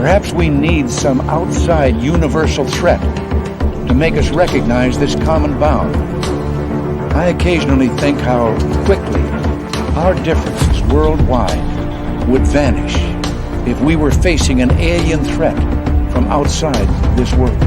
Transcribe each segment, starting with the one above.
Perhaps we need some outside universal threat to make us recognize this common bound. I occasionally think how quickly our differences worldwide would vanish if we were facing an alien threat from outside this world.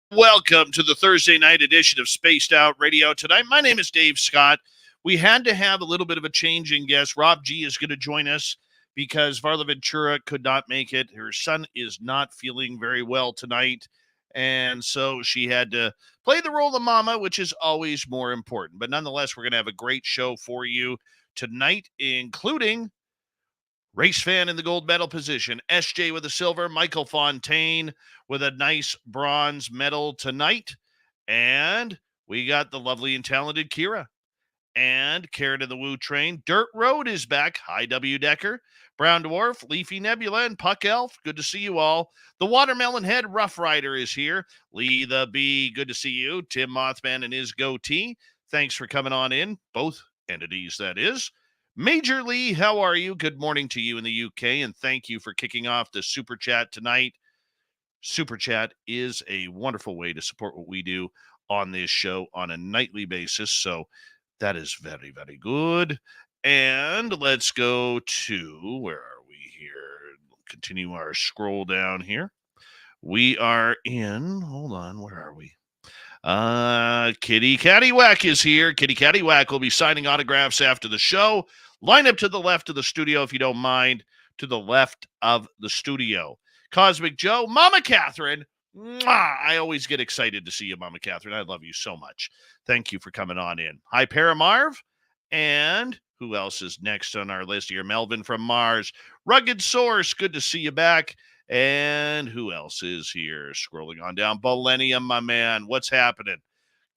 Welcome to the Thursday night edition of Spaced Out Radio tonight. My name is Dave Scott. We had to have a little bit of a change in guest. Rob G is going to join us because Varla Ventura could not make it. Her son is not feeling very well tonight, and so she had to play the role of mama, which is always more important. But nonetheless, we're going to have a great show for you tonight, including race fan in the gold medal position, SJ with a silver, Michael Fontaine with a nice bronze medal tonight. And we got the lovely and talented Kira. And Karen in the Woo Train. Dirt Road is back. Hi, W. Decker. Brown Dwarf, Leafy Nebula, and Puck Elf. Good to see you all. The Watermelon Head Rough Rider is here. Lee the Bee, good to see you. Tim Mothman and his goatee. Thanks for coming on in. Both entities, that is. Major Lee, how are you? Good morning to you in the UK, and thank you for kicking off the Super Chat tonight. Super Chat is a wonderful way to support what we do on this show on a nightly basis, so that is very, very good. And let's go to, where are we here? Continue our scroll down here. We are in, hold on, where are we? Kitty Cattywhack is here. Kitty Cattywhack will be signing autographs after the show. Line up to the left of the studio, if you don't mind, to the left of the studio. Cosmic Joe, Mama Catherine, mwah, I always get excited to see you, Mama Catherine. I love you so much. Thank you for coming on in. Hi, Paramarv. And who else is next on our list here? Melvin from Mars. Rugged Source, good to see you back. And who else is here? Scrolling on down. Millennium, my man. What's happening?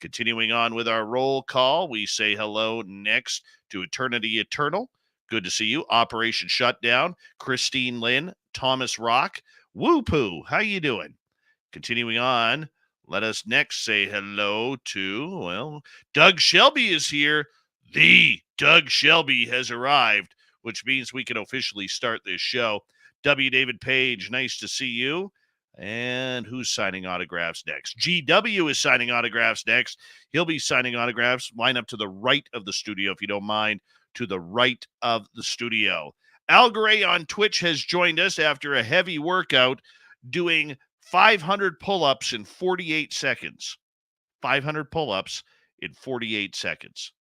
Continuing on with our roll call, we say hello next to Eternity Eternal. Good to see you. Operation Shutdown. Christine Lynn. Thomas Rock. Woo Poo, how you doing? Continuing on, let us next say hello to, well, Doug Shelby is here. The Doug Shelby has arrived, which means we can officially start this show. W. David Page, nice to see you. And who's signing autographs next? GW is signing autographs next. He'll be signing autographs. Line up to the right of the studio, if you don't mind, to the right of the studio. Al Gray on Twitch has joined us after a heavy workout doing 500 pull-ups in 48 seconds. 500 pull-ups in 48 seconds.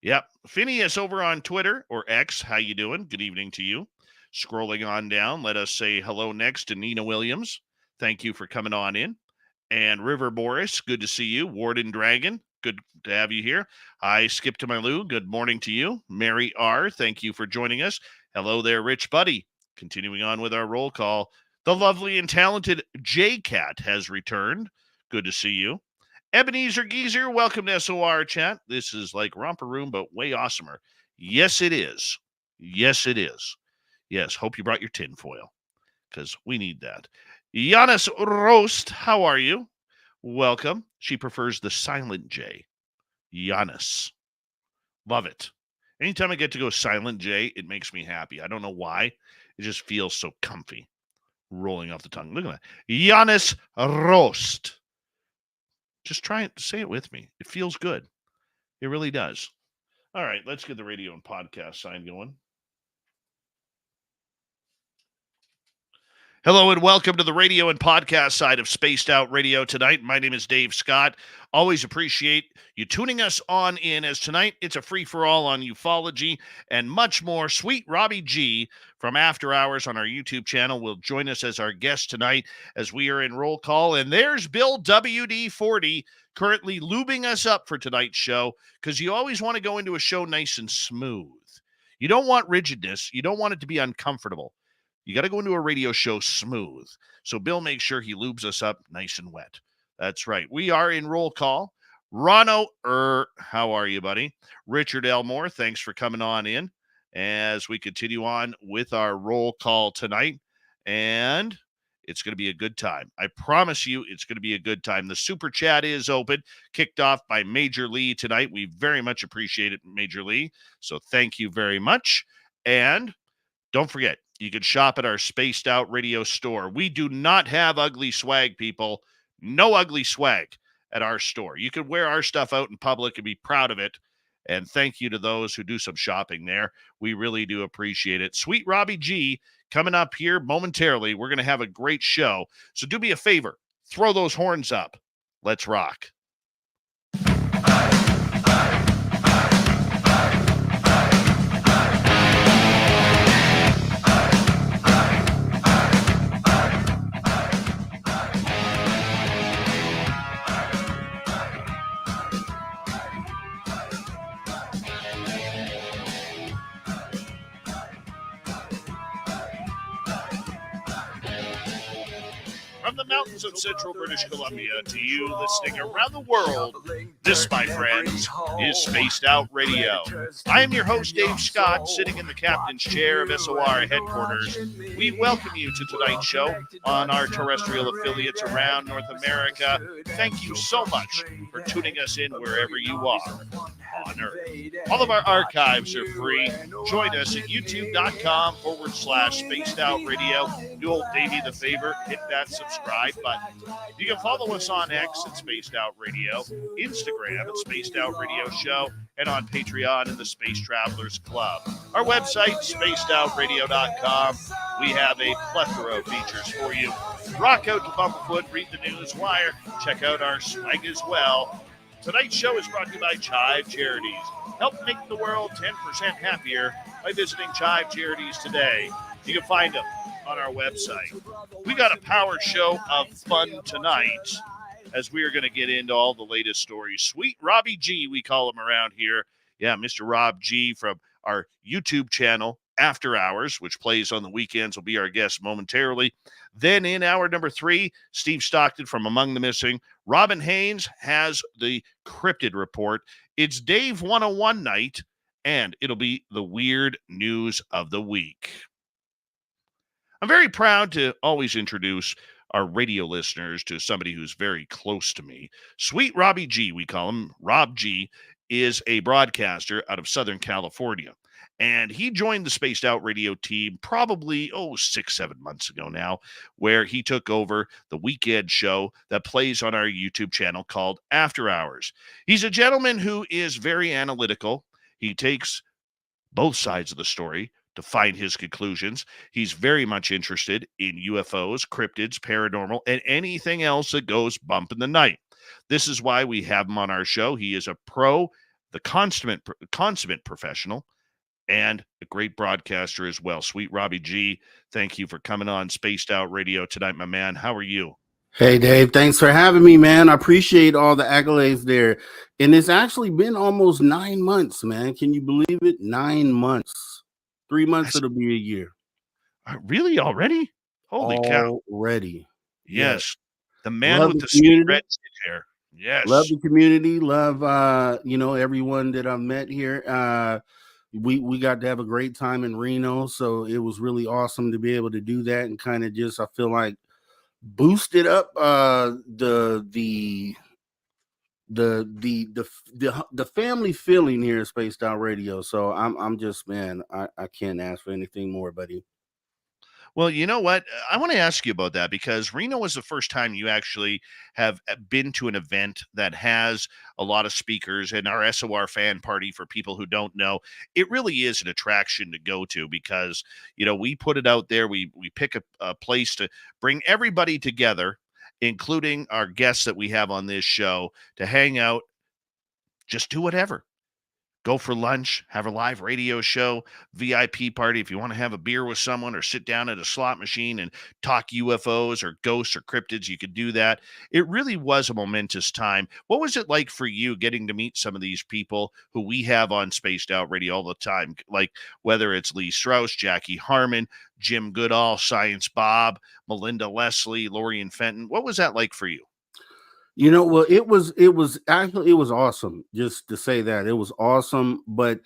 Yep. Phineas over on Twitter, or X, how you doing? Good evening to you. Scrolling on down, let us say hello next to Nina Williams. Thank you for coming on in. And River Boris, good to see you. Warden Dragon, good to have you here. Hi, Skip to my Lou, good morning to you. Mary R., thank you for joining us. Hello there, Rich Buddy. Continuing on with our roll call, the lovely and talented J-Cat has returned. Good to see you. Ebenezer Geezer, welcome to SOR Chat. This is like Romper Room, but way awesomer. Yes, it is. Yes, it is. Yes, hope you brought your tinfoil, because we need that. Giannis Roast, how are you? Welcome. She prefers the silent J. Giannis. Love it. Anytime I get to go silent J, it makes me happy. I don't know why. It just feels so comfy. Rolling off the tongue. Look at that. Giannis Roast. Just try it. Say it with me. It feels good. It really does. All right, let's get the radio and podcast sign going. Hello and welcome to the radio and podcast side of Spaced Out Radio tonight. My name is Dave Scott. Always appreciate you tuning us on in, as tonight it's a free-for-all on ufology and much more. Sweet Robbie G from After Hours on our YouTube channel will join us as our guest tonight as we are in roll call. And there's Bill WD-40 currently lubing us up for tonight's show, because you always want to go into a show nice and smooth. You don't want rigidness. You don't want it to be uncomfortable. You got to go into a radio show smooth. So Bill makes sure he lubes us up nice and wet. That's right. We are in roll call. Rono, how are you, buddy? Richard Elmore, thanks for coming on in as we continue on with our roll call tonight. And it's going to be a good time. I promise you it's going to be a good time. The super chat is open, kicked off by Major Lee tonight. We very much appreciate it, Major Lee. So thank you very much. And don't forget, you can shop at our Spaced Out Radio store. We do not have ugly swag, people. No ugly swag at our store. You can wear our stuff out in public and be proud of it. And thank you to those who do some shopping there. We really do appreciate it. Sweet Robbie G coming up here momentarily. We're going to have a great show. So do me a favor. Throw those horns up. Let's rock. From the mountains of central British Columbia to you listening around the world, this, my friends, is Spaced Out Radio. I am your host, Dave Scott, sitting in the captain's chair of SOR headquarters. We welcome you to tonight's show on our terrestrial affiliates around North America. Thank you so much for tuning us in wherever you are on Earth. All of our archives are free. Join us at youtube.com/Spaced Out Radio. Do old Davey the favor, hit that subscribe button. You can follow us on X at Spaced Out Radio, Instagram at Spaced Out Radio Show, and on Patreon in the Space Travelers Club. Our website, spacedoutradio.com. We have a plethora of features for you. Rock out to Bumblefoot, read the news wire, check out our swag as well. Tonight's show is brought to you by Chive Charities. Help make the world 10% happier by visiting Chive Charities today. You can find them on our website. We got a power show of fun tonight as we are going to get into all the latest stories. Sweet Robbie G, we call him around here. Yeah, Mr. Rob G from our YouTube channel, After Hours, which plays on the weekends, will be our guest momentarily. Then in hour number 3, Steve Stockton from Among the Missing. Robin Haynes has the Cryptid Report. It's Dave 101 night, and it'll be the weird news of the week. I'm very proud to always introduce our radio listeners to somebody who's very close to me. Sweet Robbie G, we call him. Rob G is a broadcaster out of Southern California. And he joined the Spaced Out Radio team probably, 6-7 months ago now, where he took over the weekend show that plays on our YouTube channel called After Hours. He's a gentleman who is very analytical. He takes both sides of the story to find his conclusions. He's very much interested in UFOs, cryptids, paranormal, and anything else that goes bump in the night. This is why we have him on our show. He is a pro, the consummate professional, and a great broadcaster as well. Sweet Robbie G, thank you for coming on Spaced Out Radio tonight, my man. How are you? Hey, Dave, thanks for having me, man. I appreciate all the accolades there. And it's actually been almost 9 months, man. Can you believe it? 9 months. 3 months, it'll be a year. Really? Already? Holy cow. Already. Yes. The man with the sweet red hair. Yes. Love the community. Love, everyone that I've met here. We got to have a great time in Reno. So it was really awesome to be able to do that and kind of just, I feel like, boosted up the family feeling here at Spaced Out Radio. So I'm just, man, I can't ask for anything more, buddy. Well, you know what? I want to ask you about that because Reno was the first time you actually have been to an event that has a lot of speakers, and our SOR fan party, for people who don't know, it really is an attraction to go to because, we put it out there. We pick a place to bring everybody together, including our guests that we have on this show, to hang out, just do whatever. Go for lunch, have a live radio show, VIP party. If you want to have a beer with someone or sit down at a slot machine and talk UFOs or ghosts or cryptids, you could do that. It really was a momentous time. What was it like for you getting to meet some of these people who we have on Spaced Out Radio all the time? Like whether it's Lee Strauss, Jackie Harmon, Jim Goodall, Science Bob, Melinda Leslie, Lorian Fenton. What was that like for you? Well, it was awesome. Just to say that it was awesome, but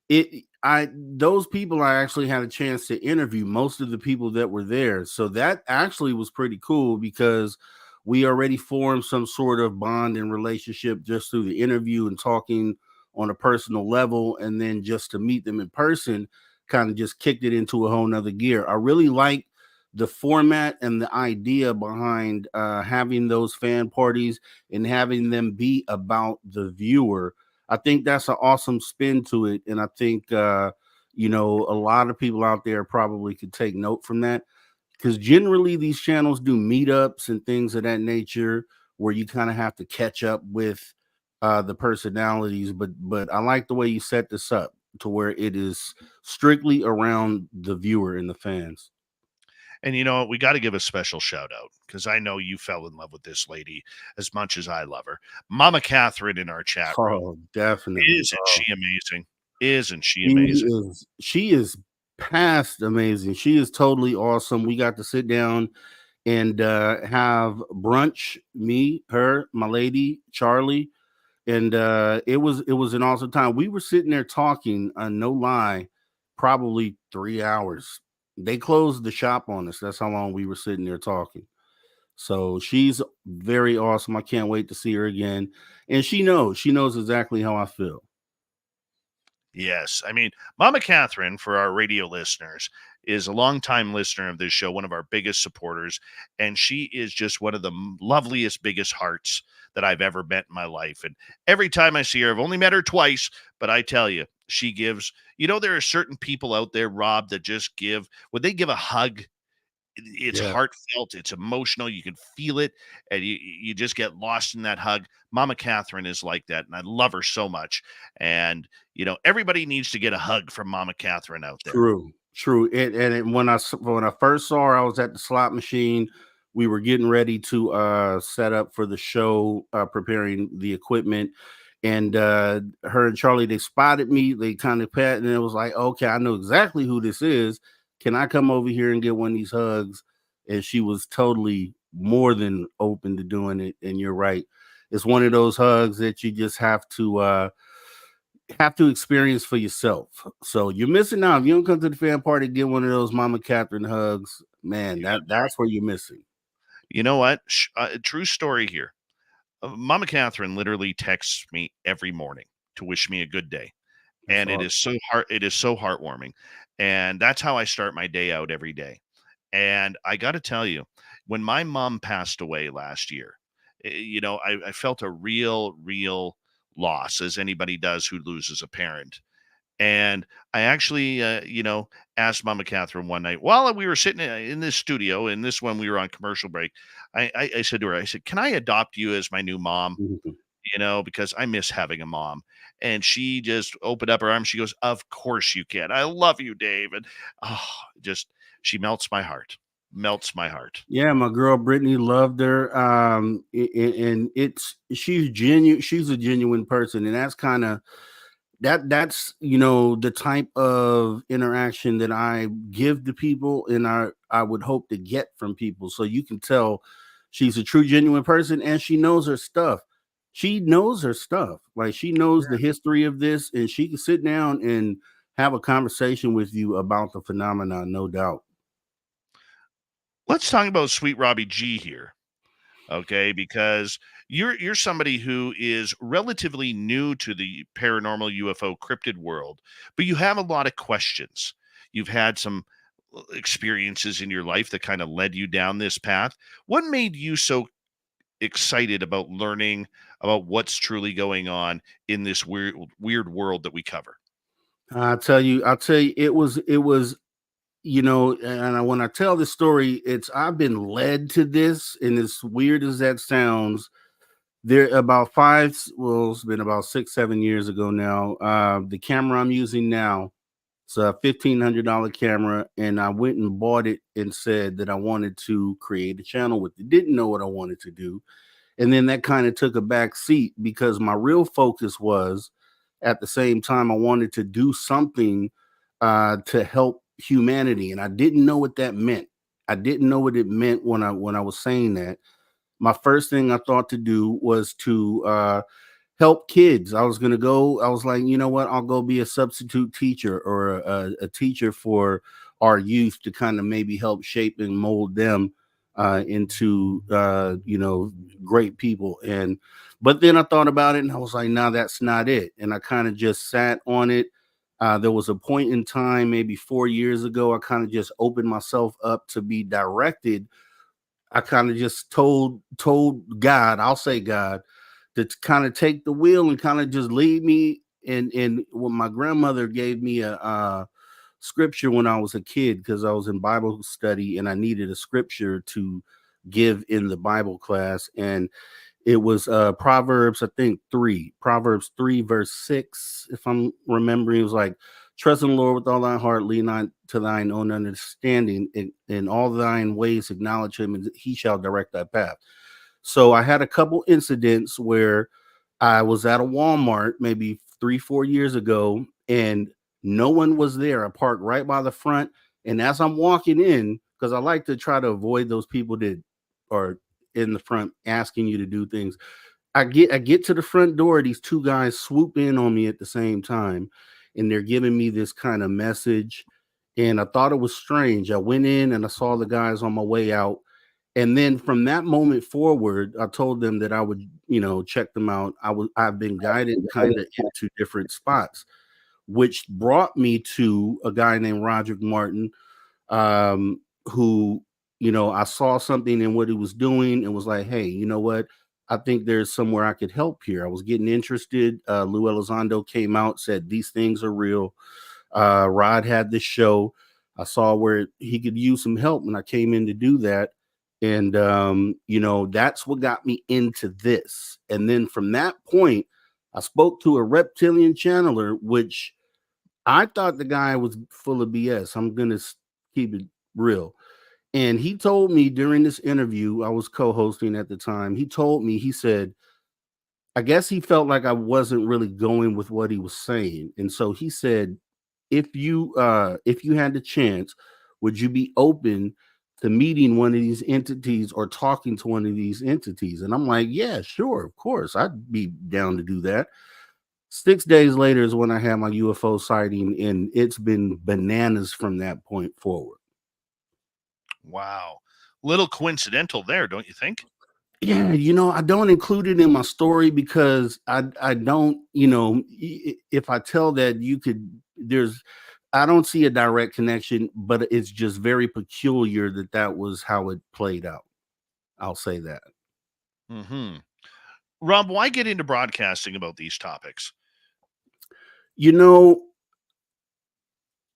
those people I actually had a chance to interview most of the people that were there. So that actually was pretty cool because we already formed some sort of bond and relationship just through the interview and talking on a personal level, and then just to meet them in person kind of just kicked it into a whole nother gear. I really like the format and the idea behind having those fan parties and having them be about the viewer. I think that's an awesome spin to it. And I think, a lot of people out there probably could take note from that, because generally these channels do meetups and things of that nature where you kind of have to catch up with the personalities. But I like the way you set this up to where it is strictly around the viewer and the fans. And you know what? We got to give a special shout out because I know you fell in love with this lady as much as I love her. Mama Catherine in our chat room. Oh, definitely. Isn't she amazing? Isn't she She amazing? she is past amazing. She is totally awesome. We got to sit down and have brunch, me, her, my lady, Charlie, and it was an awesome time. We were sitting there talking, no lie, probably 3 hours. They closed the shop on us. That's how long we were sitting there talking. So she's very awesome. I can't wait to see her again. And she knows exactly how I feel. Yes. I mean, Mama Catherine, for our radio listeners, is a longtime listener of this show, one of our biggest supporters. And she is just one of the loveliest, biggest hearts that I've ever met in my life. And every time I see her, I've only met her twice, but I tell you, she gives, there are certain people out there, Rob, that just give, would they give a hug? It's Yeah. heartfelt, it's emotional, you can feel it, and you just get lost in that hug. Mama Catherine is like that, and I love her so much. And everybody needs to get a hug from Mama Catherine out there. True. When I first saw her, I was at the slot machine. We were getting ready to set up for the show, preparing the equipment. And her and Charlie, they spotted me. They kind of pat, and it was like, okay, I know exactly who this is. Can I come over here and get one of these hugs? And she was totally more than open to doing it. And you're right. It's one of those hugs that you just have to experience for yourself. So you're missing out. If you don't come to the fan party, get one of those Mama Catherine hugs, man, that's where you're missing. You know what? True story here. Mama Catherine literally texts me every morning to wish me a good day. That's And it awesome. is so heartwarming. And that's how I start my day out every day. And I got to tell you, when my mom passed away last year, I felt a real loss, as anybody does who loses a parent. And I actually, asked Mama Catherine one night while we were sitting in this studio, and this one we were on commercial break. I said to her, I said, "Can I adopt you as my new mom? Mhm. Because I miss having a mom." And she just opened up her arms. She goes, "Of course you can. I love you, Dave." And just she melts my heart. Melts my heart. Yeah, my girl Brittany loved her. And she's genuine. She's a genuine person, and that's kind of that's the type of interaction that I give to people, and I would hope to get from people. So you can tell she's a true genuine person, and she knows her stuff. She knows her stuff. Like, she knows the history of this, and she can sit down and have a conversation with you about the phenomenon, no doubt. Let's talk about Sweet Robbie G here. Okay, because you're somebody who is relatively new to the paranormal UFO cryptid world, but you have a lot of questions. You've had some experiences in your life that kind of led you down this path. What made you so excited about learning about what's truly going on in this weird world that we cover? I'll tell you, it was, when I tell this story, I've been led to this, and as weird as that sounds, it's been about 6, 7 years ago now. The camera I'm using now, it's a $1,500 camera, and I went and bought it and said that I wanted to create a channel with it. Didn't know what I wanted to do. And then that kind of took a back seat because my real focus was, at the same time, I wanted to do something to help humanity. And I didn't know what that meant. I didn't know what it meant when I was saying that. My first thing I thought to do was to help kids. I was like, you know what? I'll go be a substitute teacher or a teacher for our youth to kind of maybe help shape and mold them into, great people. But then I thought about it and I was like, no, that's not it. And I kind of just sat on it. There was a point in time, maybe 4 years ago, I kind of just opened myself up to be directed. I kind of just told God, I'll say God, to kind of take the wheel and kind of just lead me. And when my grandmother gave me a scripture when I was a kid, because I was in Bible study and I needed a scripture to give in the Bible class, and it was Proverbs 3 verse 6, if I'm remembering. It was like, trust in the Lord with all thy heart, lean not to thine own understanding, in all thine ways acknowledge him, and he shall direct thy path. So I had a couple incidents where I was at a Walmart maybe 3, 4 years ago, and no one was there. I parked right by the front, and as I'm walking in, because I like to try to avoid those people that are in the front asking you to do things. I get to the front door. These two guys swoop in on me at the same time, and they're giving me this kind of message. And I thought it was strange. I went in and I saw the guys on my way out. And then from that moment forward, I told them that I would, check them out. I've been guided kind of into different spots, which brought me to a guy named Roderick Martin, who, I saw something in what he was doing and was like, hey, you know what? I think there's somewhere I could help here. I was getting interested. Lou Elizondo came out, said these things are real. Rod had this show. I saw where he could use some help, and I came in to do that. And, that's what got me into this. And then from that point, I spoke to a reptilian channeler, which I thought the guy was full of BS. I'm going to keep it real. And he told me during this interview, I was co-hosting at the time. He said, I guess he felt like I wasn't really going with what he was saying. And so he said, if you had the chance, would you be open to meeting one of these entities or talking to one of these entities? And I'm like, yeah, sure, of course, I'd be down to do that. 6 days later is when I had my UFO sighting, and it's been bananas from that point forward. Wow. Little coincidental there, don't you think? Yeah, I don't include it in my story because I don't, if I tell that, I don't see a direct connection, but it's just very peculiar that was how it played out. I'll say that. Mm-hmm. Rob, why get into broadcasting about these topics?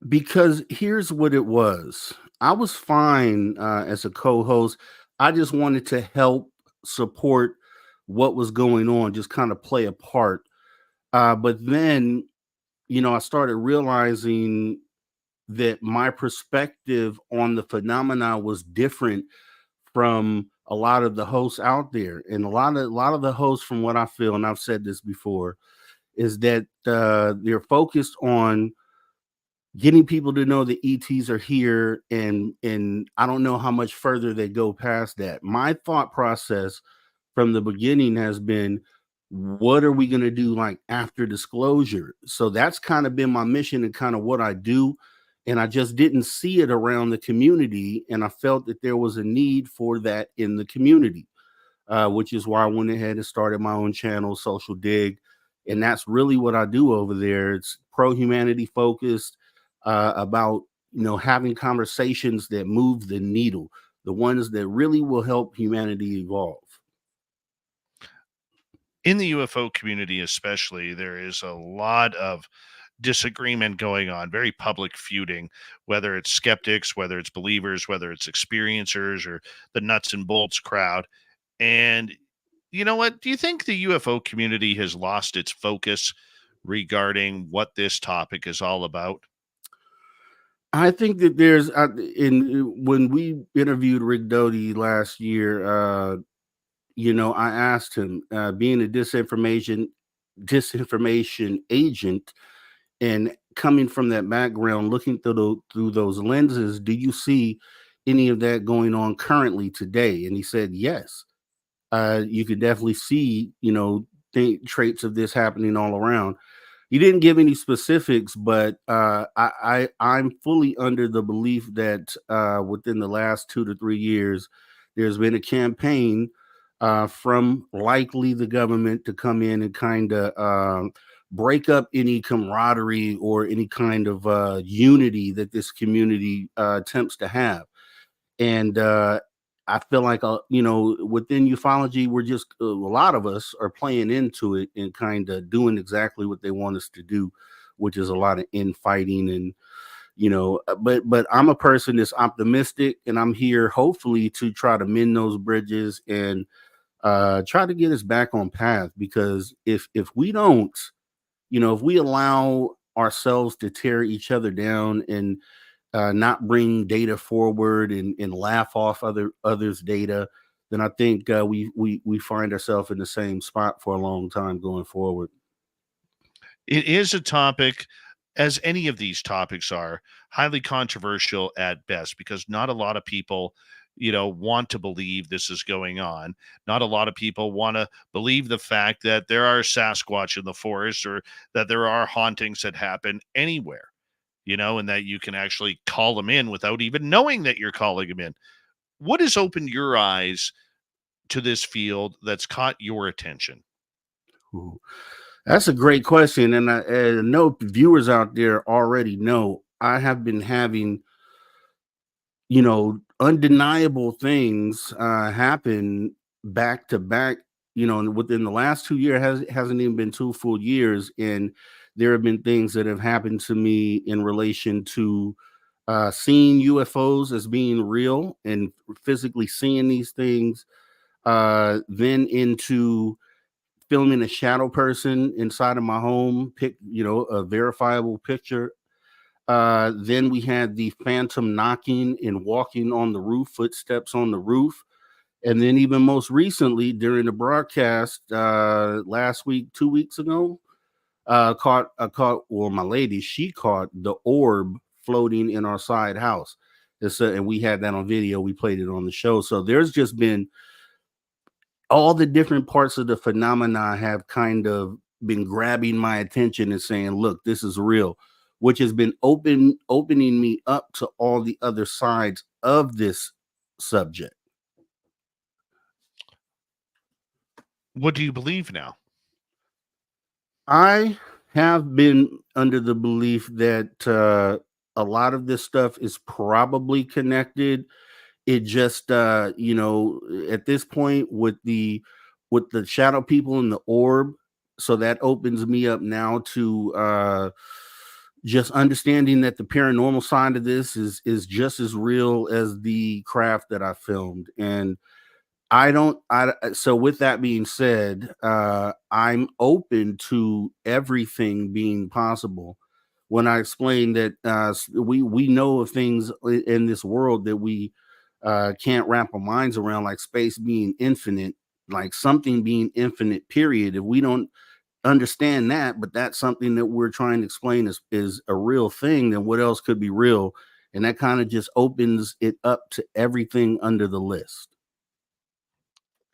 Because here's what it was. I was fine as a co-host. I just wanted to help support what was going on, just kind of play a part. But then, I started realizing that my perspective on the phenomena was different from a lot of the hosts out there. And a lot of the hosts, from what I feel, and I've said this before, is that they're focused on getting people to know the ETs are here, and I don't know how much further they go past that. My thought process from the beginning has been, what are we going to do like after disclosure? So that's kind of been my mission and kind of what I do. And I just didn't see it around the community, and I felt that there was a need for that in the community, which is why I went ahead and started my own channel, Social Dig. And that's really what I do over there. It's pro-humanity focused, about, having conversations that move the needle, the ones that really will help humanity evolve. In the UFO community, especially, there is a lot of disagreement going on, very public feuding, whether it's skeptics, whether it's believers, whether it's experiencers, or the nuts and bolts crowd. And you know what? Do you think the UFO community has lost its focus regarding what this topic is all about? I think that there's when we interviewed Rick Doty last year, I asked him, being a disinformation agent and coming from that background, looking through those lenses, do you see any of that going on currently today? And he said yes. You could definitely see, traits of this happening all around. He didn't give any specifics, but I'm fully under the belief that within the last 2 to 3 years, there's been a campaign from likely the government to come in and kind of break up any camaraderie or any kind of unity that this community attempts to have. And I feel like, within ufology, we're just a lot of us are playing into it and kind of doing exactly what they want us to do, which is a lot of infighting and, but I'm a person that's optimistic, and I'm here hopefully to try to mend those bridges and try to get us back on path. Because if we don't, if we allow ourselves to tear each other down and not bring data forward and laugh off others' data, then I think we find ourselves in the same spot for a long time going forward. It is a topic, as any of these topics are, highly controversial at best, because not a lot of people, want to believe this is going on. Not a lot of people want to believe the fact that there are Sasquatch in the forest, or that there are hauntings that happen anywhere, and that you can actually call them in without even knowing that you're calling them in. What has opened your eyes to this field that's caught your attention? Ooh, that's a great question. And I know viewers out there already know I have been having, undeniable things happen back to back, and within the last 2 years, hasn't even been 2 full years. And there have been things that have happened to me in relation to seeing UFOs as being real and physically seeing these things, then into filming a shadow person inside of my home, a verifiable picture. Then we had the phantom knocking and walking on the roof, footsteps on the roof. And then even most recently during the broadcast last week, 2 weeks ago, my lady, she caught the orb floating in our side house. And we had that on video. We played it on the show. So there's just been all the different parts of the phenomena have kind of been grabbing my attention and saying, look, this is real, which has been opening me up to all the other sides of this subject. What do you believe now? I have been under the belief that a lot of this stuff is probably connected. It just at this point with the shadow people and the orb, so that opens me up now to just understanding that the paranormal side of this is just as real as the craft that I filmed. And so with that being said, I'm open to everything being possible. When I explain that we know of things in this world that we can't wrap our minds around, like space being infinite, like something being infinite, period. If we don't understand that, but that's something that we're trying to explain is a real thing, then what else could be real? And that kind of just opens it up to everything under the list.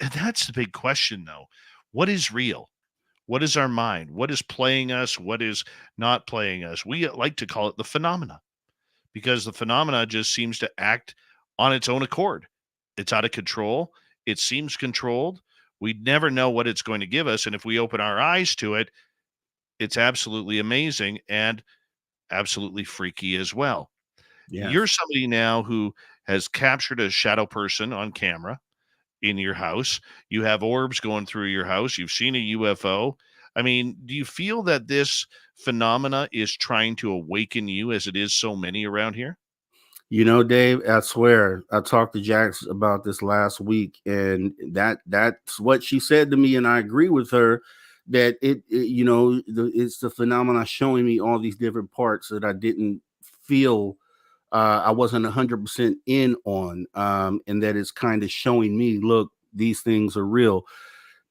And that's the big question, though. What is real? What is our mind? What is playing us? What is not playing us? We like to call it the phenomena, because the phenomena just seems to act on its own accord. It's out of control. It seems controlled. We never know what it's going to give us. And if we open our eyes to it, it's absolutely amazing and absolutely freaky as well. You're Yes. somebody now who has captured a shadow person on camera in your house. You have orbs going through your house. You've seen a UFO. I mean, do you feel that this phenomena is trying to awaken you as it is so many around here? You know, Dave, I swear, I talked to Jax about this last week, and that's what she said to me, and I agree with her that it's the phenomena showing me all these different parts that I didn't feel I wasn't 100% in on, and that it's kind of showing me, look, these things are real.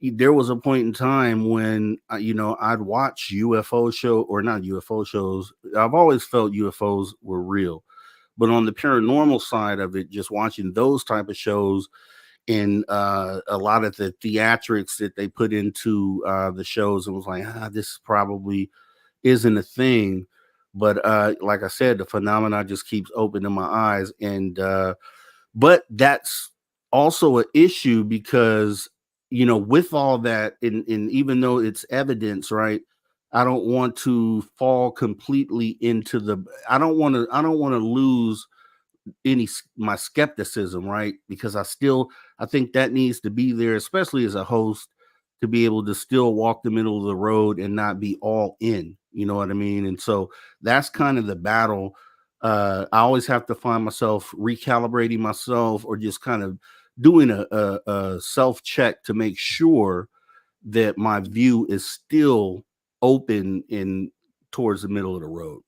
There was a point in time when I'd watch UFO show or not UFO shows. I've always felt UFOs were real, but on the paranormal side of it, just watching those type of shows and a lot of the theatrics that they put into the shows, and was like, this probably isn't a thing. But like I said, the phenomena just keeps opening my eyes, and but that's also an issue because with all that, and even though it's evidence, right? I don't want to fall completely into the. I don't want to lose my skepticism, right? Because I think that needs to be there, especially as a host, to be able to still walk the middle of the road and not be all in. You know what I mean? And so that's kind of the battle. I always have to find myself recalibrating myself, or just kind of doing a self check to make sure that my view is still open in towards the middle of the road.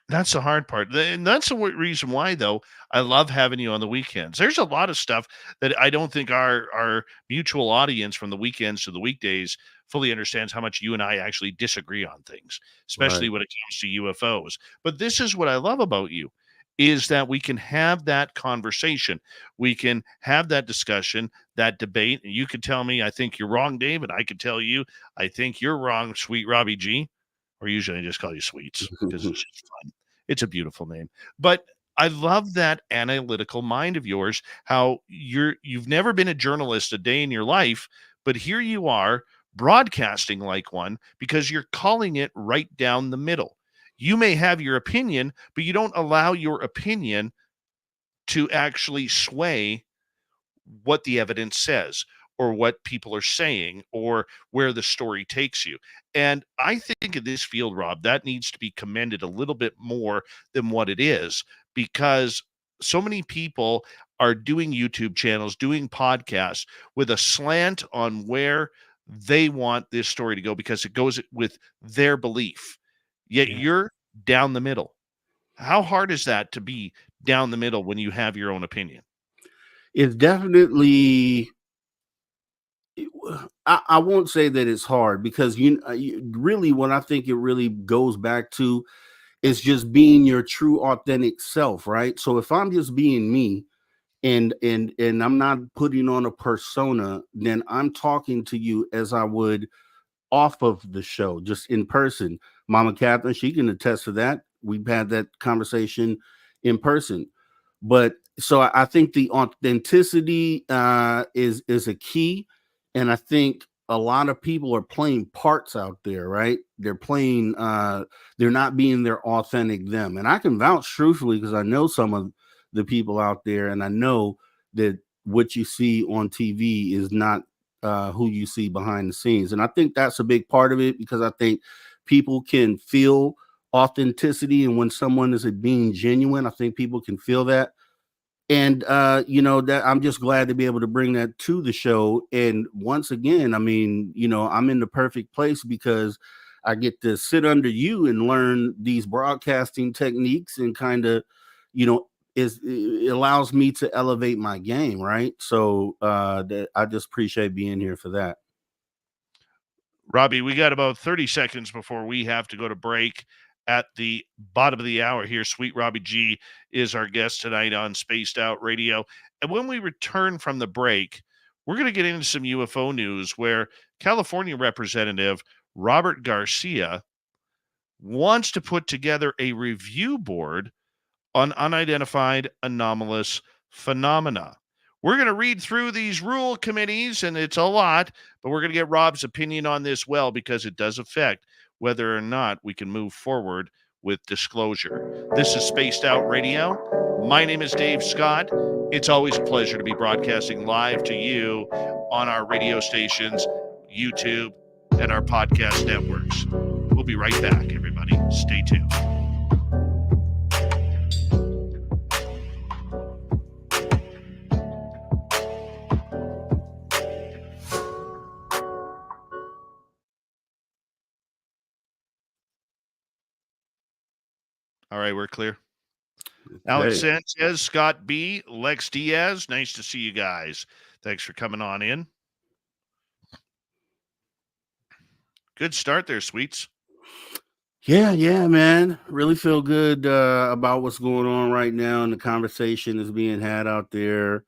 That's the hard part. And that's the reason why, though, I love having you on the weekends. There's a lot of stuff that I don't think our mutual audience from the weekends to the weekdays fully understands how much you and I actually disagree on things, especially Right. when it comes to UFOs. But this is what I love about you is that we can have that conversation. We can have that discussion, that debate. And you could tell me, I think you're wrong, Dave, and I could tell you, I think you're wrong, Sweet Robbie G. Or usually I just call you Sweets because it's just fun. It's a beautiful name. But I love that analytical mind of yours, how you've never been a journalist a day in your life, but here you are broadcasting like one because you're calling it right down the middle. You may have your opinion, but you don't allow your opinion to actually sway what the evidence says or what people are saying or where the story takes you. And I think in this field, Rob, that needs to be commended a little bit more than what it is, because so many people are doing YouTube channels, doing podcasts with a slant on where they want this story to go because it goes with their belief. Yet Yeah. you're down the middle. How hard is that to be down the middle when you have your own opinion? It's definitely I won't say that it's hard, because really what I think it really goes back to is just being your true authentic self, right? So if I'm just being me, and I'm not putting on a persona, then I'm talking to you as I would off of the show, just in person. Mama Catherine, she can attest to that. We've had that conversation in person. But so I think the authenticity is a key, and I think a lot of people are playing parts out there, right? They're playing, they're not being their authentic them, and I can vouch truthfully because I know some of the people out there, and I know that what you see on TV is not who you see behind the scenes. And I think that's a big part of it, because I think people can feel authenticity. And when someone is being genuine, I think people can feel that. And, that I'm just glad to be able to bring that to the show. And once again, I mean, I'm in the perfect place because I get to sit under you and learn these broadcasting techniques, and kind of, you know, it allows me to elevate my game, right? So that I just appreciate being here for that. Robbie, we got about 30 seconds before we have to go to break at the bottom of the hour here. Sweet Robbie G is our guest tonight on Spaced Out Radio. And when we return from the break, we're going to get into some UFO news where California Representative Robert Garcia wants to put together a review board on unidentified anomalous phenomena. We're going to read through these rule committees, and it's a lot, but we're going to get Rob's opinion on this because it does affect whether or not we can move forward with disclosure. This is Spaced Out Radio. My name is Dave Scott. It's always a pleasure to be broadcasting live to you on our radio stations, YouTube, and our podcast networks. We'll be right back, everybody. Stay tuned. All right, we're clear. Alex Sanchez, Scott B, Lex Diaz. Nice to see you guys. Thanks for coming on in. Good start there, Sweets. Yeah, man. Really feel good about what's going on right now, and the conversation is being had out there.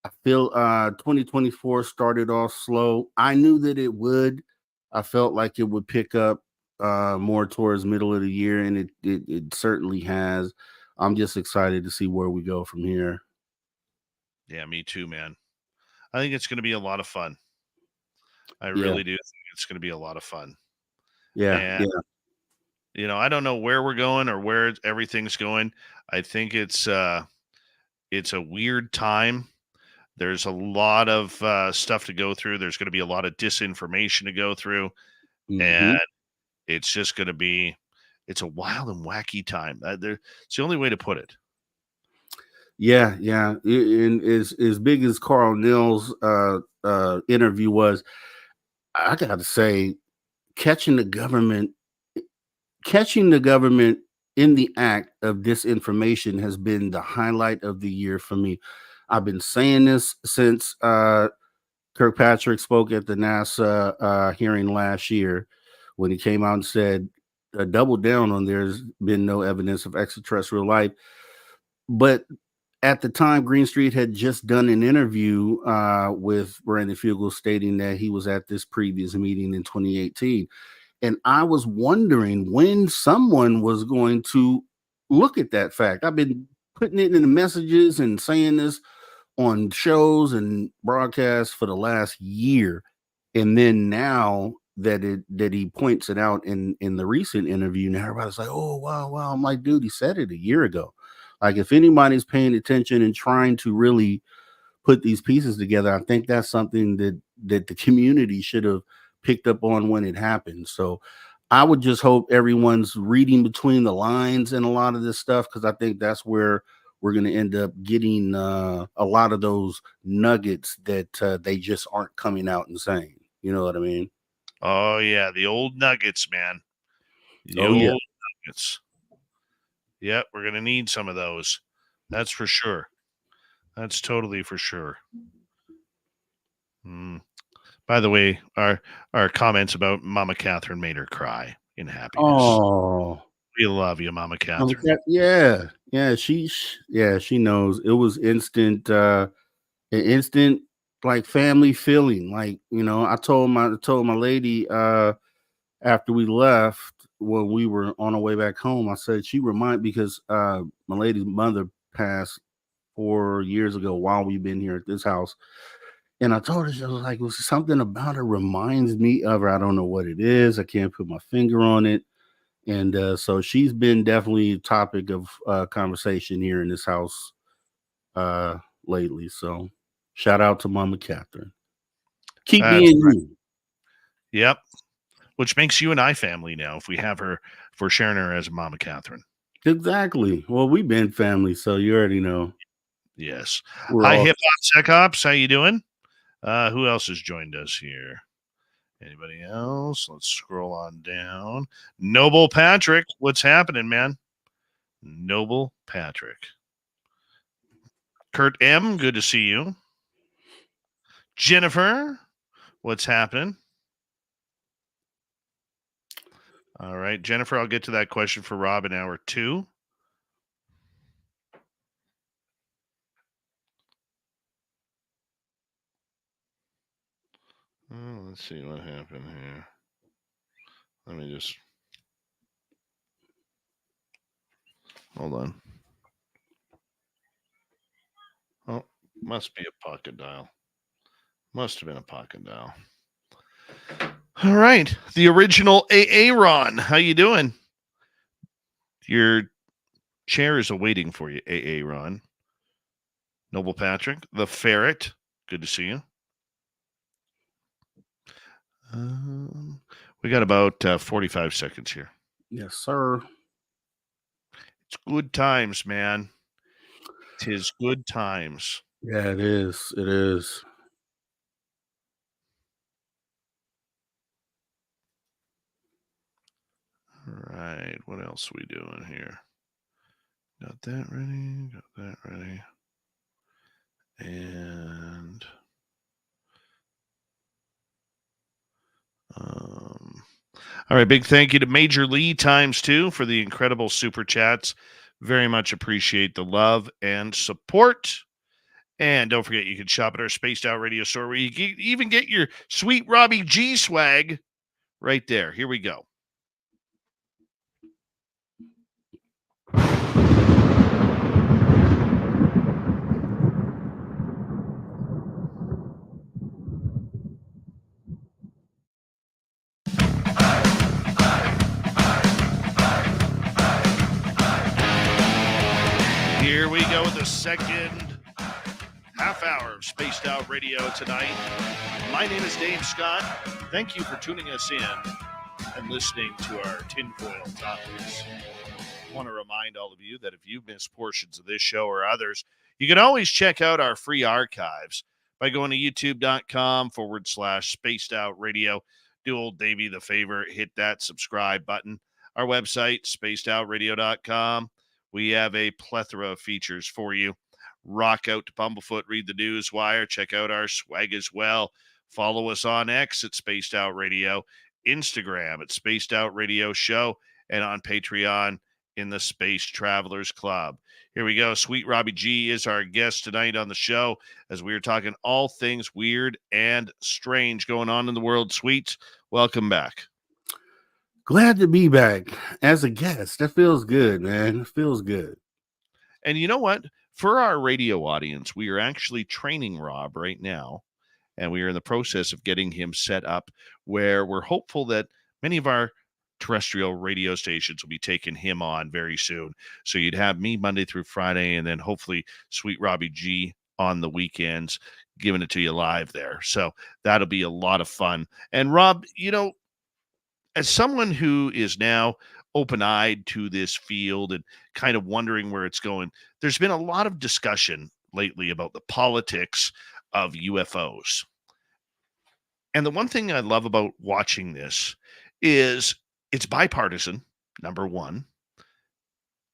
I feel 2024 started off slow. I knew that it would. I felt like it would pick up more towards middle of the year, and it certainly has. I'm just excited to see where we go from here. Yeah, me too, man. I think it's going to be a lot of fun. I really do think it's going to be a lot of fun. Yeah. You know, I don't know where we're going or where everything's going. I think it's a weird time. There's a lot of stuff to go through. There's going to be a lot of disinformation to go through. Mm-hmm. And it's just going to be, it's a wild and wacky time. It's the only way to put it. Yeah. And as big as Carl Nill's interview was, I got to say, catching the government in the act of disinformation has been the highlight of the year for me. I've been saying this since Kirkpatrick spoke at the NASA hearing last year, when he came out and said, double down on there's been no evidence of extraterrestrial life. But at the time, Greenstreet had just done an interview with Brandon Fugel stating that he was at this previous meeting in 2018. And I was wondering when someone was going to look at that fact. I've been putting it in the messages and saying this on shows and broadcasts for the last year. And then now that he points it out in the recent interview, and everybody's like, oh, wow. I'm like, dude, he said it a year ago. Like, if anybody's paying attention and trying to really put these pieces together, I think that's something that the community should have picked up on when it happened. So I would just hope everyone's reading between the lines and a lot of this stuff, because I think that's where we're going to end up getting a lot of those nuggets that they just aren't coming out and saying. You know what I mean? Oh, yeah. The old nuggets, man. The old nuggets. Yep, we're going to need some of those. That's for sure. That's totally for sure. By the way, our comments about Mama Catherine made her cry in happiness. Oh, we love you, Mama Catherine. Yeah. She knows. It was instant like family feeling. Like, you know, I told my lady after we left, when we were on our way back home, I said because my lady's mother passed 4 years ago while we've been here at this house. And I told her, she was like, well, something about her reminds me of her. I don't know what it is. I can't put my finger on it. And so she's been definitely a topic of conversation here in this house lately. So shout out to Mama Catherine. Keep being you. Yep. Which makes you and I family now if we're sharing her as Mama Catherine. Exactly. Well, we've been family, so you already know. Yes. Hi, Hip Hop Sec Ops. How you doing? Who else has joined us here? Anybody else? Let's scroll on down. Noble Patrick. What's happening, man? Noble Patrick. Kurt M. Good to see you. Jennifer. What's happening? All right, Jennifer, I'll get to that question for Rob in hour 2. Oh, let's see what happened here. Let me just hold on. Oh, must be a pocket dial. Must have been a pocket dial. All right, the original AA Ron. How you doing? Your chair is awaiting for you, AA Ron. Noble Patrick, the Ferret, good to see you. We got about 45 seconds here. Yes, sir. It's good times, man. 'Tis good times. Yeah, it is. It is. All right, what else are we doing here? Got that ready. Got that ready. And all right, big thank you to Major Lee ×2 for the incredible super chats. Very much appreciate the love and support. And don't forget, you can shop at our Spaced Out Radio store where you can even get your sweet Robbie G swag right there. Here we go. Here we go with the second half hour of Spaced Out Radio tonight. My name is Dave Scott. Thank you for tuning us in and listening to our tinfoil topics. I want to remind all of you that if you've missed portions of this show or others, you can always check out our free archives by going to youtube.com/Spaced Out Radio. Do old Davey the favor, hit that subscribe button. Our website, spacedoutradio.com. We have a plethora of features for you. Rock out to Bumblefoot, read the news wire, check out our swag as well. Follow us on X at Spaced Out Radio, Instagram at Spaced Out Radio Show, and on Patreon in the Space Travelers Club. Here we go. Sweet Robbie G is our guest tonight on the show as we are talking all things weird and strange going on in the world. Sweets, welcome back. Glad to be back as a guest. That feels good, man. It feels good. And you know what? For our radio audience, we are actually training Rob right now, and we are in the process of getting him set up where we're hopeful that many of our terrestrial radio stations will be taking him on very soon. So you'd have me Monday through Friday, and then hopefully Sweet Robbie G on the weekends, giving it to you live there. So that'll be a lot of fun. And Rob, you know, as someone who is now open-eyed to this field and kind of wondering where it's going, there's been a lot of discussion lately about the politics of UFOs. And the one thing I love about watching this is it's bipartisan, number one.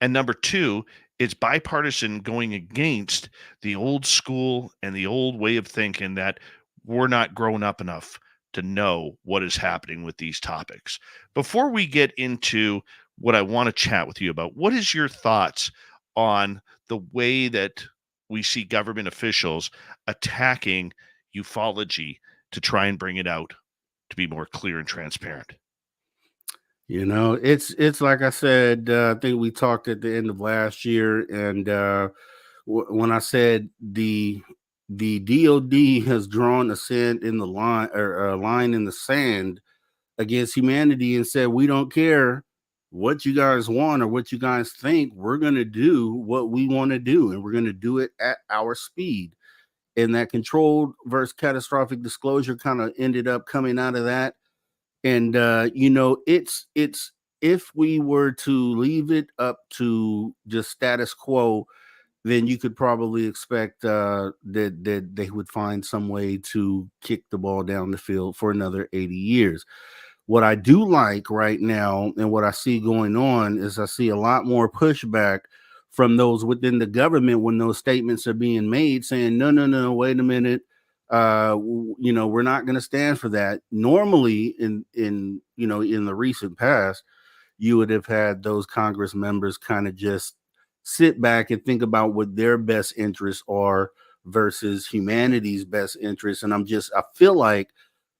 And number two, it's bipartisan going against the old school and the old way of thinking that we're not grown up enough to know what is happening with these topics. Before we get into what I want to chat with you about, what is your thoughts on the way that we see government officials attacking ufology to try and bring it out to be more clear and transparent? You know, it's like I said, I think we talked at the end of last year, and when I said the DOD has drawn a sand in the line, or a line in the sand against humanity, and said, we don't care what you guys want or what you guys think. We're going to do what we want to do, and we're going to do it at our speed. And that controlled versus catastrophic disclosure kind of ended up coming out of that. And you know, it's if we were to leave it up to just status quo, then you could probably expect that they would find some way to kick the ball down the field for another 80 years. What I do like right now and what I see going on is I see a lot more pushback from those within the government when those statements are being made, saying, no, wait a minute. You know, we're not going to stand for that. Normally in the recent past, you would have had those Congress members kind of just sit back and think about what their best interests are versus humanity's best interests. And I feel like,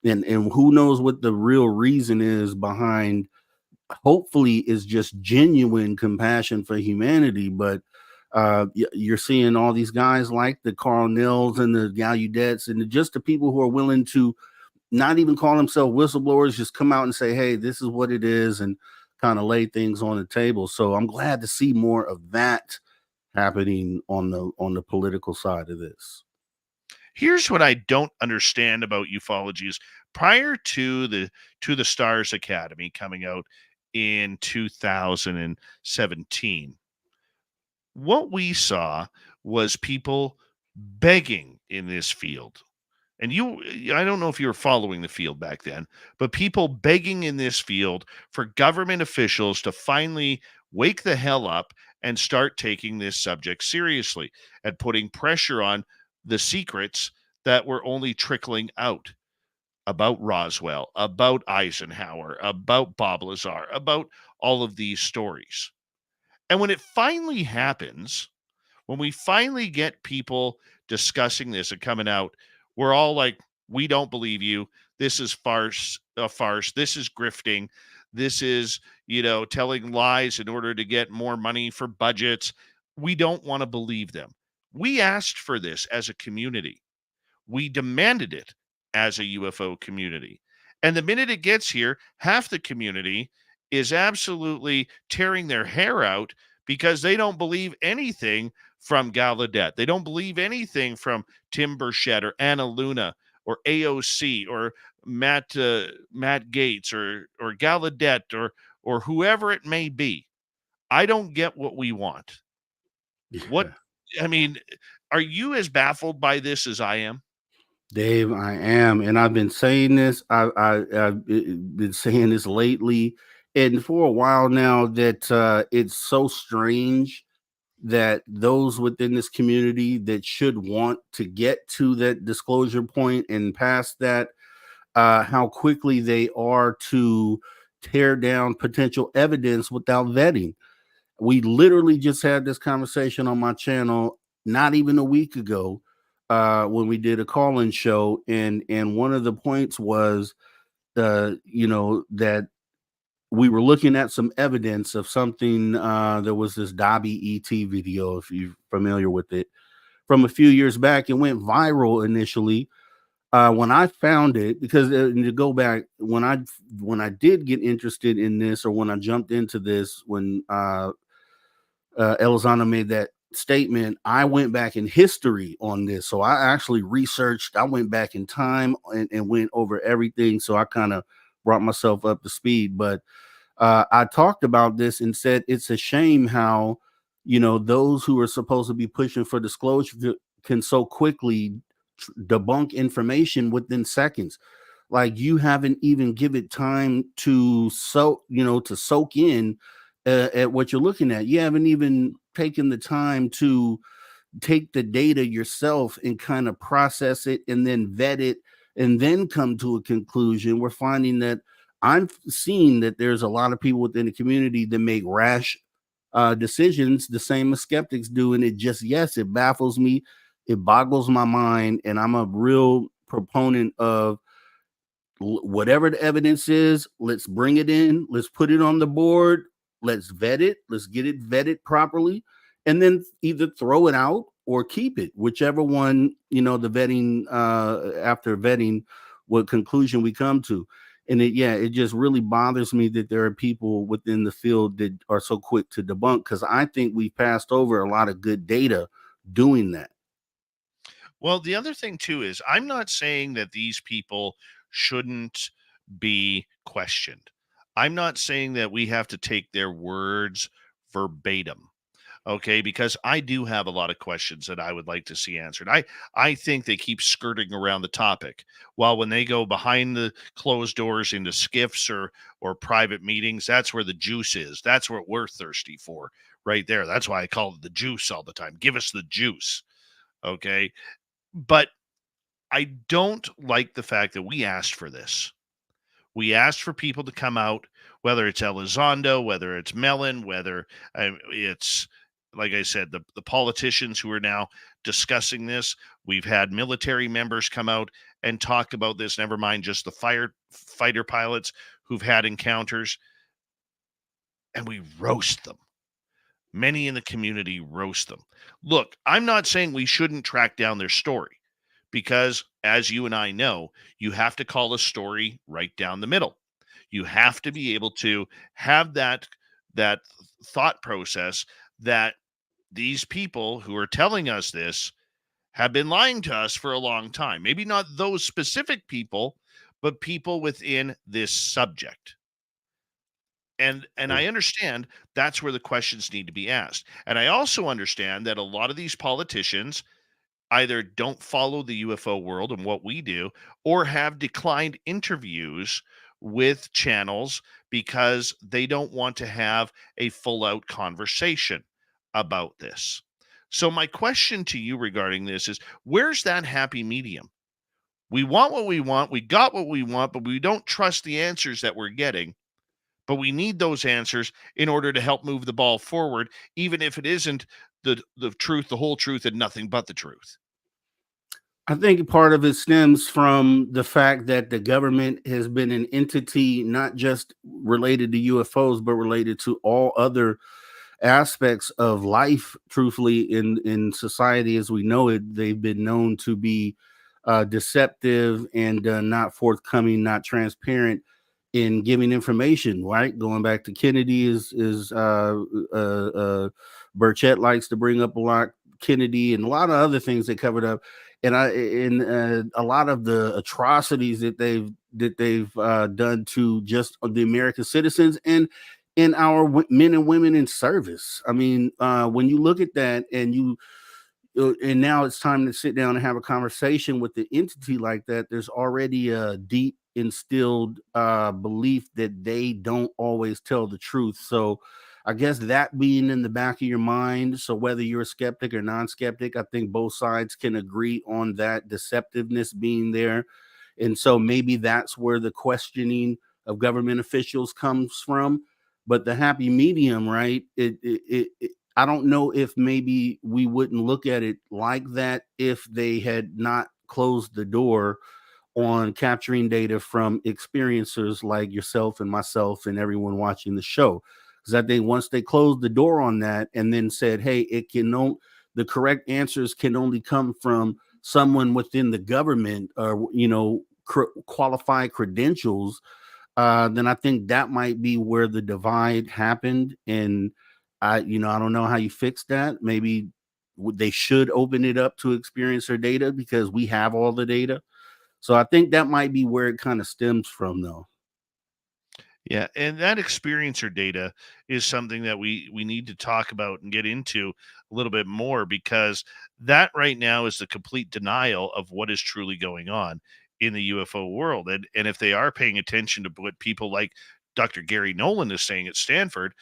and who knows what the real reason is behind, hopefully is just genuine compassion for humanity. But you're seeing all these guys like the Carl Nels and the Gallaudets and just the people who are willing to not even call themselves whistleblowers, just come out and say, hey, this is what it is, and kind of lay things on the table. So I'm glad to see more of that happening on the political side of this. Here's what I don't understand about ufology is prior to the Stars Academy coming out in 2017, what we saw was people begging in this field. And I don't know if you were following the field back then, but people begging in this field for government officials to finally wake the hell up and start taking this subject seriously and putting pressure on the secrets that were only trickling out about Roswell, about Eisenhower, about Bob Lazar, about all of these stories. And when it finally happens, when we finally get people discussing this and coming out, we're all like, we don't believe you. This is a farce. This is grifting. This is, telling lies in order to get more money for budgets. We don't want to believe them. We asked for this as a community. We demanded it as a UFO community. And the minute it gets here, half the community is absolutely tearing their hair out because they don't believe anything from Gallaudet. They don't believe anything from Tim Burchett or Anna Luna or AOC or Matt Gates or Gallaudet or whoever it may be. I don't get what we want. What Yeah. I mean, are you as baffled by this as I am? Dave, I am, and I've been saying this. I've been saying this lately, and for a while now. That it's so strange that those within this community that should want to get to that disclosure point and past that, how quickly they are to tear down potential evidence without vetting. We literally just had this conversation on my channel not even a week ago, when we did a call-in show, and one of the points was, that we were looking at some evidence of something. There was this Dobby ET video, if you're familiar with it, from a few years back. It went viral initially. When I found it, because to go back, when I did get interested in this, or when I jumped into this, when Elizondo made that statement, I went back in history on this. So I actually researched, I went back in time and went over everything. So I kind of brought myself up to speed. But I talked about this and said it's a shame how, those who are supposed to be pushing for disclosure can so quickly debunk information within seconds. Like, you haven't even give it time to soak in at what you're looking at. You haven't even taken the time to take the data yourself and kind of process it and then vet it and then come to a conclusion. We're finding that I'm seeing that there's a lot of people within the community that make rash decisions the same as skeptics do. And it baffles me. It boggles my mind. And I'm a real proponent of whatever the evidence is, let's bring it in, let's put it on the board, let's vet it, let's get it vetted properly, and then either throw it out or keep it, whichever one, the vetting, after vetting, what conclusion we come to. And it just really bothers me that there are people within the field that are so quick to debunk, because I think we passed over a lot of good data doing that. Well, the other thing too is I'm not saying that these people shouldn't be questioned. I'm not saying that we have to take their words verbatim. Okay, because I do have a lot of questions that I would like to see answered. I think they keep skirting around the topic. While when they go behind the closed doors into skiffs or private meetings, that's where the juice is. That's what we're thirsty for right there. That's why I call it the juice all the time. Give us the juice. Okay. But I don't like the fact that we asked for this. We asked for people to come out, whether it's Elizondo, whether it's Mellon, whether it's, like I said, the politicians who are now discussing this. We've had military members come out and talk about this, never mind just the fighter pilots who've had encounters, and we roast them. Many in the community roast them. Look, I'm not saying we shouldn't track down their story, because as you and I know, you have to call a story right down the middle. You have to be able to have that thought process that these people who are telling us this have been lying to us for a long time. Maybe not those specific people, but people within this subject. And I understand that's where the questions need to be asked. And I also understand that a lot of these politicians either don't follow the UFO world and what we do, or have declined interviews with channels because they don't want to have a full out conversation about this. So, my question to you regarding this is, where's that happy medium? We want what we want, we got what we want, but we don't trust the answers that we're getting. But we need those answers in order to help move the ball forward, even if it isn't the truth, the whole truth, and nothing but the truth. I think part of it stems from the fact that the government has been an entity not just related to UFOs, but related to all other aspects of life. Truthfully, in society as we know it, they've been known to be deceptive and not forthcoming, not transparent in giving information. Right, going back to Kennedy is Burchett likes to bring up a lot. Kennedy and a lot of other things they covered up, and a lot of the atrocities that they've done to just the American citizens and in our men and women in service. I mean, when you look at that and now it's time to sit down and have a conversation with the entity like that, there's already a deep instilled belief that they don't always tell the truth. So I guess that being in the back of your mind, so whether you're a skeptic or non-skeptic, I think both sides can agree on that deceptiveness being there. And so maybe that's where the questioning of government officials comes from. But the happy medium, right? I don't know if maybe we wouldn't look at it like that if they had not closed the door on capturing data from experiencers like yourself and myself and everyone watching the show. Because I think once they closed the door on that and then said, hey, the correct answers can only come from someone within the government or, qualified credentials, then I think that might be where the divide happened. And I don't know how you fix that. Maybe they should open it up to experiencer data because we have all the data. So I think that might be where it kind of stems from, though. Yeah, and that experiencer data is something that we need to talk about and get into a little bit more, because that right now is the complete denial of what is truly going on in the UFO world. And if they are paying attention to what people like Dr. Gary Nolan is saying at Stanford,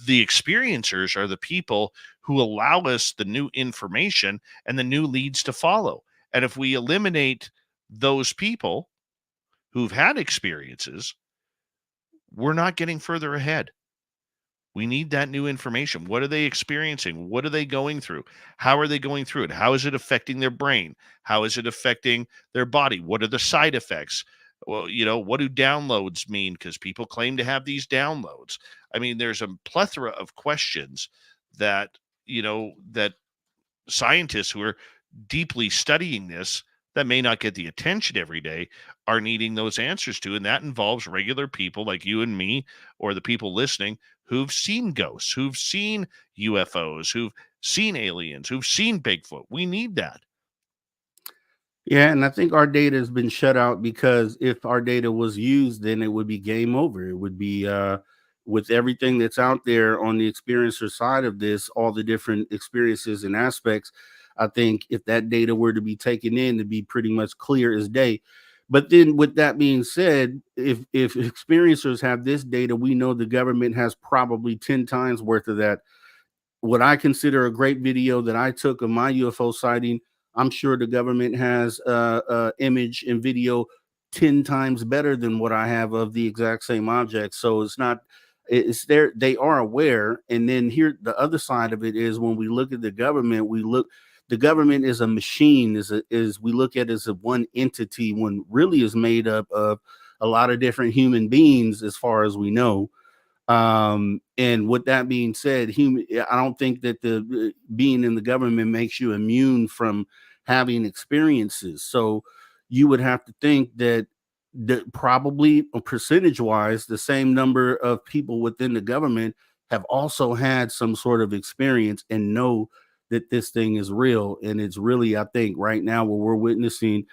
the experiencers are the people who allow us the new information and the new leads to follow. And if we eliminate those people who've had experiences, we're not getting further ahead. We need that new information. What are they experiencing? What are they going through? How are they going through it? How is it affecting their brain? How is it affecting their body? What are the side effects? Well, what do downloads mean? Because people claim to have these downloads. I mean, there's a plethora of questions that, that scientists who are deeply studying this, that may not get the attention every day, are needing those answers to. And that involves regular people like you and me, or the people listening, who've seen ghosts, who've seen UFOs, who've seen aliens, who've seen Bigfoot. We need that. Yeah, and I think our data has been shut out because if our data was used, then it would be game over. It would be with everything that's out there on the experiencer side of this, all the different experiences and aspects. I think if that data were to be taken in, to be pretty much clear as day. But then, with that being said, if experiencers have this data, we know the government has probably 10 times worth of that. What I consider a great video that I took of my UFO sighting, I'm sure the government has image and video 10 times better than what I have of the exact same object. So it's there. They are aware. And then here, the other side of it is when we look at the government, the government is a machine, we look at it as a one entity, when really is made up of a lot of different human beings, as far as we know. And with that being said, I don't think that the being in the government makes you immune from having experiences. So you would have to think that probably percentage wise, the same number of people within the government have also had some sort of experience and know that this thing is real. And it's really, I think, right now what we're witnessing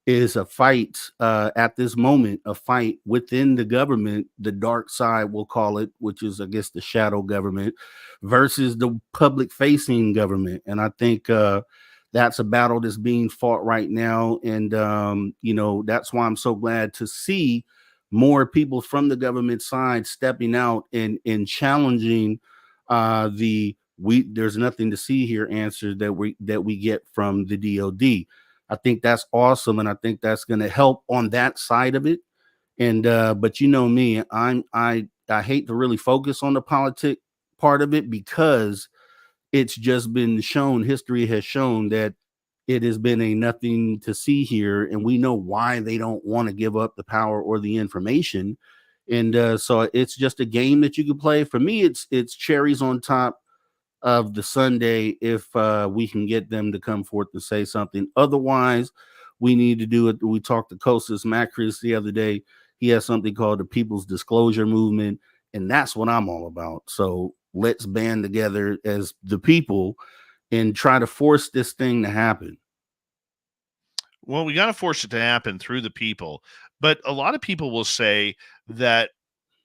is a fight at this moment, a fight within the government, the dark side, we'll call it, which is, I guess, the shadow government versus the public facing government. And I think that's a battle that's being fought right now. And, that's why I'm so glad to see more people from the government side stepping out and challenging there's nothing to see here answer that we get from the DOD. I think that's awesome, and I think that's going to help on that side of it. And but you know me, I hate to really focus on the politic part of it because it's just been shown, history has shown that it has been a nothing to see here, and we know why they don't want to give up the power or the information. And so it's just a game that you can play. For me, it's cherries on top of the Sunday if we can get them to come forth and say something. Otherwise, we need to do it. We talked to Kostas Makris the other day. He has something called the People's Disclosure Movement, and that's what I'm all about. So let's band together as the people and try to force this thing to happen. Well, we got to force it to happen through the people. But a lot of people will say that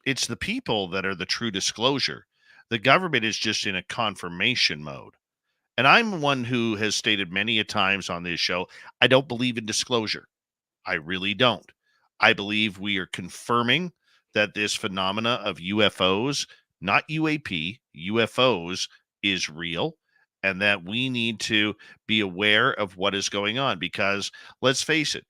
it's the people that are the true disclosure. The government is just in a confirmation mode. And I'm one who has stated many a times on this show, I don't believe in disclosure. I really don't. I believe we are confirming that this phenomena of UFOs, not UAP, UFOs is real, and that we need to be aware of what is going on. Because let's face it,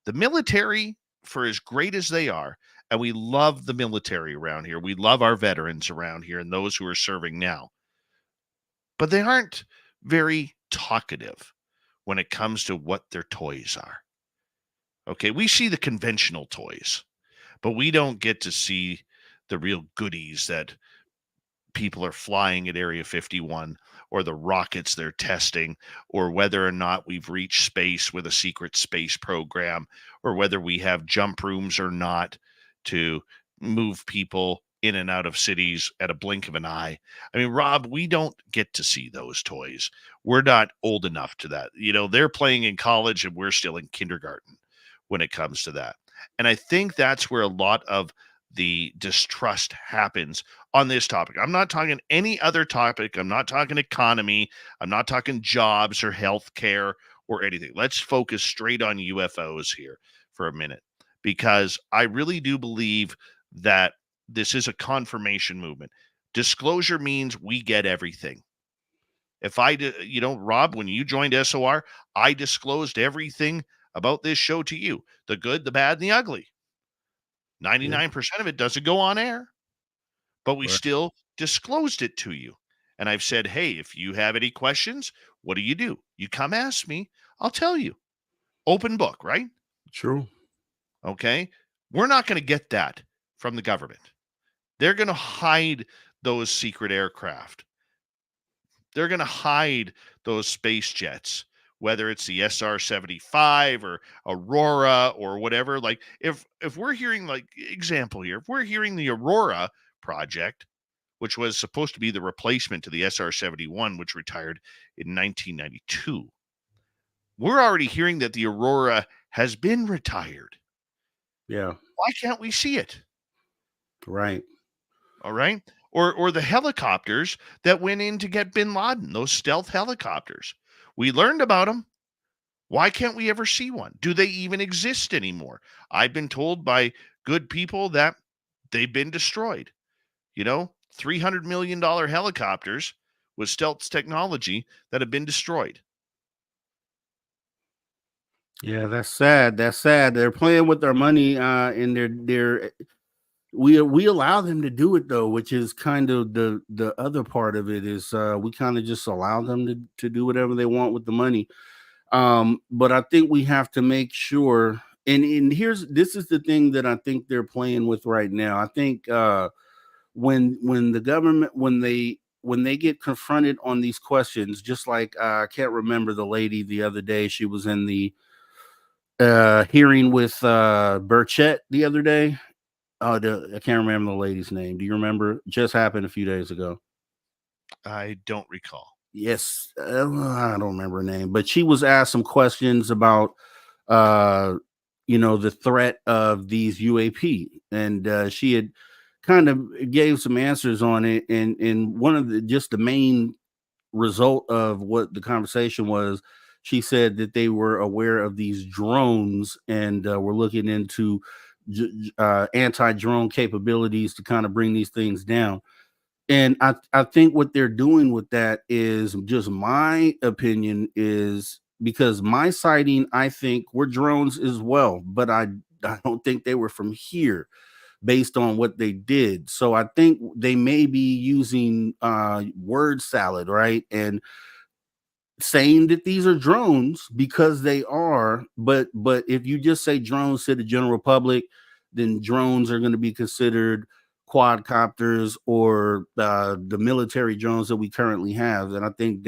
the military, for as great as they are, and we love the military around here, we love our veterans around here and those who are serving now, but they aren't very talkative when it comes to what their toys are. Okay, we see the conventional toys, but we don't get to see the real goodies that people are flying at Area 51, or the rockets they're testing, or whether or not we've reached space with a secret space program, or whether we have jump rooms or not to move people in and out of cities at a blink of an eye. I mean, Rob, we don't get to see those toys. We're not old enough to that. They're playing in college and we're still in kindergarten when it comes to that. And I think that's where a lot of the distrust happens on this topic. I'm not talking any other topic. I'm not talking economy. I'm not talking jobs or healthcare or anything. Let's focus straight on UFOs here for a minute, because I really do believe that this is a confirmation movement. Disclosure means we get everything. If Rob, when you joined SOR, I disclosed everything about this show to you, the good, the bad, and the ugly. 99% of it doesn't go on air, but we still disclosed it to you. And I've said, hey, if you have any questions, what do? You come ask me, I'll tell you. Open book, right? True. Okay. We're not going to get that from the government. They're going to hide those secret aircraft. They're going to hide those space jets, whether it's the SR-75 or Aurora or whatever. Like if we're hearing, like, example here, if we're hearing the Aurora project, which was supposed to be the replacement to the SR-71, which retired in 1992, we're already hearing that the Aurora has been retired. Yeah. Why can't we see it? Right. All right. Or the helicopters that went in to get bin Laden, those stealth helicopters. We learned about them. Why can't we ever see one? Do they even exist anymore? I've been told by good people that they've been destroyed. $300 million helicopters with stealth technology that have been destroyed. Yeah, that's sad. That's sad. They're playing with our money, and they're we allow them to do it though, which is kind of the other part of it is we kind of just allow them to do whatever they want with the money. But I think we have to make sure, and this is the thing that I think they're playing with right now. I think when the government, when they get confronted on these questions, just like I can't remember the lady the other day, she was in the hearing with Burchett the other day. I can't remember the lady's name. Do you remember? Just happened a few days ago. I don't recall. Yes, I don't remember her name, but she was asked some questions about, the threat of these UAP, and she had kind of gave some answers on it, and one of the main result of what the conversation was, she said that they were aware of these drones and were looking into anti-drone capabilities to kind of bring these things down. And I think what they're doing with that is, just my opinion is, because my sighting, I think, were drones as well, but I don't think they were from here based on what they did. So I think they may be using word salad, right? And saying that these are drones because they are, but if you just say drones to the general public, then drones are going to be considered quadcopters or the military drones that we currently have. And I think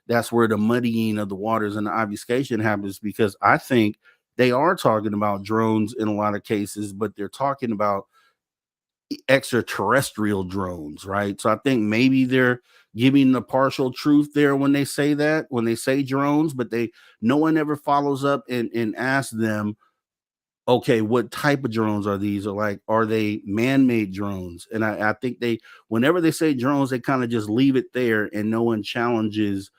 that's where the muddying of the waters and the obfuscation happens, because I think they are talking about drones in a lot of cases, but they're talking about extraterrestrial drones, right? So I think maybe they're giving the partial truth there when they say that, when they say drones, but no one ever follows up and asks them, okay, what type of drones are these? Or like, are they man-made drones? And I think whenever they say drones, they kind of just leave it there and no one challenges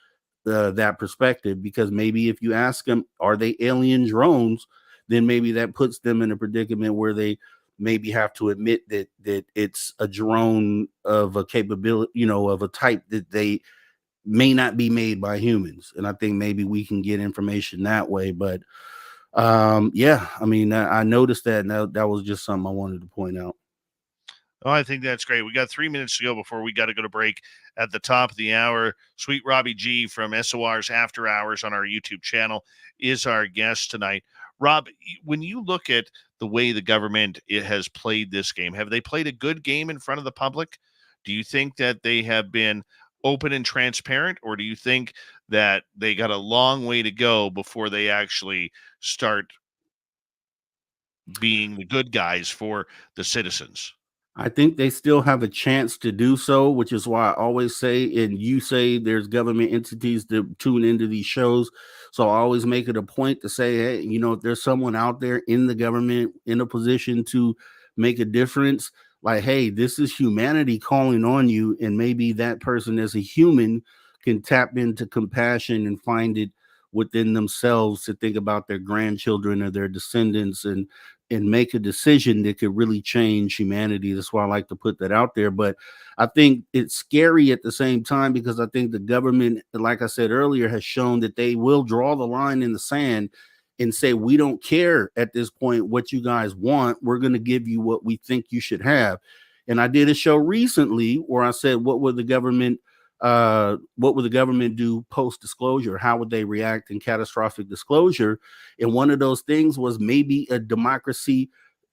that perspective, because maybe if you ask them, are they alien drones, then maybe that puts them in a predicament where they maybe have to admit that it's a drone of a capability, of a type that they may not be made by humans. And I think maybe we can get information that way. But yeah, I mean, I noticed that, and that was just something I wanted to point out. Oh, I think that's great. We got 3 minutes to go before we got to go to break at the top of the hour. Sweet Robbie G from SOR's After Hours on our YouTube channel is our guest tonight. Rob, when you look at the way the government has played this game, have they played a good game in front of the public? Do you think that they have been open and transparent, or do you think that they got a long way to go before they actually start being the good guys for the citizens? I think they still have a chance to do so, which is why I always say, and you say there's government entities that tune into these shows. So I always make it a point to say, hey, if there's someone out there in the government in a position to make a difference, like, hey, this is humanity calling on you. And maybe that person as a human can tap into compassion and find it within themselves to think about their grandchildren or their descendants and make a decision that could really change humanity. That's why I like to put that out there. But I think it's scary at the same time, because I think the government, like I said earlier, has shown that they will draw the line in the sand and say, we don't care at this point what you guys want. We're going to give you what we think you should have. And I did a show recently where I said, what would the government do post disclosure? How would they react in catastrophic disclosure? And one of those things was maybe a democracy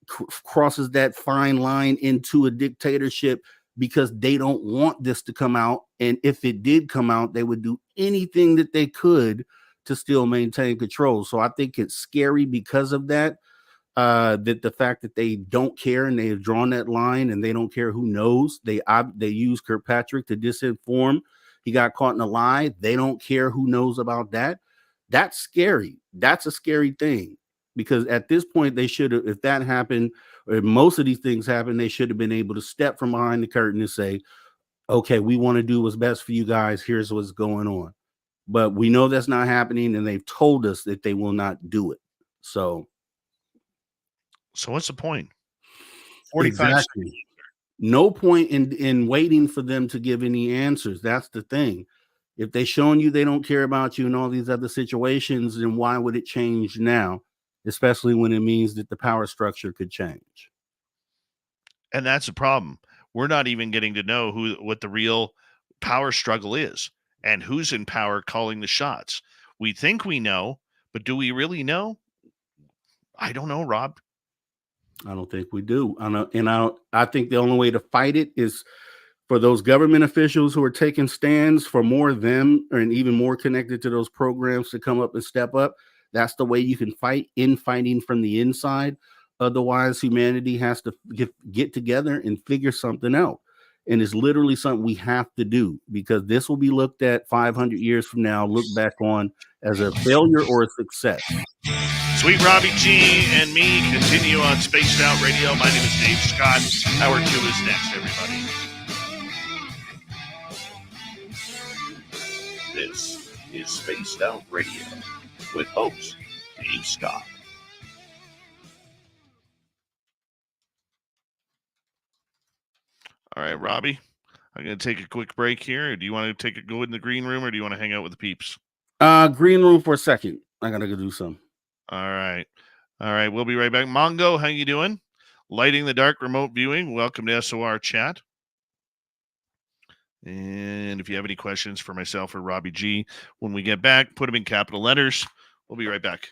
crosses that fine line into a dictatorship, because they don't want this to come out. And if it did come out, they would do anything that they could to still maintain control. So I think it's scary because of that. That the fact that they don't care and they have drawn that line and they don't care who knows. They use Kirkpatrick to disinform. He got caught in a lie. They don't care who knows about that. That's scary. That's a scary thing, because at this point they should have, if that happened, or if most of these things happen, they should have been able to step from behind the curtain and say, okay, we want to do what's best for you guys. Here's what's going on. But we know that's not happening, and they've told us that they will not do it. So what's the point? 45 exactly. No point in waiting for them to give any answers. That's the thing. If they shown you they don't care about you in all these other situations, then why would it change now? Especially when it means that the power structure could change. And that's a problem. We're not even getting to know what the real power struggle is and who's in power calling the shots. We think we know, but do we really know? I don't know, Rob. I don't think we do. I think the only way to fight it is for those government officials who are taking stands for more of them, and even more connected to those programs, to come up and step up. That's the way you can fight, fighting from the inside. Otherwise, humanity has to get together and figure something out. And it's literally something we have to do, because this will be looked at 500 years from now, looked back on as a failure or a success. Sweet Robbie G and me continue on Spaced Out Radio. My name is Dave Scott. Hour 2 is next, everybody. This is Spaced Out Radio with host Dave Scott. All right, Robbie, I'm going to take a quick break here. Do you want to go in the green room, or do you want to hang out with the peeps? Green room for a second. I got to go do some. All right. We'll be right back. Mongo, how you doing? Lighting the Dark remote viewing. Welcome to SOR chat. And if you have any questions for myself or Robbie G, when we get back, put them in capital letters. We'll be right back.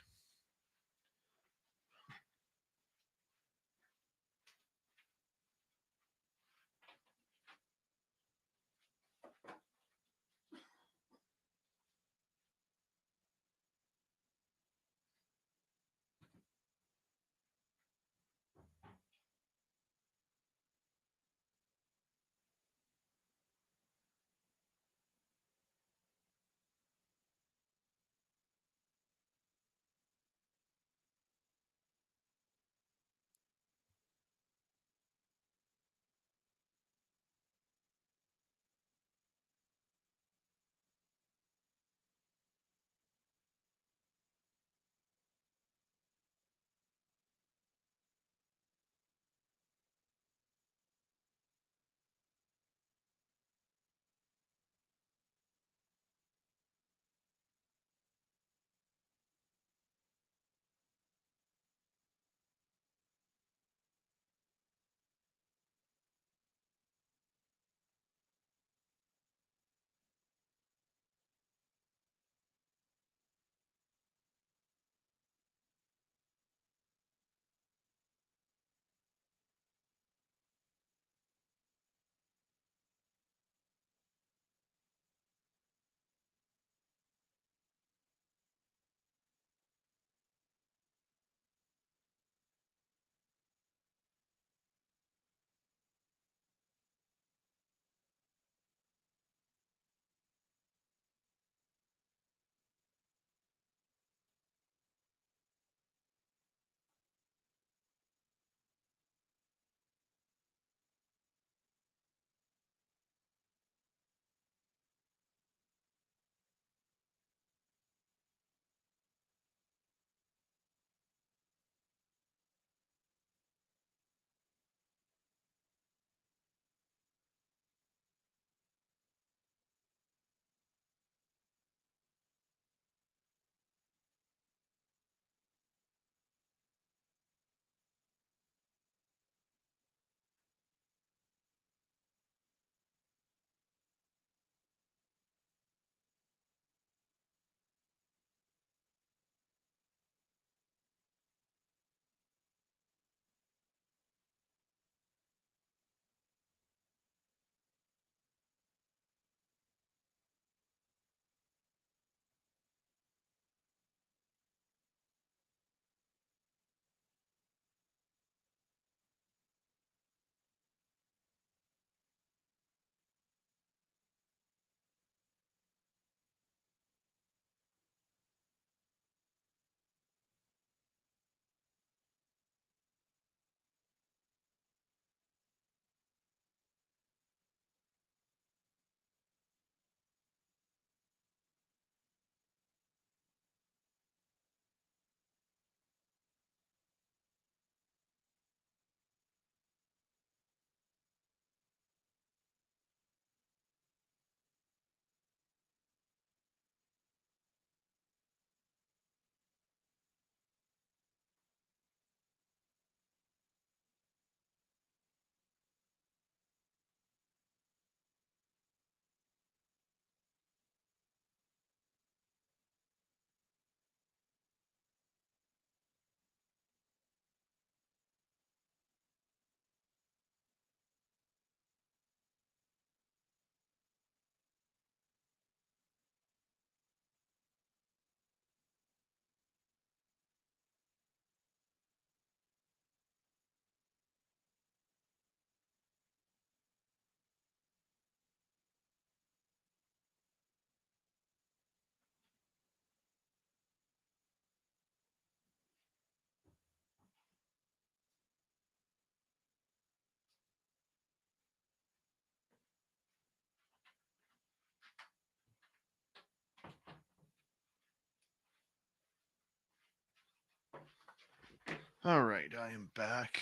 All right, I am back.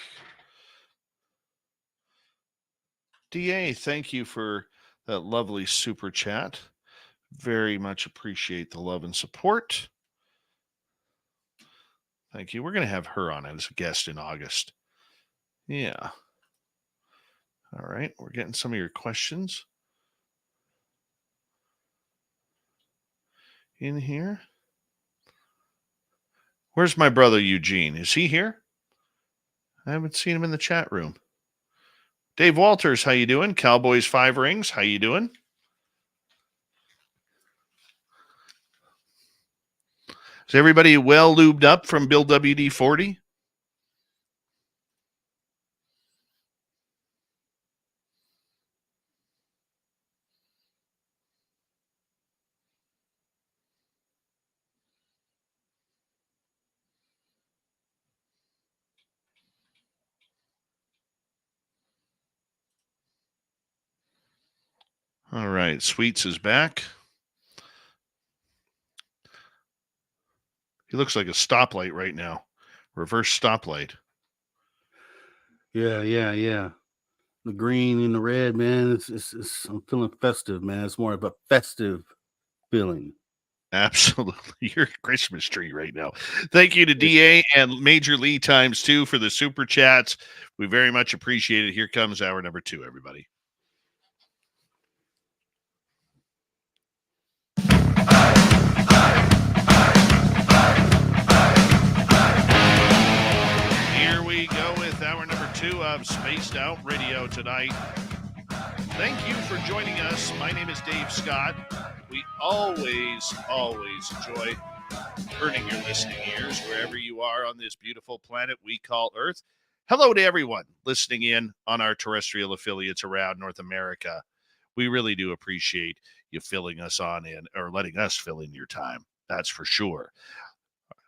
DA, thank you for that lovely super chat. Very much appreciate the love and support. Thank you. We're going to have her on as a guest in August. Yeah. All right. We're getting some of your questions in here. Where's my brother Eugene? Is he here? I haven't seen him in the chat room. Dave Walters, how you doing? Cowboys 5 Rings, how you doing? Is everybody well lubed up from Bill WD-40? All right, Sweets is back. He looks like a stoplight right now. Reverse stoplight. Yeah. The green and the red, man. It's I'm feeling festive, man. It's more of a festive feeling. Absolutely. You're a Christmas tree right now. Thank you to DA and Major Lee times 2 for the super chats. We very much appreciate it. Here comes hour number 2, everybody. Here we go with hour number 2 of Spaced Out Radio tonight. Thank you for joining us. My name is Dave Scott. We always enjoy earning your listening ears wherever you are on this beautiful planet we call Earth. Hello to everyone listening in on our terrestrial affiliates around North America. We really do appreciate you filling us on in, or letting us fill in your time. That's for sure.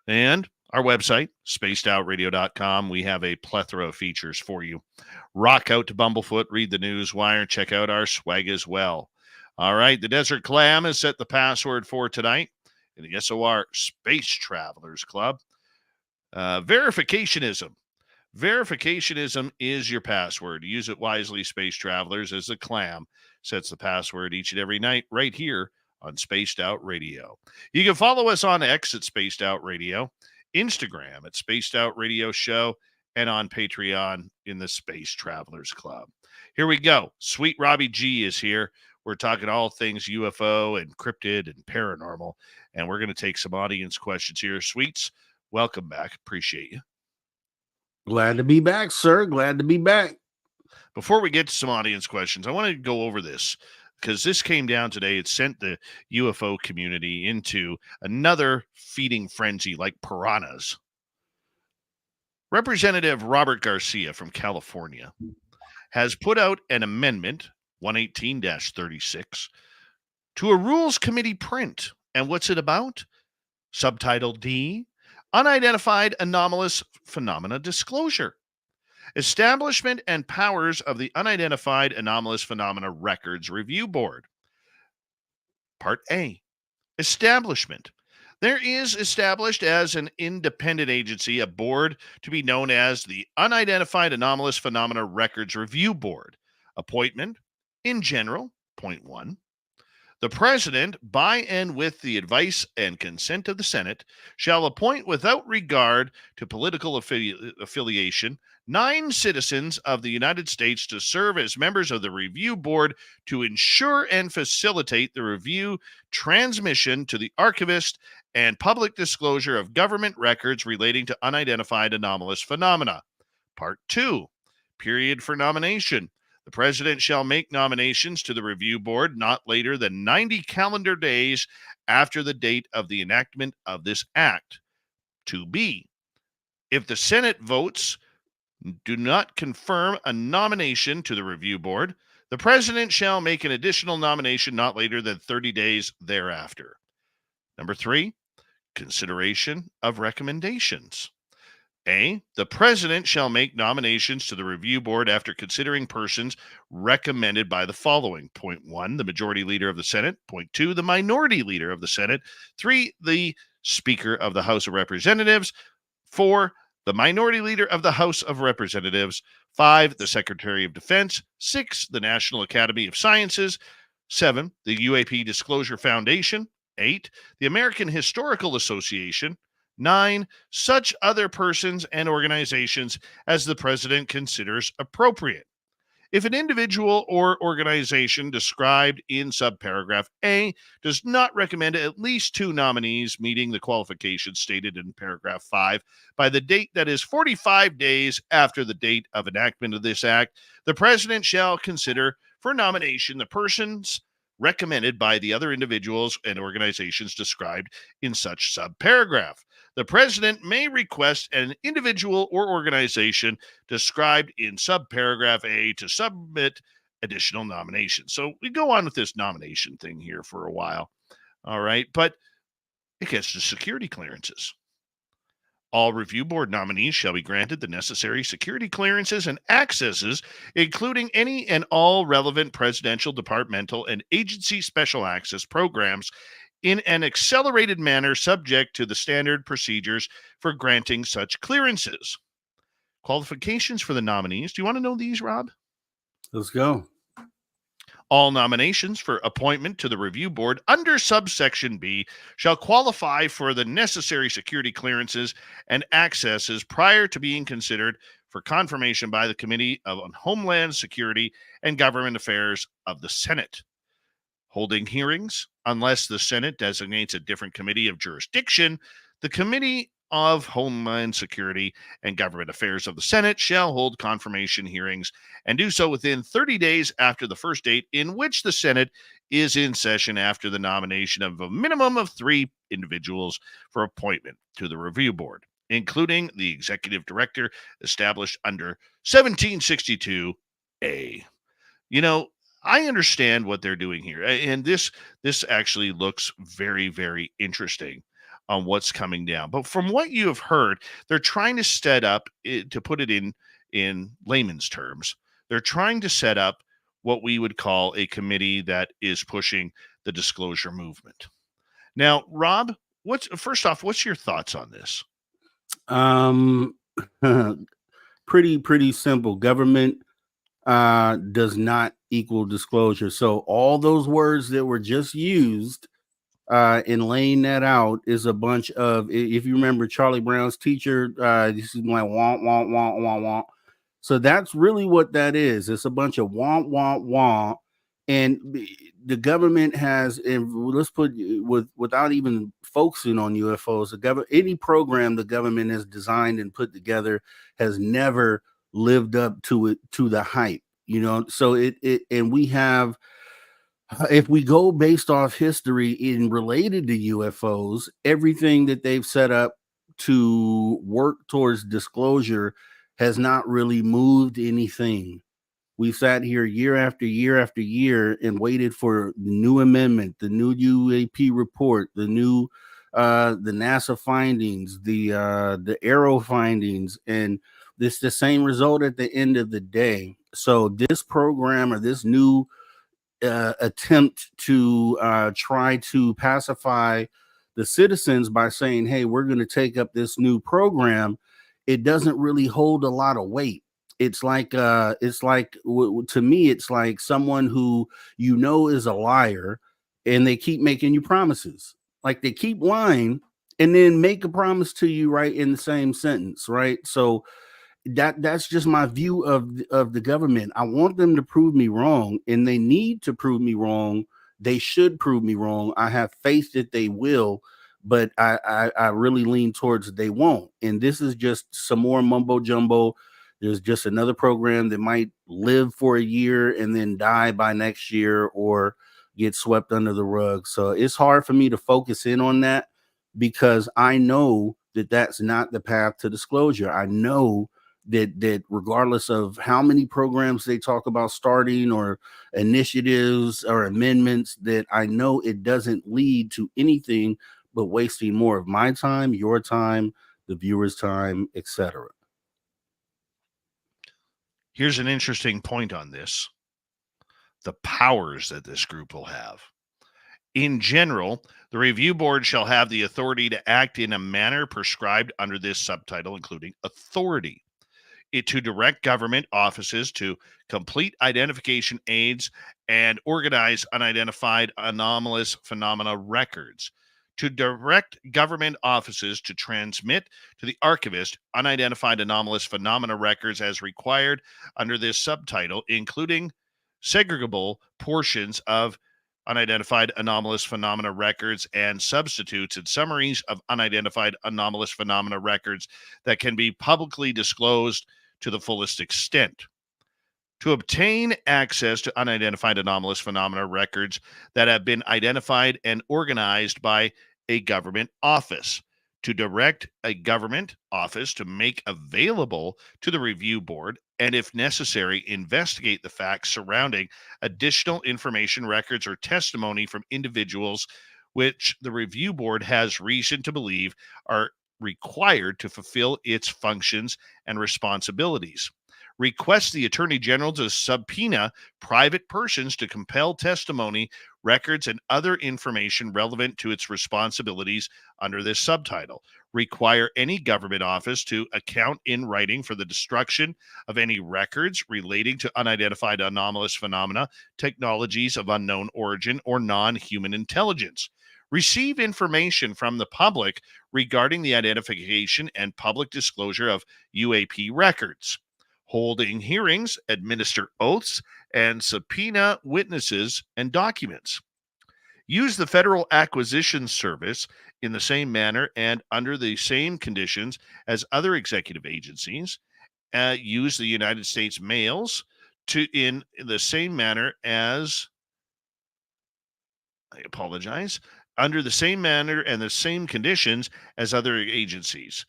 And our website, spacedoutradio.com, we have a plethora of features for you. Rock out to Bumblefoot, read the Newswire, check out our swag as well. All right, the Desert Clam has set the password for tonight in the SOR Space Travelers Club. Verificationism. Verificationism is your password. Use it wisely, Space Travelers, as the Clam sets the password each and every night right here on Spaced Out Radio. You can follow us on X at Spaced Out Radio, Instagram at Spaced Out Radio Show, and on Patreon in the Space Travelers Club. Here we go. Sweet Robbie G is here. We're talking all things UFO and cryptid and paranormal, and we're going to take some audience questions here. Sweets, welcome back. Appreciate you. Glad to be back, sir. Glad to be back. Before we get to some audience questions, I want to go over this because this came down today. It sent the UFO community into another feeding frenzy like piranhas. Representative Robert Garcia from California has put out an amendment, 118-36, to a Rules Committee print. And what's it about? Subtitle D, Unidentified Anomalous Phenomena Disclosure. Establishment and powers of the Unidentified Anomalous Phenomena Records Review Board. Part A, Establishment. There is established as an independent agency a board to be known as the Unidentified Anomalous Phenomena Records Review Board. Appointment, in general, point 1. The President, by and with the advice and consent of the Senate, shall appoint without regard to political affiliation 9 citizens of the United States to serve as members of the review board to ensure and facilitate the review, transmission to the archivist, and public disclosure of government records relating to unidentified anomalous phenomena. Part 2, period for nomination. The President shall make nominations to the review board not later than 90 calendar days after the date of the enactment of this act. 2B, if the Senate votes do not confirm a nomination to the review board, the President shall make an additional nomination not later than 30 days thereafter. Number 3, consideration of recommendations. A, the President shall make nominations to the review board after considering persons recommended by the following. Point 1, the majority leader of the Senate. Point 2, the minority leader of the Senate. 3, the Speaker of the House of Representatives. 4, the minority leader of the House of Representatives. 5, the Secretary of Defense. 6, the National Academy of Sciences. 7, the UAP Disclosure Foundation. 8, the American Historical Association. 9, such other persons and organizations as the president considers appropriate. If an individual or organization described in subparagraph A does not recommend at least 2 nominees meeting the qualifications stated in paragraph 5 by the date that is 45 days after the date of enactment of this act, the president shall consider for nomination the persons recommended by the other individuals and organizations described in such subparagraph. The president may request an individual or organization described in subparagraph A to submit additional nominations. So we go on with this nomination thing here for a while. All right. But it gets to security clearances. All review board nominees shall be granted the necessary security clearances and accesses, including any and all relevant presidential, departmental, and agency special access programs in an accelerated manner subject to the standard procedures for granting such clearances. Qualifications for the nominees. Do you want to know these, Rob? Let's go. All nominations for appointment to the review board under subsection B shall qualify for the necessary security clearances and accesses prior to being considered for confirmation by the Committee on Homeland Security and Government Affairs of the Senate. Holding hearings, unless the Senate designates a different committee of jurisdiction, the Committee of Homeland Security and Government Affairs of the Senate shall hold confirmation hearings and do so within 30 days after the first date in which the Senate is in session after the nomination of a minimum of 3 individuals for appointment to the review board, including the executive director established under 1762A. You know, I understand what they're doing here, and this actually looks very, very interesting on what's coming down. But from what you have heard, they're trying to set up, to put it in layman's terms, they're trying to set up what we would call a committee that is pushing the disclosure movement. Now, Rob, first off, what's your thoughts on this? Pretty simple. Government does not equal disclosure. So all those words that were just used in laying that out is a bunch of, if you remember Charlie Brown's teacher, this is my want, want, want, want, want. So that's really what that is. It's a bunch of want, want, want. And the government has, and let's put without even focusing on UFOs, any program the government has designed and put together has never lived up to it, to the hype, so and we have, if we go based off history in related to UFOs, everything that they've set up to work towards disclosure has not really moved anything. We've sat here year after year after year and waited for the new amendment, the new UAP report, the new the NASA findings, the Arrow findings, and this the same result at the end of the day. So this program, or this new attempt to try to pacify the citizens by saying, hey, we're going to take up this new program, it doesn't really hold a lot of weight. It's like to me, it's like someone who is a liar, and they keep making you promises. Like they keep lying and then make a promise to you right in the same sentence, right? So that's just my view of the government. I want them to prove me wrong, and they need to prove me wrong. They should prove me wrong. I have faith that they will, but I really lean towards they won't. And this is just some more mumbo jumbo. There's just another program that might live for a year and then die by next year or get swept under the rug. So it's hard for me to focus in on that, because I know that that's not the path to disclosure. I know that regardless of how many programs they talk about starting or initiatives or amendments, that I know it doesn't lead to anything but wasting more of my time, your time, the viewer's time, etc. Here's an interesting point on this: the powers that this group will have. In general, the review board shall have the authority to act in a manner prescribed under this subtitle, including authority to direct government offices to complete identification aids and organize unidentified anomalous phenomena records, to direct government offices to transmit to the archivist unidentified anomalous phenomena records as required under this subtitle, including segregable portions of unidentified anomalous phenomena records and substitutes and summaries of unidentified anomalous phenomena records that can be publicly disclosed to the fullest extent. To obtain access to unidentified anomalous phenomena records that have been identified and organized by a government office. To direct a government office to make available to the review board and, if necessary, investigate the facts surrounding additional information, records, or testimony from individuals which the review board has reason to believe are required to fulfill its functions and responsibilities. Request the Attorney General to subpoena private persons to compel testimony, records, and other information relevant to its responsibilities under this subtitle. Require any government office to account in writing for the destruction of any records relating to unidentified anomalous phenomena, technologies of unknown origin, or non-human intelligence. Receive information from the public regarding the identification and public disclosure of UAP records. Holding hearings, administer oaths, and subpoena witnesses and documents. Use the Federal Acquisition Service in the same manner and under the same conditions as other executive agencies. Use the United States mails in the same manner as, I apologize, under the same manner and the same conditions as other agencies.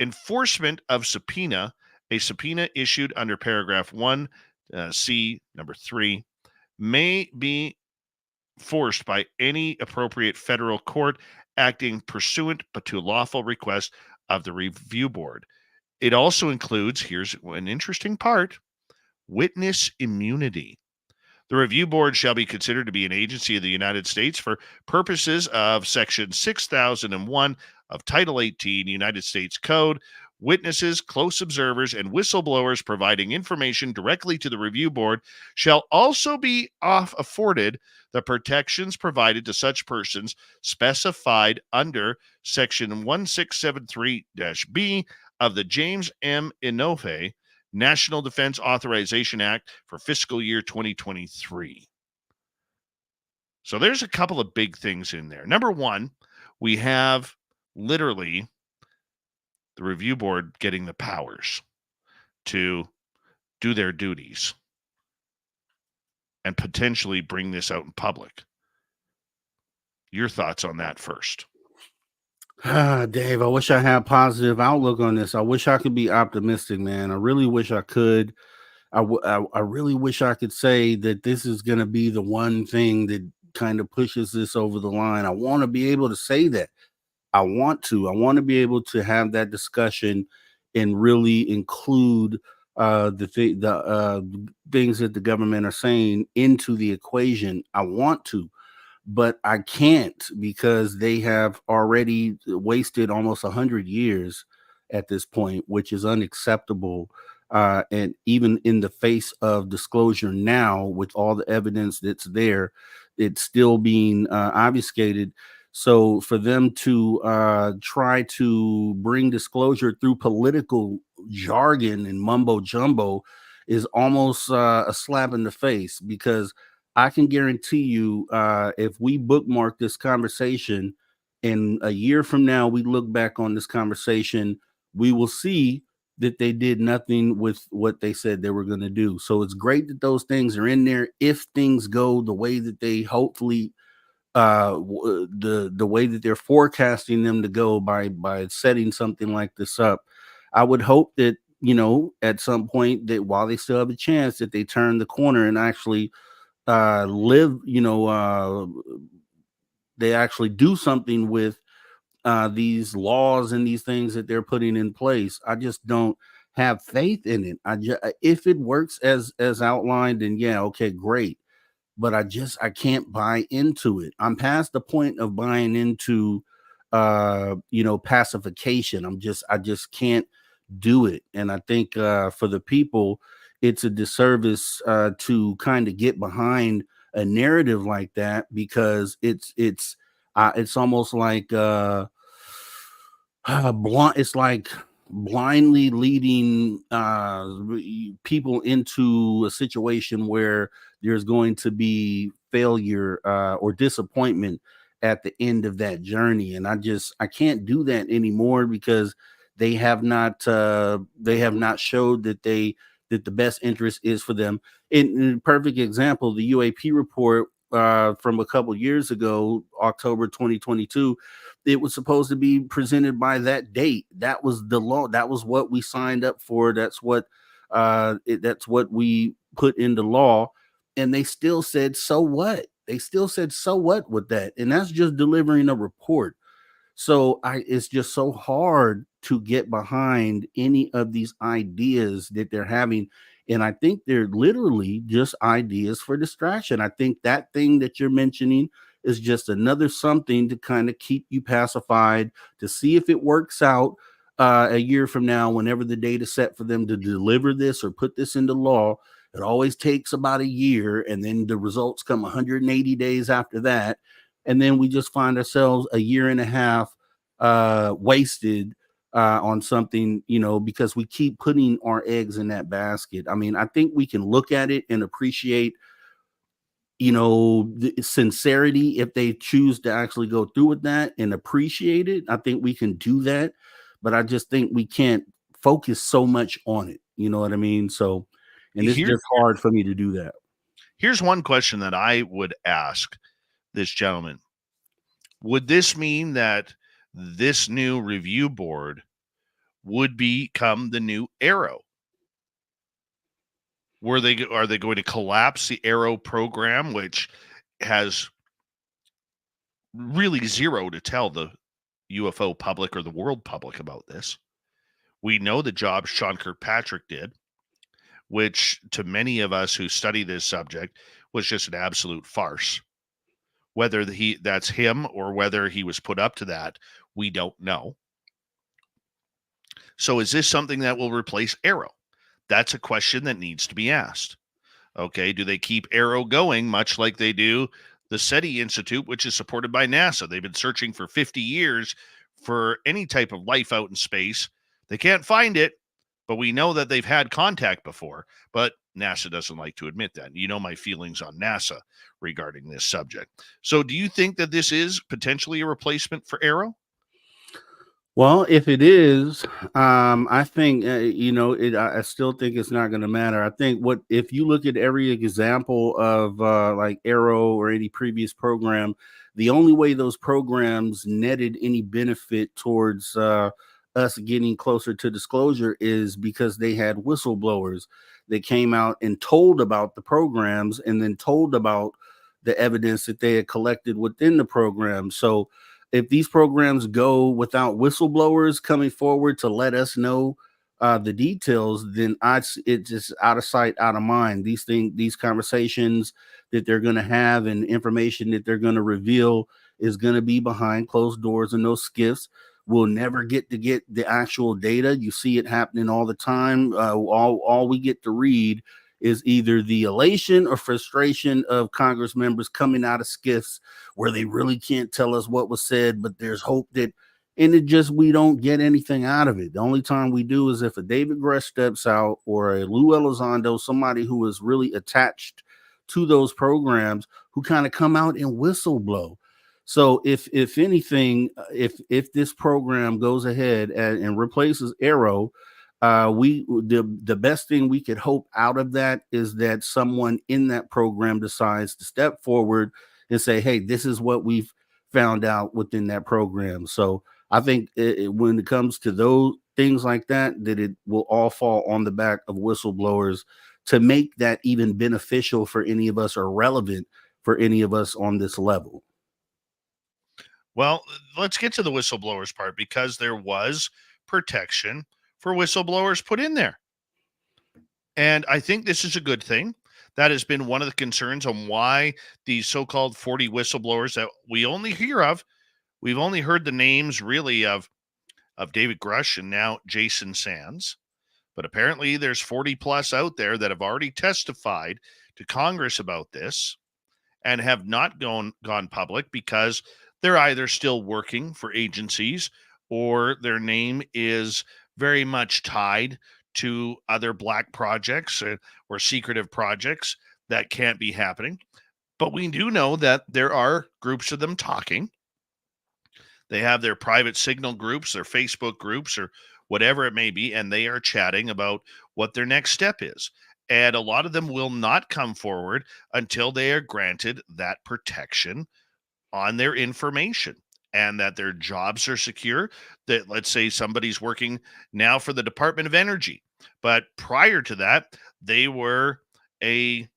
Enforcement of subpoena. A subpoena issued under paragraph 1, C, number 3, may be forced by any appropriate federal court acting pursuant but to lawful request of the review board. It also includes, here's an interesting part, witness immunity. The review board shall be considered to be an agency of the United States for purposes of Section 6001 of Title 18 United States Code. Witnesses, close observers, and whistleblowers providing information directly to the review board shall also be afforded the protections provided to such persons specified under Section 1673-B of the James M. Inouye National Defense Authorization Act for fiscal year 2023. So there's a couple of big things in there. Number one, we have literally the review board getting the powers to do their duties and potentially bring this out in public. Your thoughts on that first? Dave, I wish I had a positive outlook on this. I wish I could be optimistic, man. I really wish I could. I really wish I could say that this is going to be the one thing that kind of pushes this over the line. I want to be able to say that. I want to be able to have that discussion and really include the things that the government are saying into the equation. I want to, but I can't because they have already wasted almost 100 years at this point, which is unacceptable. And even in the face of disclosure now, with all the evidence that's there, it's still being obfuscated. So for them to try to bring disclosure through political jargon and mumbo jumbo is almost a slap in the face, because I can guarantee you, if we bookmark this conversation and a year from now we look back on this conversation, we will see that they did nothing with what they said they were going to do. So it's great that those things are in there. If things go the way that they hopefully the way that they're forecasting them to go by setting something like this up, I would hope that, at some point, that while they still have a chance, that they turn the corner and actually live, they actually do something with these laws and these things that they're putting in place. I just don't have faith in it. If it works as outlined, then yeah, okay, great. but I can't buy into it. I'm past the point of buying into pacification. I just can't do it. And I think for the people, it's a disservice to kind of get behind a narrative like that, because it's almost like it's like blindly leading people into a situation where there's going to be failure or disappointment at the end of that journey. And I can't do that anymore, because they have not showed that the best interest is for them. In perfect example, the UAP report from a couple years ago, October 2022, it was supposed to be presented by that date. That was the law. That was what we signed up for. That's what that's what we put into law. And they still said, so what? They still said, so what with that? And that's just delivering a report. So it's just so hard to get behind any of these ideas that they're having. And I think they're literally just ideas for distraction. I think that thing that you're mentioning is just another something to kind of keep you pacified, to see if it works out a year from now, whenever the date is set for them to deliver this or put this into law. It always takes about a year, and then the results come 180 days after that. And then we just find ourselves a year and a half wasted on something, because we keep putting our eggs in that basket. I mean, I think we can look at it and appreciate, the sincerity if they choose to actually go through with that and appreciate it. I think we can do that, but I just think we can't focus so much on it. You know what I mean? So, and it's just hard for me to do that. Here's one question that I would ask this gentleman. Would this mean that this new review board would become the new Arrow? Are they going to collapse the Arrow program, which has really zero to tell the UFO public or the world public about this? We know the job Sean Kirkpatrick did, which to many of us who study this subject was just an absolute farce. Whether that's him or whether he was put up to that, we don't know. So is this something that will replace Arrow? That's a question that needs to be asked. Okay, do they keep Arrow going much like they do the SETI Institute, which is supported by NASA? They've been searching for 50 years for any type of life out in space. They can't find it, but we know that they've had contact before. But NASA doesn't like to admit that. You know my feelings on NASA regarding this subject. So do you think that this is potentially a replacement for Arrow? Well, if it is, I think I still think it's not going to matter. I think if you look at every example of like Arrow or any previous program, the only way those programs netted any benefit towards us getting closer to disclosure is because they had whistleblowers that came out and told about the programs, and then told about the evidence that they had collected within the program. So if these programs go without whistleblowers coming forward to let us know the details, then it's just out of sight, out of mind. These conversations that they're going to have and information that they're going to reveal is going to be behind closed doors and those skiffs. We'll never get the actual data. You see it happening all the time. All we get to read is either the elation or frustration of Congress members coming out of skiffs where they really can't tell us what was said, but there's hope that, and we don't get anything out of it. The only time we do is if a David Grush steps out, or a Lou Elizondo, somebody who is really attached to those programs, who kind of come out and whistleblow. So if anything, if this program goes ahead and replaces Arrow, the best thing we could hope out of that is that someone in that program decides to step forward and say, hey, this is what we've found out within that program. So I think when it comes to those things like that, that it will all fall on the back of whistleblowers to make that even beneficial for any of us, or relevant for any of us on this level. Well, let's get to the whistleblowers part, because there was protection for whistleblowers put in there. And I think this is a good thing. That has been one of the concerns on why these so-called 40 whistleblowers that we only hear of, we've only heard the names really of David Grush and now Jason Sands. But apparently there's 40 plus out there that have already testified to Congress about this and have not gone public because they're either still working for agencies or their name is very much tied to other black projects or secretive projects that can't be happening. But we do know that there are groups of them talking. They have their private signal groups, their Facebook groups, or whatever it may be, and they are chatting about what their next step is. And a lot of them will not come forward until they are granted that protection on their information and that their jobs are secure. That, let's say, somebody's working now for the Department of Energy, but prior to that, they were a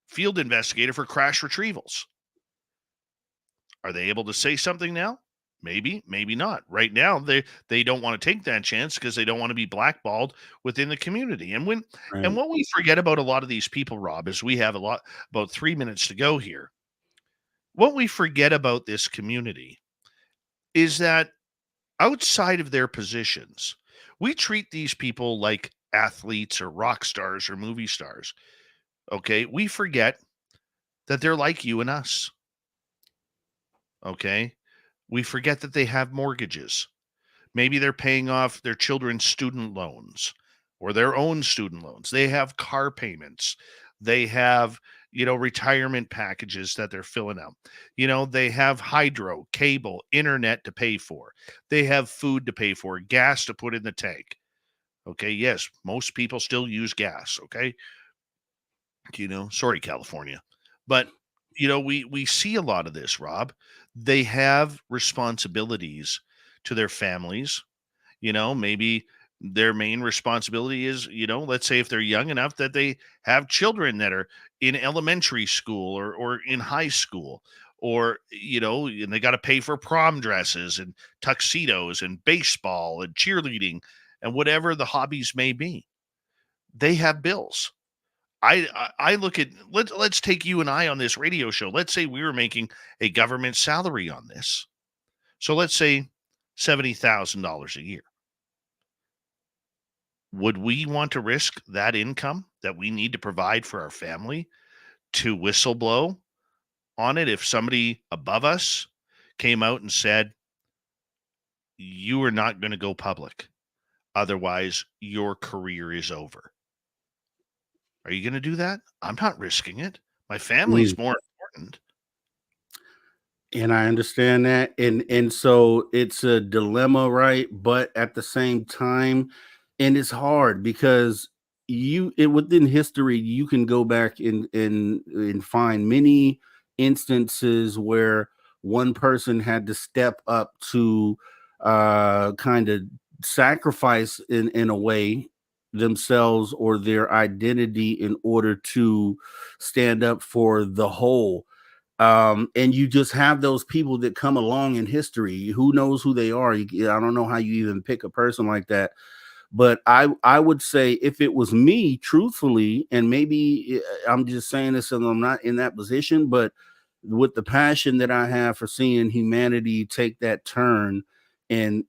field investigator for crash retrievals. Are they able to say something now? Maybe, maybe not. Right now, they don't want to take that chance because they don't want to be blackballed within the community. And Right. what we forget about a lot of these people, Rob, is we have about 3 minutes to go here. What we forget about this community is that outside of their positions, we treat these people like athletes or rock stars or movie stars. Okay, we forget that they're like you and us. Okay, we forget that they have mortgages. Maybe they're paying off their children's student loans or their own student loans. They have car payments. They have, retirement packages that they're filling out. They have hydro, cable, internet to pay for. They have food to pay for, gas to put in the tank. Okay. Yes. Most people still use gas. Okay. Sorry, California. But, we see a lot of this, Rob. They have responsibilities to their families. Maybe their main responsibility is, let's say if they're young enough that they have children that are in elementary school or in high school, or, and they got to pay for prom dresses and tuxedos and baseball and cheerleading and whatever the hobbies may be. They have bills. I look at, let's take you and I on this radio show. Let's say we were making a government salary on this. So let's say $70,000 a year. Would we want to risk that income that we need to provide for our family to whistleblow on it if somebody above us came out and said, you are not going to go public, otherwise your career is over? Are you going to do that? I'm not risking it. My family's more important. And I understand that. And so it's a dilemma, right? But at the same time, and it's hard because within history, you can go back and find many instances where one person had to step up to kind of sacrifice in a way themselves or their identity in order to stand up for the whole. And you just have those people that come along in history. Who knows who they are? I don't know how you even pick a person like that. But I would say if it was me, truthfully, and maybe I'm just saying this and I'm not in that position, but with the passion that I have for seeing humanity take that turn and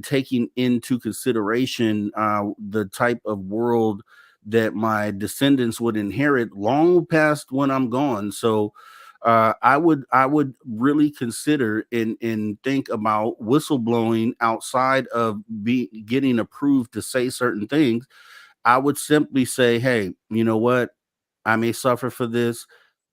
taking into consideration the type of world that my descendants would inherit long past when I'm gone. So I would really consider and think about whistleblowing outside of getting approved to say certain things. I would simply say, hey, you know what? I may suffer for this,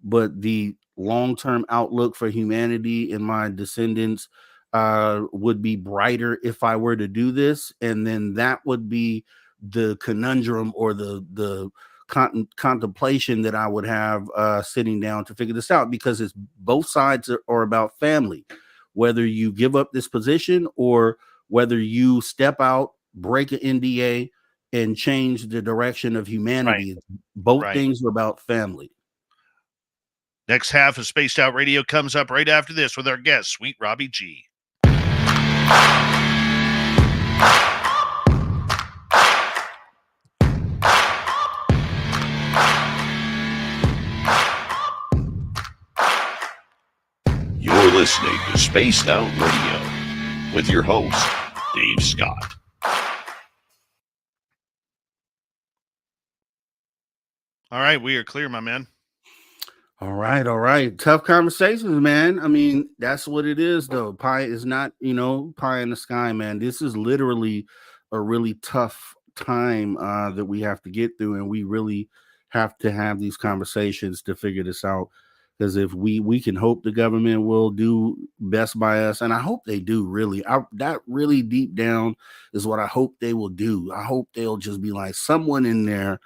but the long-term outlook for humanity and my descendants would be brighter if I were to do this. And then that would be the conundrum or the contemplation that I would have sitting down to figure this out, because it's both sides are about family, whether you give up this position or whether you step out, break an NDA and change the direction of humanity. Right. Both things are about family. Next half of Spaced Out Radio comes up right after this with our guest, Sweet Robbie G. Spaced Out Radio with your host, Dave Scott. All right, we are clear, my man. All right. Tough conversations, man. I mean, that's what it is, though. Pie is not, pie in the sky, man. This is literally a really tough time that we have to get through, and we really have to have these conversations to figure this out. Because if we can hope the government will do best by us, and I hope they do. Really, that really deep down is what I hope they will do. I hope they'll just be like, someone in there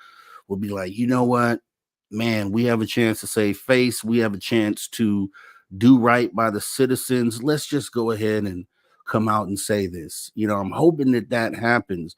will be like, you know what, man, we have a chance to save face. We have a chance to do right by the citizens. Let's just go ahead and come out and say this. I'm hoping that happens,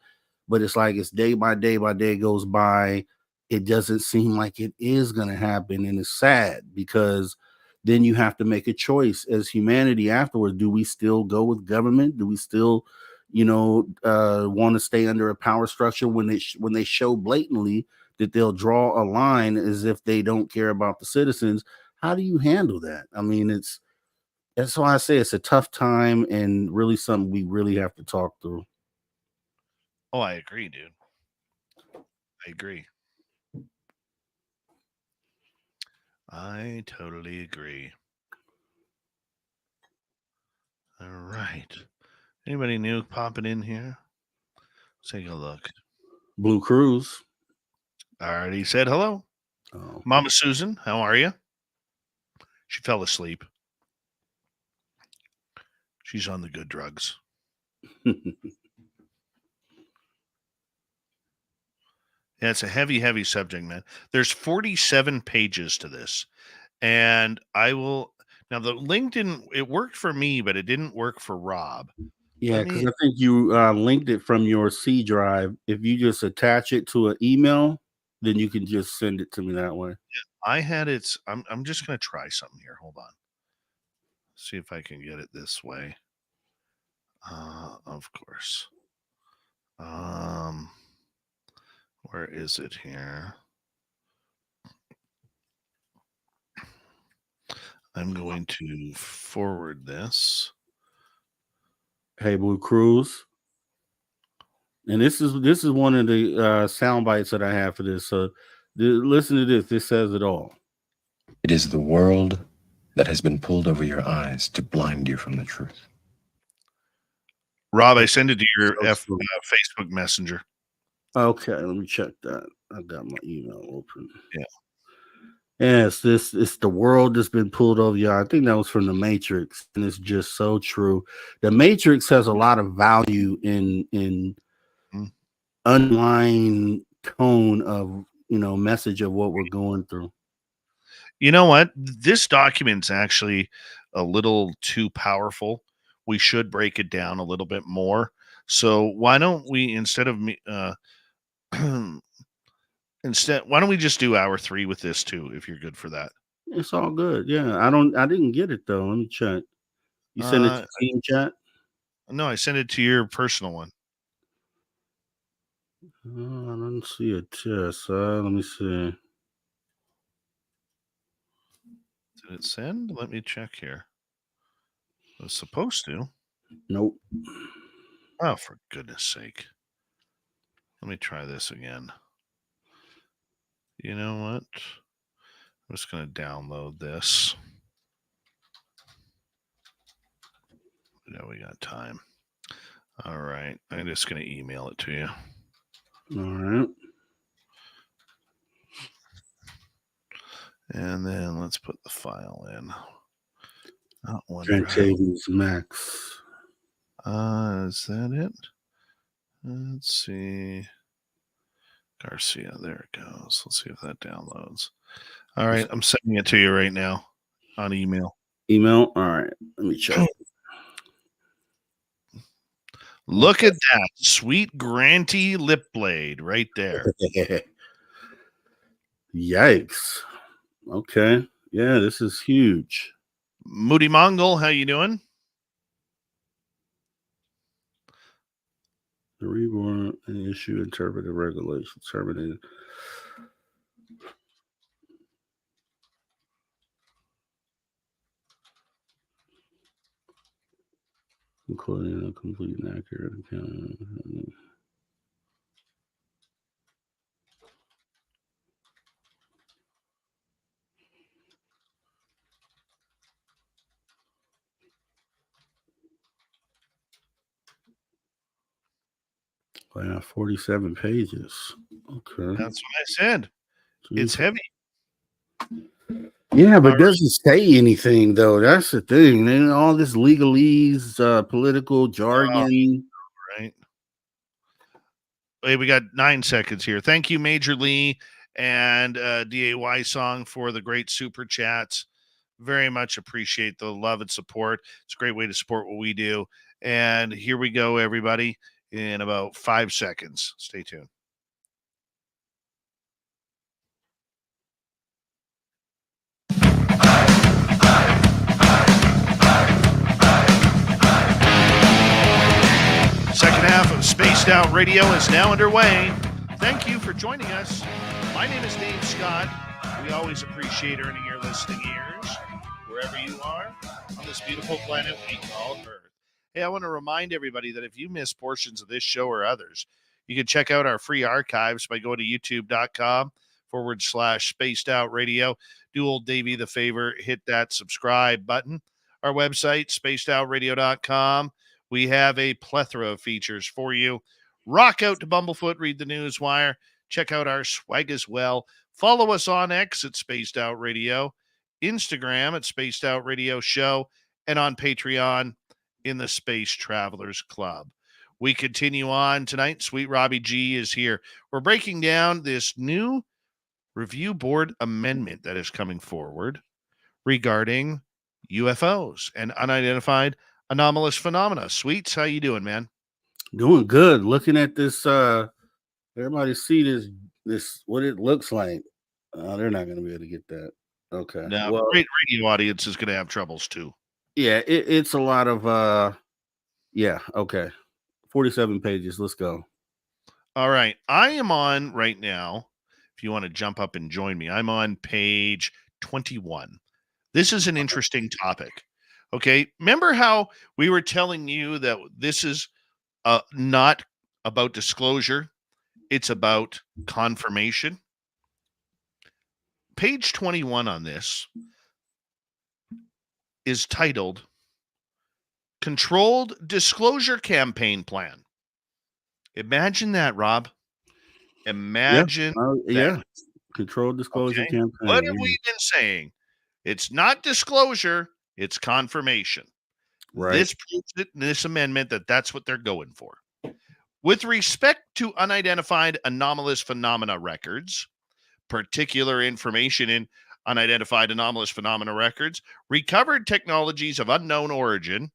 but it's like it's day by day goes by. It doesn't seem like it is going to happen. And it's sad because then you have to make a choice as humanity afterwards. Do we still go with government? Do we still, want to stay under a power structure when they show blatantly that they'll draw a line as if they don't care about the citizens? How do you handle that? I mean, that's why I say it's a tough time and really something we really have to talk through. Oh, I agree, dude. I agree. I totally agree. All right. Anybody new popping in here? Let's take a look. Blue Cruise. I already said hello. Oh. Mama Susan, how are you? She fell asleep. She's on the good drugs. Yeah, it's a heavy subject, man. There's 47 pages to this. And I will now the link it worked for me, but it didn't work for Rob. Yeah, because I think you linked it from your C drive. If you just attach it to an email, then you can just send it to me that way. Yeah, I had it. I'm just gonna try something here. Hold on. See if I can get it this way. Of course. Where is it here? I'm going to forward this. Hey, Blue Cruise. And this is one of the sound bites that I have for this. So listen to this. This says it all. It is the world that has been pulled over your eyes to blind you from the truth. Rob, I sent it to your Facebook Messenger. Okay, let me check that. I got my email open. Yeah. Yes, it's the world that's been pulled over your eye. I think that was from The Matrix, and it's just so true. The Matrix has a lot of value in underlying tone of message of what we're going through. You know what? This document's actually a little too powerful. We should break it down a little bit more. So why don't we, instead of me, why don't we just do hour 3 with this too, if you're good for that? It's all good. Yeah, I didn't get it though. Let me check. You sent it to team chat? No, I sent it to your personal one. I don't see a test. Let me see. Did it send? Let me check here. It was supposed to. Nope. Oh, for goodness sake. Let me try this again. You know what? I'm just going to download this. No, we got time. All right. I'm just going to email it to you. All right. And then let's put the file in. Not one. Tables Max. Is that it? Let's see. Garcia. There it goes. Let's see if that downloads. All right. I'm sending it to you right now on email. Email? All right. Let me check. Look at that sweet Granty lip blade right there. Yikes. Okay. Yeah, this is huge. Moody Mongol, how you doing? The reborn and issue interpreted regulations terminated. including a complete and accurate account. Wow, 47 pages. Okay. That's what I said. It's heavy. Yeah, but it doesn't say anything, though. That's the thing. And all this legalese, political jargon. Right. Hey, we got 9 seconds here. Thank you, Major Lee and DAY Song, for the great super chats. Very much appreciate the love and support. It's a great way to support what we do. And here we go, everybody, in about 5 seconds. Stay tuned. Second half of Spaced Out Radio is now underway. Thank you for joining us. My name is Dave Scott. We always appreciate earning your listening ears wherever you are on this beautiful planet we call Earth. Hey, I want to remind everybody that if you miss portions of this show or others, you can check out our free archives by going to youtube.com/spaced out radio. Do old Davey the favor, hit that subscribe button. Our website, spacedoutradio.com. We have a plethora of features for you. Rock out to Bumblefoot, read the Newswire, check out our swag as well. Follow us on X at Spaced Out Radio, Instagram at Spaced Out Radio Show, and on Patreon in the Space Travelers Club. We continue on tonight. Sweet Robbie G is here. We're breaking down this new review board amendment that is coming forward regarding UFOs and unidentified anomalous phenomena. Sweets, how you doing, man? Doing good. Looking at this, everybody see this what it looks like. They're not going to be able to get that. Okay. Now, well, great radio audience is going to have troubles too. Yeah, it's a lot of yeah, okay. 47 pages. Let's go. All right. I am on right now. If you want to jump up and join me, I'm on page 21. This is an interesting topic. Okay. Remember how we were telling you that this is not about disclosure, it's about confirmation? Page 21 on this is titled Controlled Disclosure Campaign Plan. Imagine that, Rob. Imagine that. Yeah. Controlled disclosure campaign. What have we been saying? It's not disclosure, it's confirmation. Right. This proves it in this amendment that that's what they're going for. With respect to unidentified anomalous phenomena records, particular information in unidentified anomalous phenomena records, recovered technologies of unknown origin,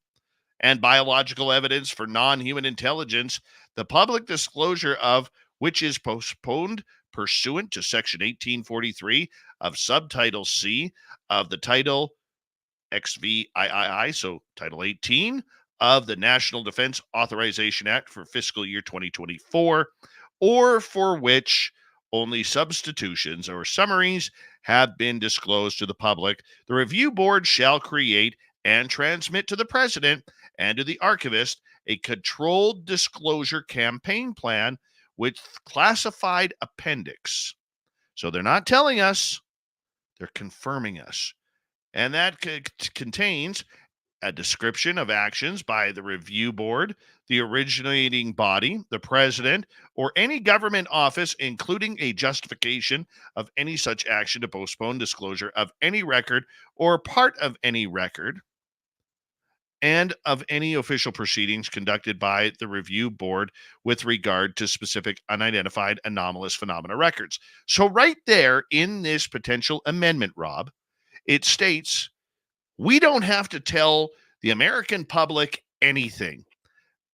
and biological evidence for non-human intelligence, the public disclosure of which is postponed pursuant to Section 1843 of Subtitle C of the Title XVIII, so Title 18 of the National Defense Authorization Act for fiscal year 2024, or for which only substitutions or summaries have been disclosed to the public, the review board shall create and transmit to the president and to the archivist a controlled disclosure campaign plan with classified appendix. So they're not telling us, they're confirming us. And that contains a description of actions by the review board, the originating body, the president, or any government office, including a justification of any such action to postpone disclosure of any record or part of any record, and of any official proceedings conducted by the review board with regard to specific unidentified anomalous phenomena records. So right there in this potential amendment, Rob, it states we don't have to tell the American public anything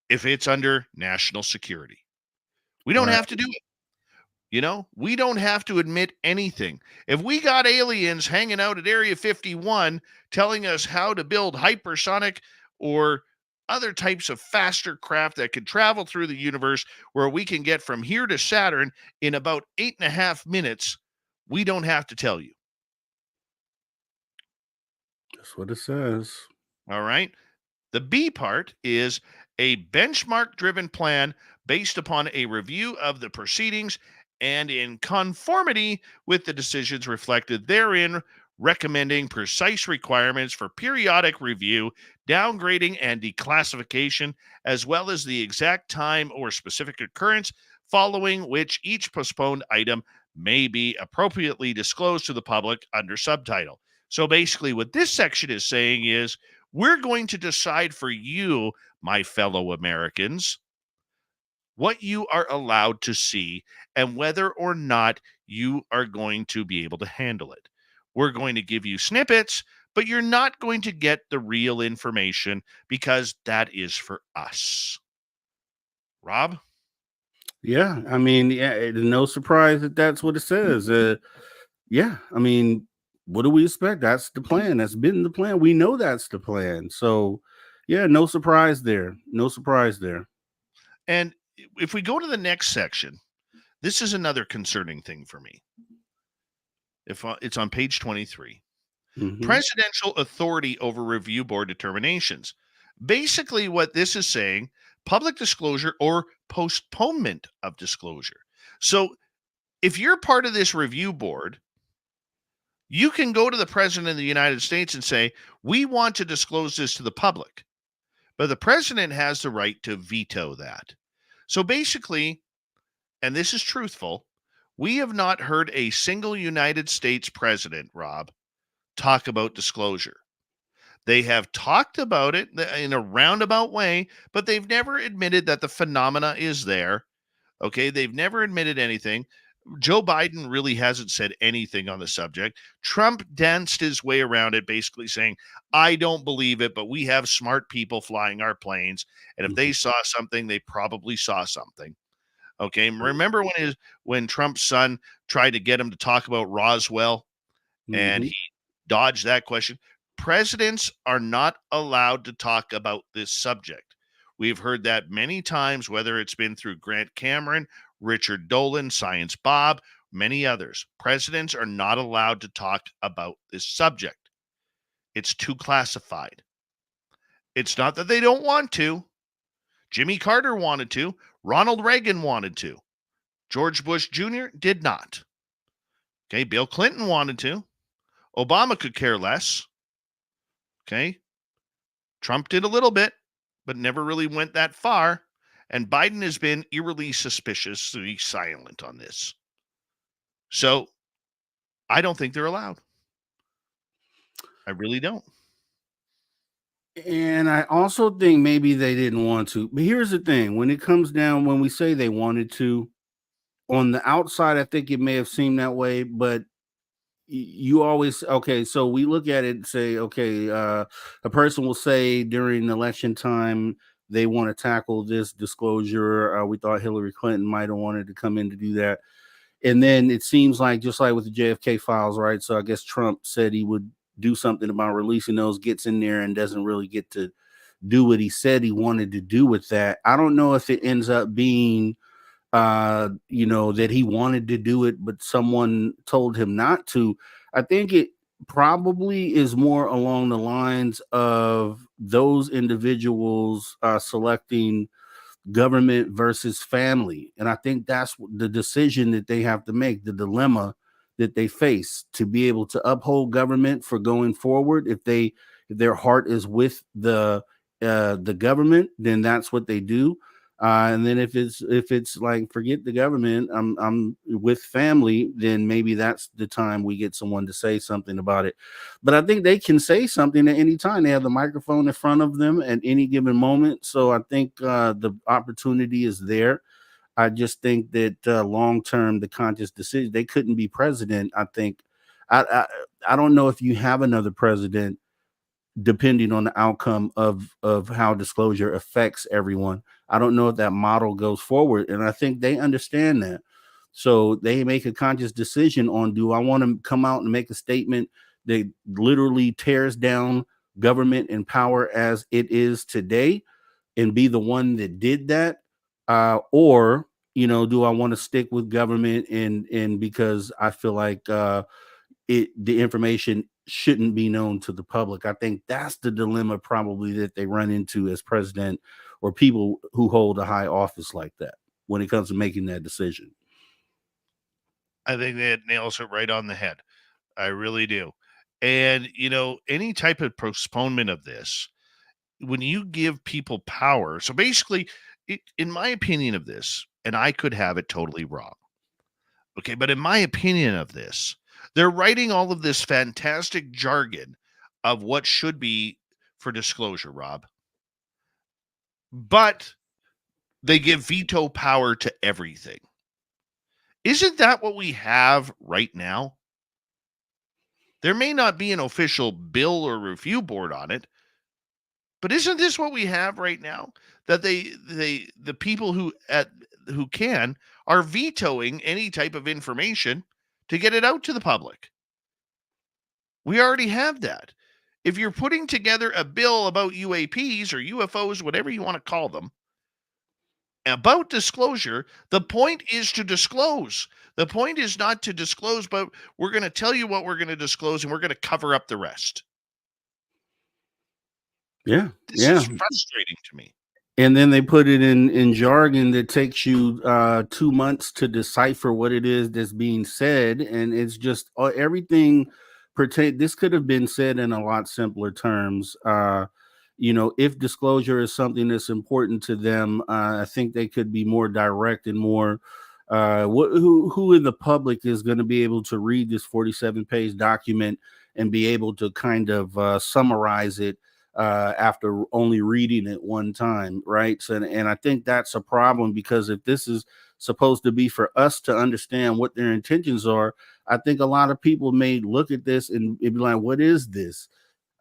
if it's under national security. We don't have to do it. You know, we don't have to admit anything. If we got aliens hanging out at Area 51 telling us how to build hypersonic or other types of faster craft that could travel through the universe where we can get from here to Saturn in about 8.5 minutes, we don't have to tell you. That's what it says. All right. The B part is a benchmark-driven plan based upon a review of the proceedings and in conformity with the decisions reflected therein, recommending precise requirements for periodic review, downgrading, and declassification, as well as the exact time or specific occurrence following which each postponed item may be appropriately disclosed to the public under subtitle. So basically, what this section is saying is we're going to decide for you, my fellow Americans, what you are allowed to see and whether or not you are going to be able to handle it. We're going to give you snippets, but you're not going to get the real information because that is for us. Rob? Yeah, I mean, yeah, it's no surprise that that's what it says. Yeah, I mean, what do we expect? That's the plan. That's been the plan. We know that's the plan. So, yeah, no surprise there. No surprise there. And if we go to the next section, this is another concerning thing for me. If it's on page 23. Presidential authority over review board determinations. Basically, what this is saying, public disclosure or postponement of disclosure. So if you're part of this review board, you can go to the president of the United States and say, we want to disclose this to the public. But the president has the right to veto that. So basically, and this is truthful, we have not heard a single United States president, Rob, talk about disclosure. They have talked about it in a roundabout way, but they've never admitted that the phenomena is there. Okay, they've never admitted anything. Joe Biden really hasn't said anything on the subject. Trump danced his way around it, basically saying, I don't believe it, but we have smart people flying our planes. And if they saw something, they probably saw something. Okay, remember when Trump's son tried to get him to talk about Roswell and he dodged that question? Presidents are not allowed to talk about this subject. We've heard that many times, whether it's been through Grant Cameron, Richard Dolan, Science Bob, many others. Presidents are not allowed to talk about this subject. It's too classified. It's not that they don't want to. Jimmy Carter wanted to. Ronald Reagan wanted to. George Bush Jr. did not. Okay, Bill Clinton wanted to. Obama could care less. Okay, Trump did a little bit, but never really went that far. And Biden has been eerily suspiciously silent on this. So I don't think they're allowed. I really don't. And I also think maybe they didn't want to. But here's the thing. When it comes down, when we say they wanted to, on the outside, I think it may have seemed that way, but you always, okay, so we look at it and say, okay, a person will say during election time, they want to tackle this disclosure. We thought Hillary Clinton might have wanted to come in to do that. And then it seems like, just like with the JFK files, right? So I guess Trump said he would do something about releasing those, gets in there and doesn't really get to do what he said he wanted to do with that. I don't know if it ends up being, that he wanted to do it, but someone told him not to. I think it probably is more along the lines of those individuals selecting government versus family. And I think that's the decision that they have to make, the dilemma that they face, to be able to uphold government for going forward. If their heart is with the government, then that's what they do. And then if it's like, forget the government, I'm with family, then maybe that's the time we get someone to say something about it. But I think they can say something at any time. They have the microphone in front of them at any given moment. So I think the opportunity is there. I just think that long term, the conscious decision, they couldn't be president. I think I don't know if you have another president, depending on the outcome of how disclosure affects everyone. I don't know if that model goes forward, and I think they understand that. So they make a conscious decision on, do I want to come out and make a statement that literally tears down government and power as it is today and be the one that did that? Or, do I want to stick with government and because I feel like the information shouldn't be known to the public. I think that's the dilemma probably that they run into as president or people who hold a high office like that when it comes to making that decision. I think that nails it right on the head. I really do. And, any type of postponement of this, when you give people power, so basically, in my opinion of this, and I could have it totally wrong. Okay, but in my opinion of this, they're writing all of this fantastic jargon of what should be for disclosure, Rob. But they give veto power to everything. Isn't that what we have right now? There may not be an official bill or review board on it, but isn't this what we have right now? That the people who can are vetoing any type of information to get it out to the public. We already have that. If you're putting together a bill about UAPs or UFOs, whatever you want to call them, about disclosure, the point is to disclose. The point is not to disclose, but we're going to tell you what we're going to disclose and we're going to cover up the rest. Yeah. This is frustrating to me. And then they put it in jargon that takes you 2 months to decipher what it is that's being said. And it's just everything this could have been said in a lot simpler terms. If disclosure is something that's important to them, I think they could be more direct and more who in the public is going to be able to read this 47-page document and be able to kind of summarize it after only reading it one time, right? So, and I think that's a problem, because if this is supposed to be for us to understand what their intentions are, I think a lot of people may look at this and be like, what is this?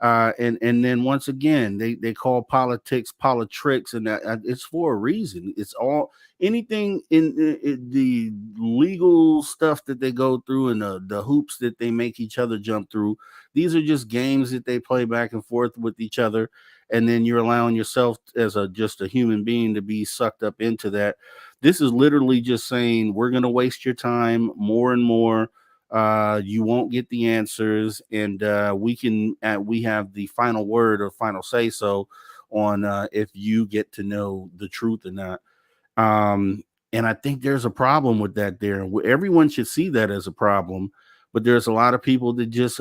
And then once again, they call politics politics, and it's for a reason. It's all anything in the legal stuff that they go through and the hoops that they make each other jump through. These are just games that they play back and forth with each other, and then you're allowing yourself as just a human being to be sucked up into that. This is literally just saying, we're going to waste your time more and more. You won't get the answers, and we have the final word or final say so on if you get to know the truth or not. And I think there's a problem with that there. Everyone should see that as a problem, but there's a lot of people that just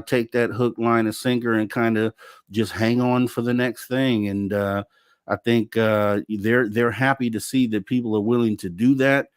take that hook, line, and sinker and kind of just hang on for the next thing. And I think they're happy to see that people are willing to do that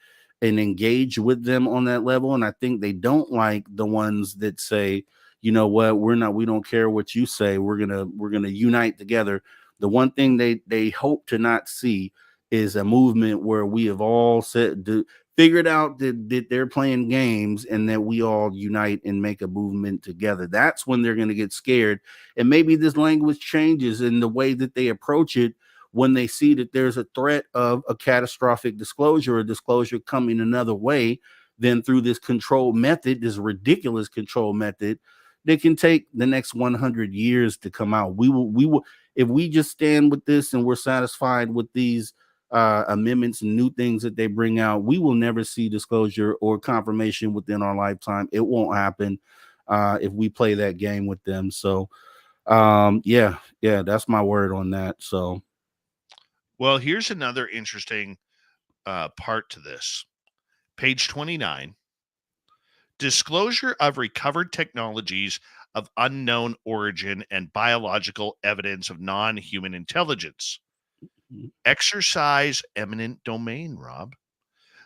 and engage with them on that level. And I think they don't like the ones that say, you know what, we don't care what you say. We're gonna unite together. The one thing they hope to not see is a movement where we have all figured out that they're playing games and that we all unite and make a movement together. That's when they're going to get scared. And maybe this language changes in the way that they approach it when they see that there's a threat of a catastrophic disclosure or disclosure coming another way than through this control method, this ridiculous control method that can take the next 100 years to come out. We will, if we just stand with this and we're satisfied with these amendments and new things that they bring out, we will never see disclosure or confirmation within our lifetime. It won't happen if we play that game with them. So yeah, that's my word on that. So well, here's another interesting part to this. Page 29. Disclosure of recovered technologies of unknown origin and biological evidence of non-human intelligence. Exercise eminent domain, Rob.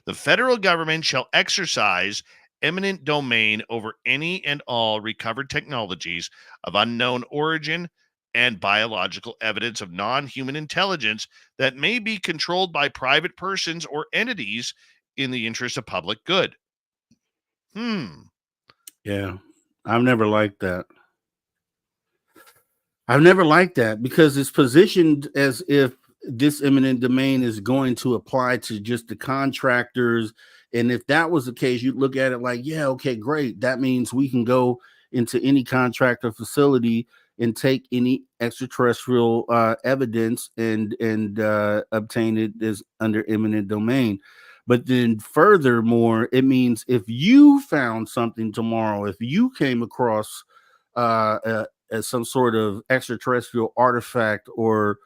The federal government shall exercise eminent domain over any and all recovered technologies of unknown origin and biological evidence of non-human intelligence that may be controlled by private persons or entities in the interest of public good. Yeah, I've never liked that. Because it's positioned as if this eminent domain is going to apply to just the contractors. And if that was the case, you'd look at it like, yeah, okay, great. That means we can go into any contractor facility and take any extraterrestrial evidence and obtain it as under eminent domain. But then furthermore, it means if you found something tomorrow, if you came across as some sort of extraterrestrial artifact or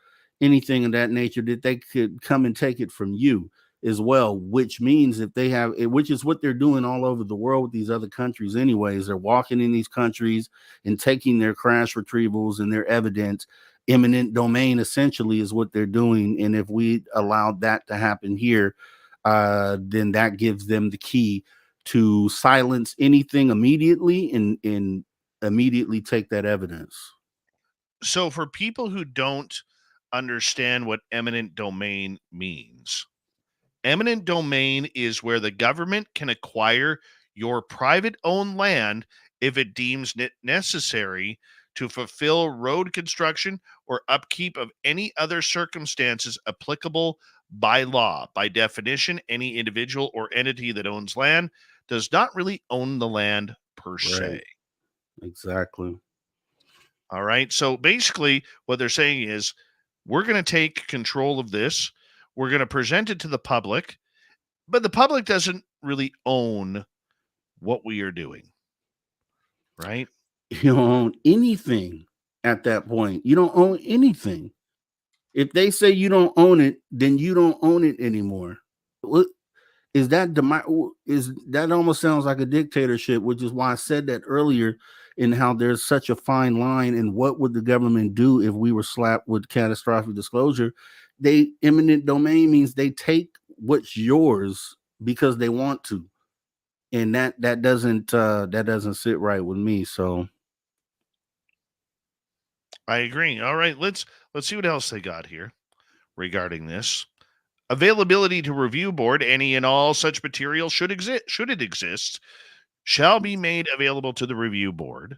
anything of that nature, that they could come and take it from you as well, which means if they have, which is what they're doing all over the world with these other countries anyways. They're walking in these countries and taking their crash retrievals and their evidence. Eminent domain essentially is what they're doing, and if we allowed that to happen here, then that gives them the key to silence anything immediately and immediately take that evidence. So for people who don't understand what eminent domain means, eminent domain is where the government can acquire your private owned land if it deems it necessary to fulfill road construction or upkeep of any other circumstances applicable by law. By definition, any individual or entity that owns land does not really own the land per se. Exactly. All right. So basically, what they're saying is we're going to take control of this. We're going to present it to the public, but the public doesn't really own what we are doing. Right. You don't own anything at that point. You don't own anything. If they say you don't own it, then you don't own it anymore. What is that? Is that almost sounds like a dictatorship, which is why I said that earlier, in how there's such a fine line. And what would the government do if we were slapped with catastrophic disclosure? They eminent domain means they take what's yours because they want to, and that doesn't sit right with me. So I agree. All right, let's see what else they got here regarding this. Availability to review board. Any and all such material should it exist, shall be made available to the review board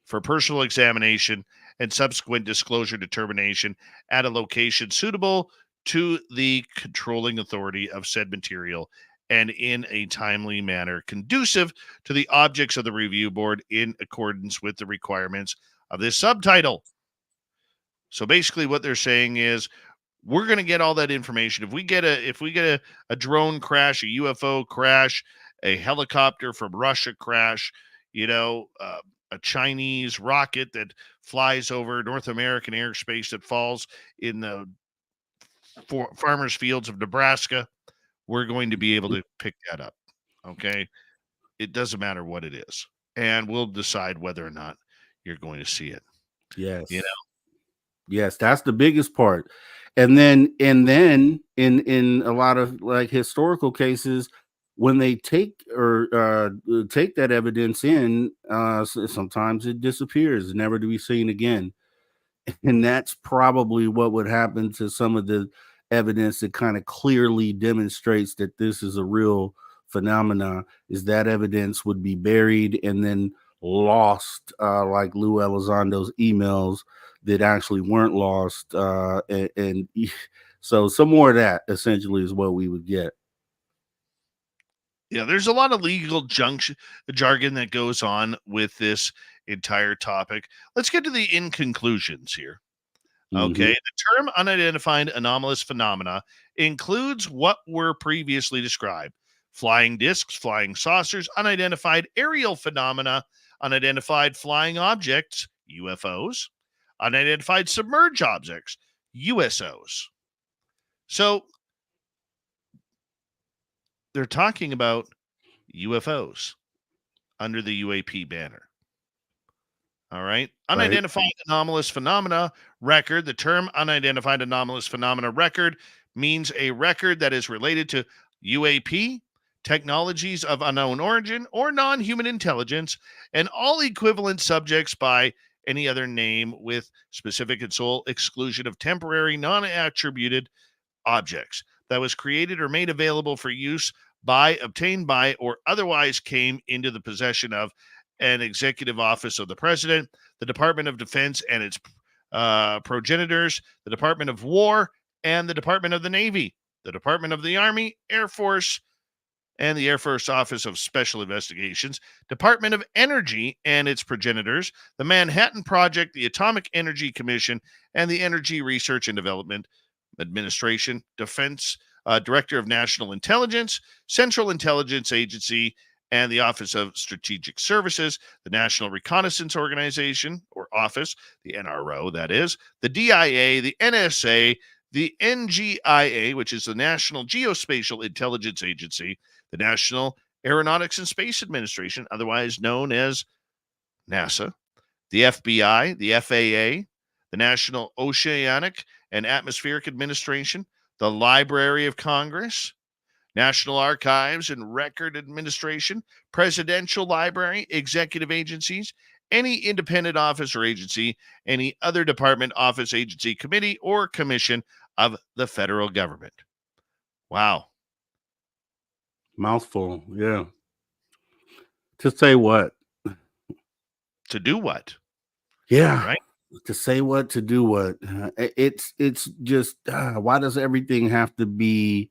for personal examination and subsequent disclosure determination at a location suitable to the controlling authority of said material and in a timely manner conducive to the objects of the review board in accordance with the requirements of this subtitle. So basically what they're saying is we're going to get all that information. If we get a drone crash, a UFO crash, a helicopter from Russia crash, a Chinese rocket that flies over North American airspace that falls in the farmers' fields of Nebraska, we're going to be able to pick that up. Okay. It doesn't matter what it is. And we'll decide whether or not you're going to see it. yes, yes, that's the biggest part. And then in a lot of like historical cases, when they take that evidence in, sometimes it disappears, never to be seen again. And that's probably what would happen to some of the evidence that kind of clearly demonstrates that this is a real phenomena. Is that evidence would be buried and then lost, like Lou Elizondo's emails that actually weren't lost, and so some more of that essentially is what we would get. Yeah, there's a lot of legal jargon that goes on with this entire topic. Let's get to the in conclusions here. Okay, the term unidentified anomalous phenomena includes what were previously described: flying discs, flying saucers, unidentified aerial phenomena, unidentified flying objects, UFOs, unidentified submerged objects, USOs. So they're talking about UFOs under the UAP banner. All right. Unidentified anomalous phenomena record. The term unidentified anomalous phenomena record means a record that is related to UAP, technologies of unknown origin, or non-human intelligence, and all equivalent subjects by any other name with specific and sole exclusion of temporary, non-attributed objects that was created or made available for use by, obtained by, or otherwise came into the possession of an executive office of the president, the Department of Defense and its progenitors, the Department of War, and the Department of the Navy, the Department of the Army, Air Force, and the Air Force Office of Special Investigations, Department of Energy and its progenitors, the Manhattan Project, the Atomic Energy Commission, and the Energy Research and Development Administration, Defense Director of National Intelligence, Central Intelligence Agency, and the Office of Strategic Services, the National Reconnaissance Organization, or Office, the NRO, that is, the DIA, the NSA, the NGIA, which is the National Geospatial Intelligence Agency, the National Aeronautics and Space Administration, otherwise known as NASA, the FBI, the FAA, the National Oceanic and Atmospheric Administration, the Library of Congress, National Archives and Record Administration, Presidential Library, executive agencies, any independent office or agency, any other department, office, agency, committee, or commission of the federal government. Wow. Mouthful, yeah. To say what? To do what? Yeah. Right? To say what, to do what. It's just, why does everything have to be,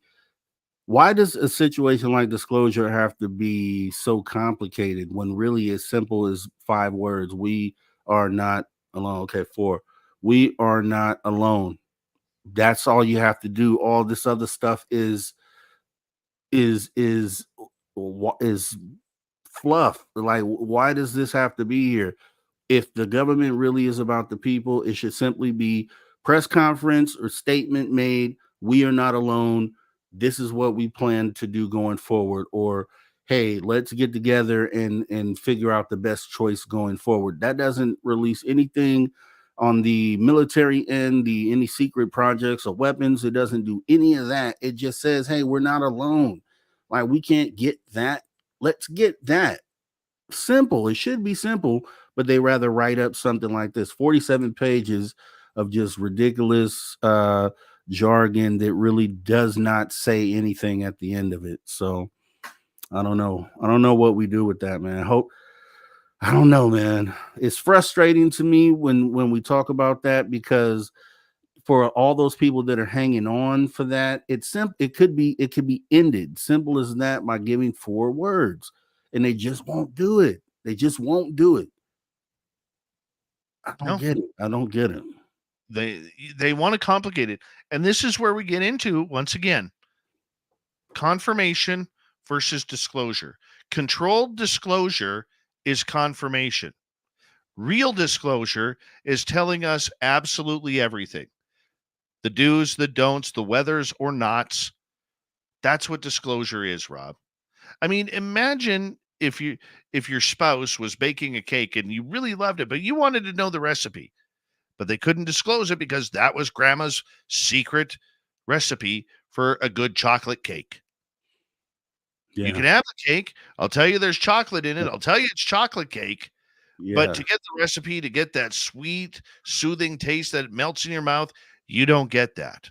why does a situation like disclosure have to be so complicated when really as simple as 5 words? We are not alone. Okay, 4. We are not alone. That's all you have to do. All this other stuff is fluff. Like, why does this have to be here? If the government really is about the people, it should simply be press conference or statement made. We are not alone. This is what we plan to do going forward. Or, hey, let's get together and figure out the best choice going forward. That doesn't release anything on the military end, any secret projects or weapons. It doesn't do any of that. It just says, hey, we're not alone. Like, we can't get that. Let's get that. Simple. It should be simple, but they rather write up something like this, 47 pages of just ridiculous jargon that really does not say anything at the end of it. So I don't know. I don't know what we do with that, man. I don't know, man. It's frustrating to me when we talk about that, because for all those people that are hanging on for that, it could be ended. Simple as that, by giving 4 words. And they just won't do it. They just won't do it. I don't get it. I don't get it. They want to complicate it. And this is where we get into, once again, confirmation versus disclosure. Controlled disclosure is confirmation. Real disclosure is telling us absolutely everything. The do's, the don'ts, the whethers or nots. That's what disclosure is, Rob. I mean, imagine if your spouse was baking a cake and you really loved it, but you wanted to know the recipe, but they couldn't disclose it because that was grandma's secret recipe for a good chocolate cake. Yeah. You can have the cake. I'll tell you there's chocolate in it. I'll tell you it's chocolate cake. Yeah. But to get the recipe, to get that sweet, soothing taste that melts in your mouth, you don't get that.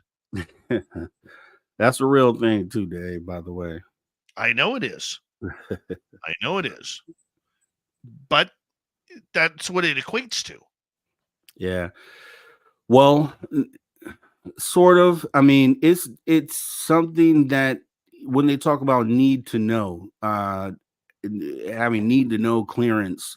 That's a real thing too, Dave, by the way. I know it is. I know it is. But that's what it equates to. Yeah. Well, sort of. I mean, it's something that when they talk about need to know, having need to know clearance,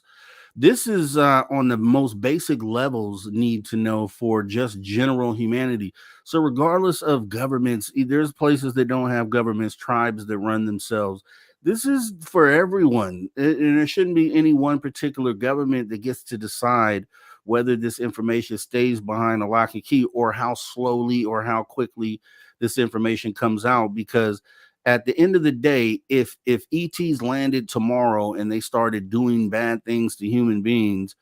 this is on the most basic levels need to know for just general humanity. So regardless of governments, there's places that don't have governments, tribes that run themselves. This is for everyone. And there shouldn't be any one particular government that gets to decide whether this information stays behind a lock and key, or how slowly or how quickly this information comes out. Because at the end of the day, if ETs landed tomorrow and they started doing bad things to human beings,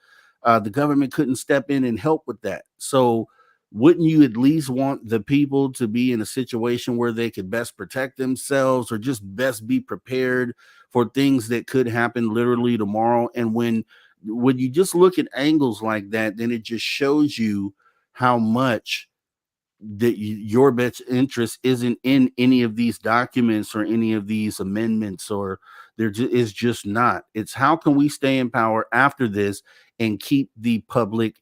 the government couldn't step in and help with that. So wouldn't you at least want the people to be in a situation where they could best protect themselves, or just best be prepared for things that could happen literally tomorrow? And when you just look at angles like that, then it just shows you how much that your best interest isn't in any of these documents or any of these amendments, or there is just not. It's how can we stay in power after this and keep the public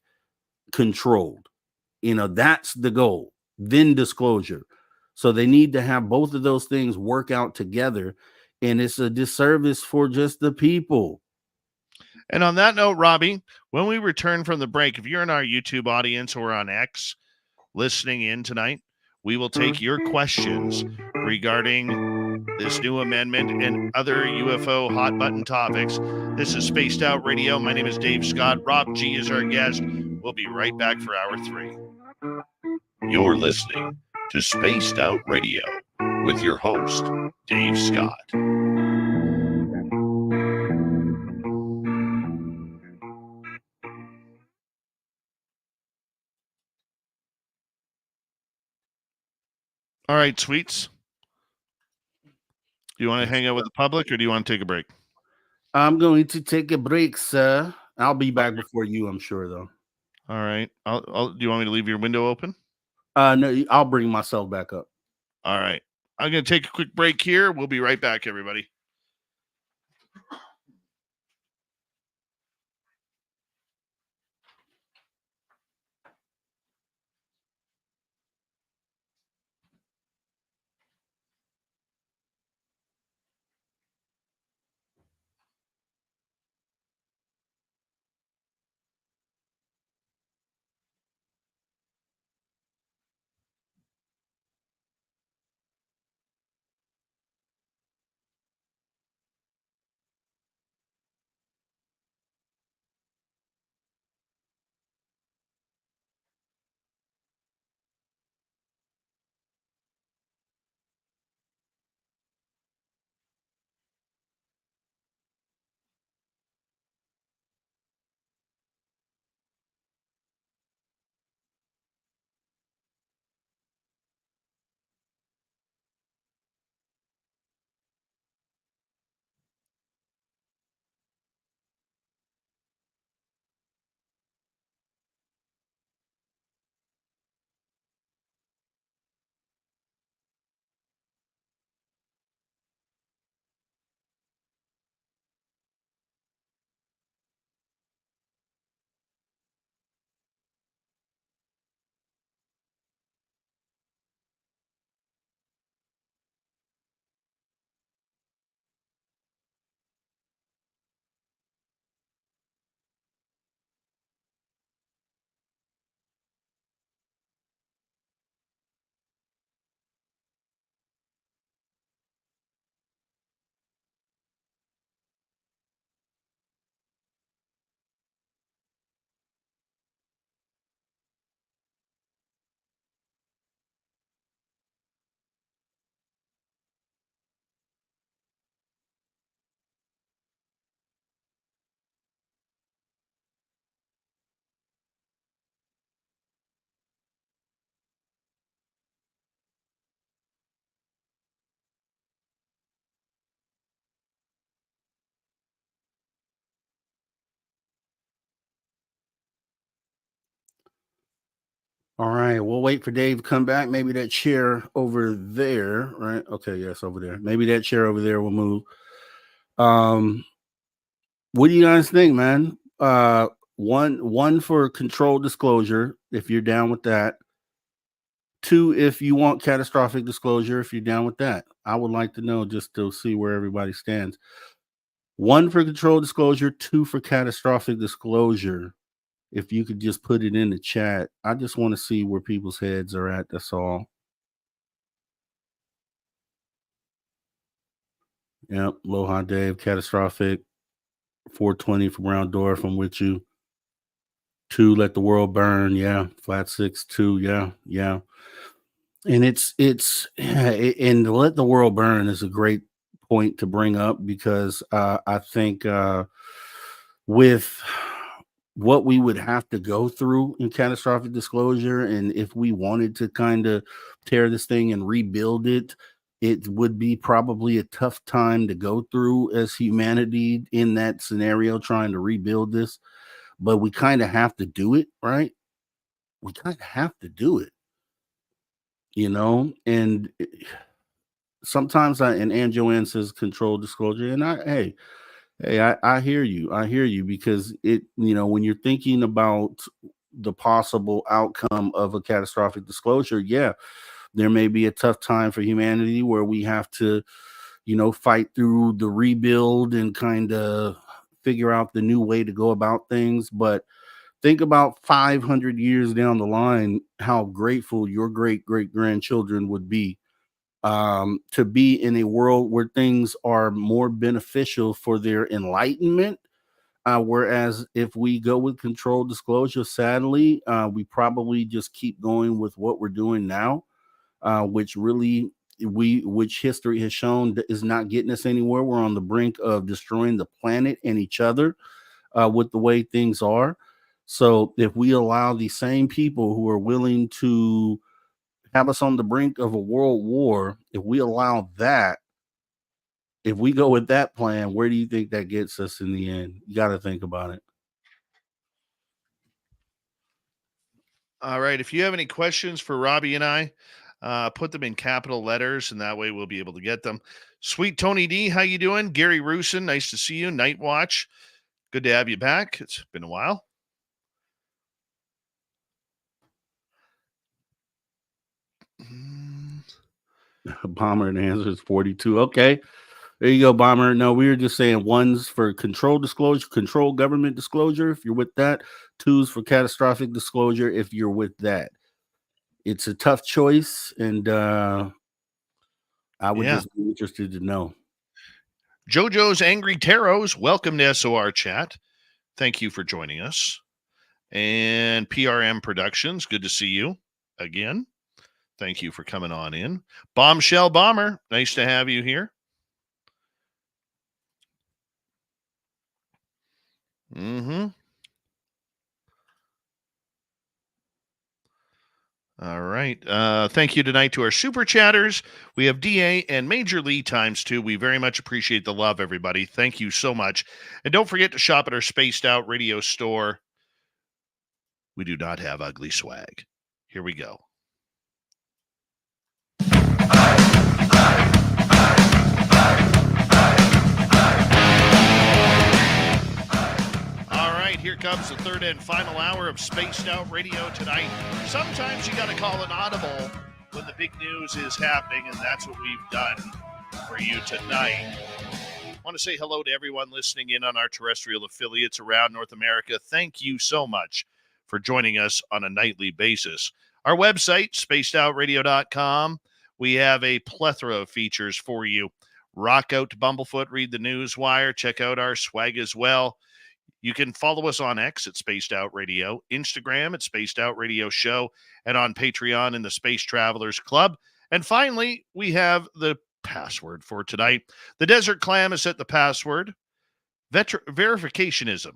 controlled? That's the goal. Then disclosure. So they need to have both of those things work out together, and it's a disservice for just the people. And on that note, Robbie, when we return from the break, if you're in our YouTube audience or on X listening in tonight, we will take your questions regarding this new amendment, and other UFO hot button topics. This is Spaced Out Radio. My name is Dave Scott. Rob G is our guest. We'll be right back for hour 3. You're listening to Spaced Out Radio with your host, Dave Scott. All right, sweets. Do you want to hang out with the public, or do you want to take a break? I'm going to take a break, sir. I'll be back before you, I'm sure, though. All right. Do you want me to leave your window open? No, I'll bring myself back up. All right. I'm going to take a quick break here. We'll be right back, everybody. All right, we'll wait for Dave to come back. Maybe that chair over there, right? Okay, yes, over there. Maybe that chair over there will move. What do you guys think, man? One for controlled disclosure, if you're down with that. 2, if you want catastrophic disclosure, if you're down with that. I would like to know just to see where everybody stands. 1 for controlled disclosure, 2 for catastrophic disclosure. If you could just put it in the chat. I just want to see where people's heads are at. That's all. Yep. Aloha, Dave. Catastrophic. 420 from Round Door. From with you. 2, let the world burn. Yeah. Flat 6, 2. Yeah. Yeah. And it's and let the world burn is a great point to bring up, because I think with what we would have to go through in catastrophic disclosure, and if we wanted to kind of tear this thing and rebuild it, it would be probably a tough time to go through as humanity in that scenario, trying to rebuild this. But we kind of have to do it, right? We kind of have to do it, and sometimes and Ann Joanne says controlled disclosure, and I hear you, because when you're thinking about the possible outcome of a catastrophic disclosure, yeah, there may be a tough time for humanity where we have to, fight through the rebuild and kind of figure out the new way to go about things. But think about 500 years down the line, how grateful your great great grandchildren would be to be in a world where things are more beneficial for their enlightenment. Whereas if we go with controlled disclosure, sadly, we probably just keep going with what we're doing now, which really which history has shown is not getting us anywhere. We're on the brink of destroying the planet and each other with the way things are. So if we allow the same people who are willing to have us on the brink of a world war, if we allow that, if we go with that plan, where do you think that gets us in the end? You got to think about it. All right. If you have any questions for Robbie and I, put them in capital letters, and that way we'll be able to get them. Sweet Tony D, how you doing? Gary Rusin, nice to see you. Night Watch, good to have you back. It's been a while. Bomber, and the answer is 42. Okay. There you go, Bomber. No, we were just saying one's for control disclosure, control government disclosure, if you're with that. Two's for catastrophic disclosure, if you're with that. It's a tough choice, and I would just be interested to know. JoJo's Angry Taros, welcome to SOR Chat. Thank you for joining us. And PRM Productions, good to see you again. Thank you for coming on in. Bombshell Bomber, nice to have you here. All right. Thank you tonight to our super chatters. We have DA and Major Lee times 2. We very much appreciate the love, everybody. Thank you so much. And don't forget to shop at our Spaced Out Radio store. We do not have ugly swag. Here we go. Here comes the third and final hour of Spaced Out Radio tonight. Sometimes you got to call an audible when the big news is happening, and that's what we've done for you tonight. I want to say hello to everyone listening in on our terrestrial affiliates around North America. Thank you so much for joining us on a nightly basis. Our website, spacedoutradio.com, we have a plethora of features for you. Rock out to Bumblefoot, read the news wire, check out our swag as well. You can follow us on X at Spaced Out Radio, Instagram at Spaced Out Radio Show, and on Patreon in the Space Travelers Club. And finally, we have the password for tonight. The Desert Clam has set the password. Verificationism.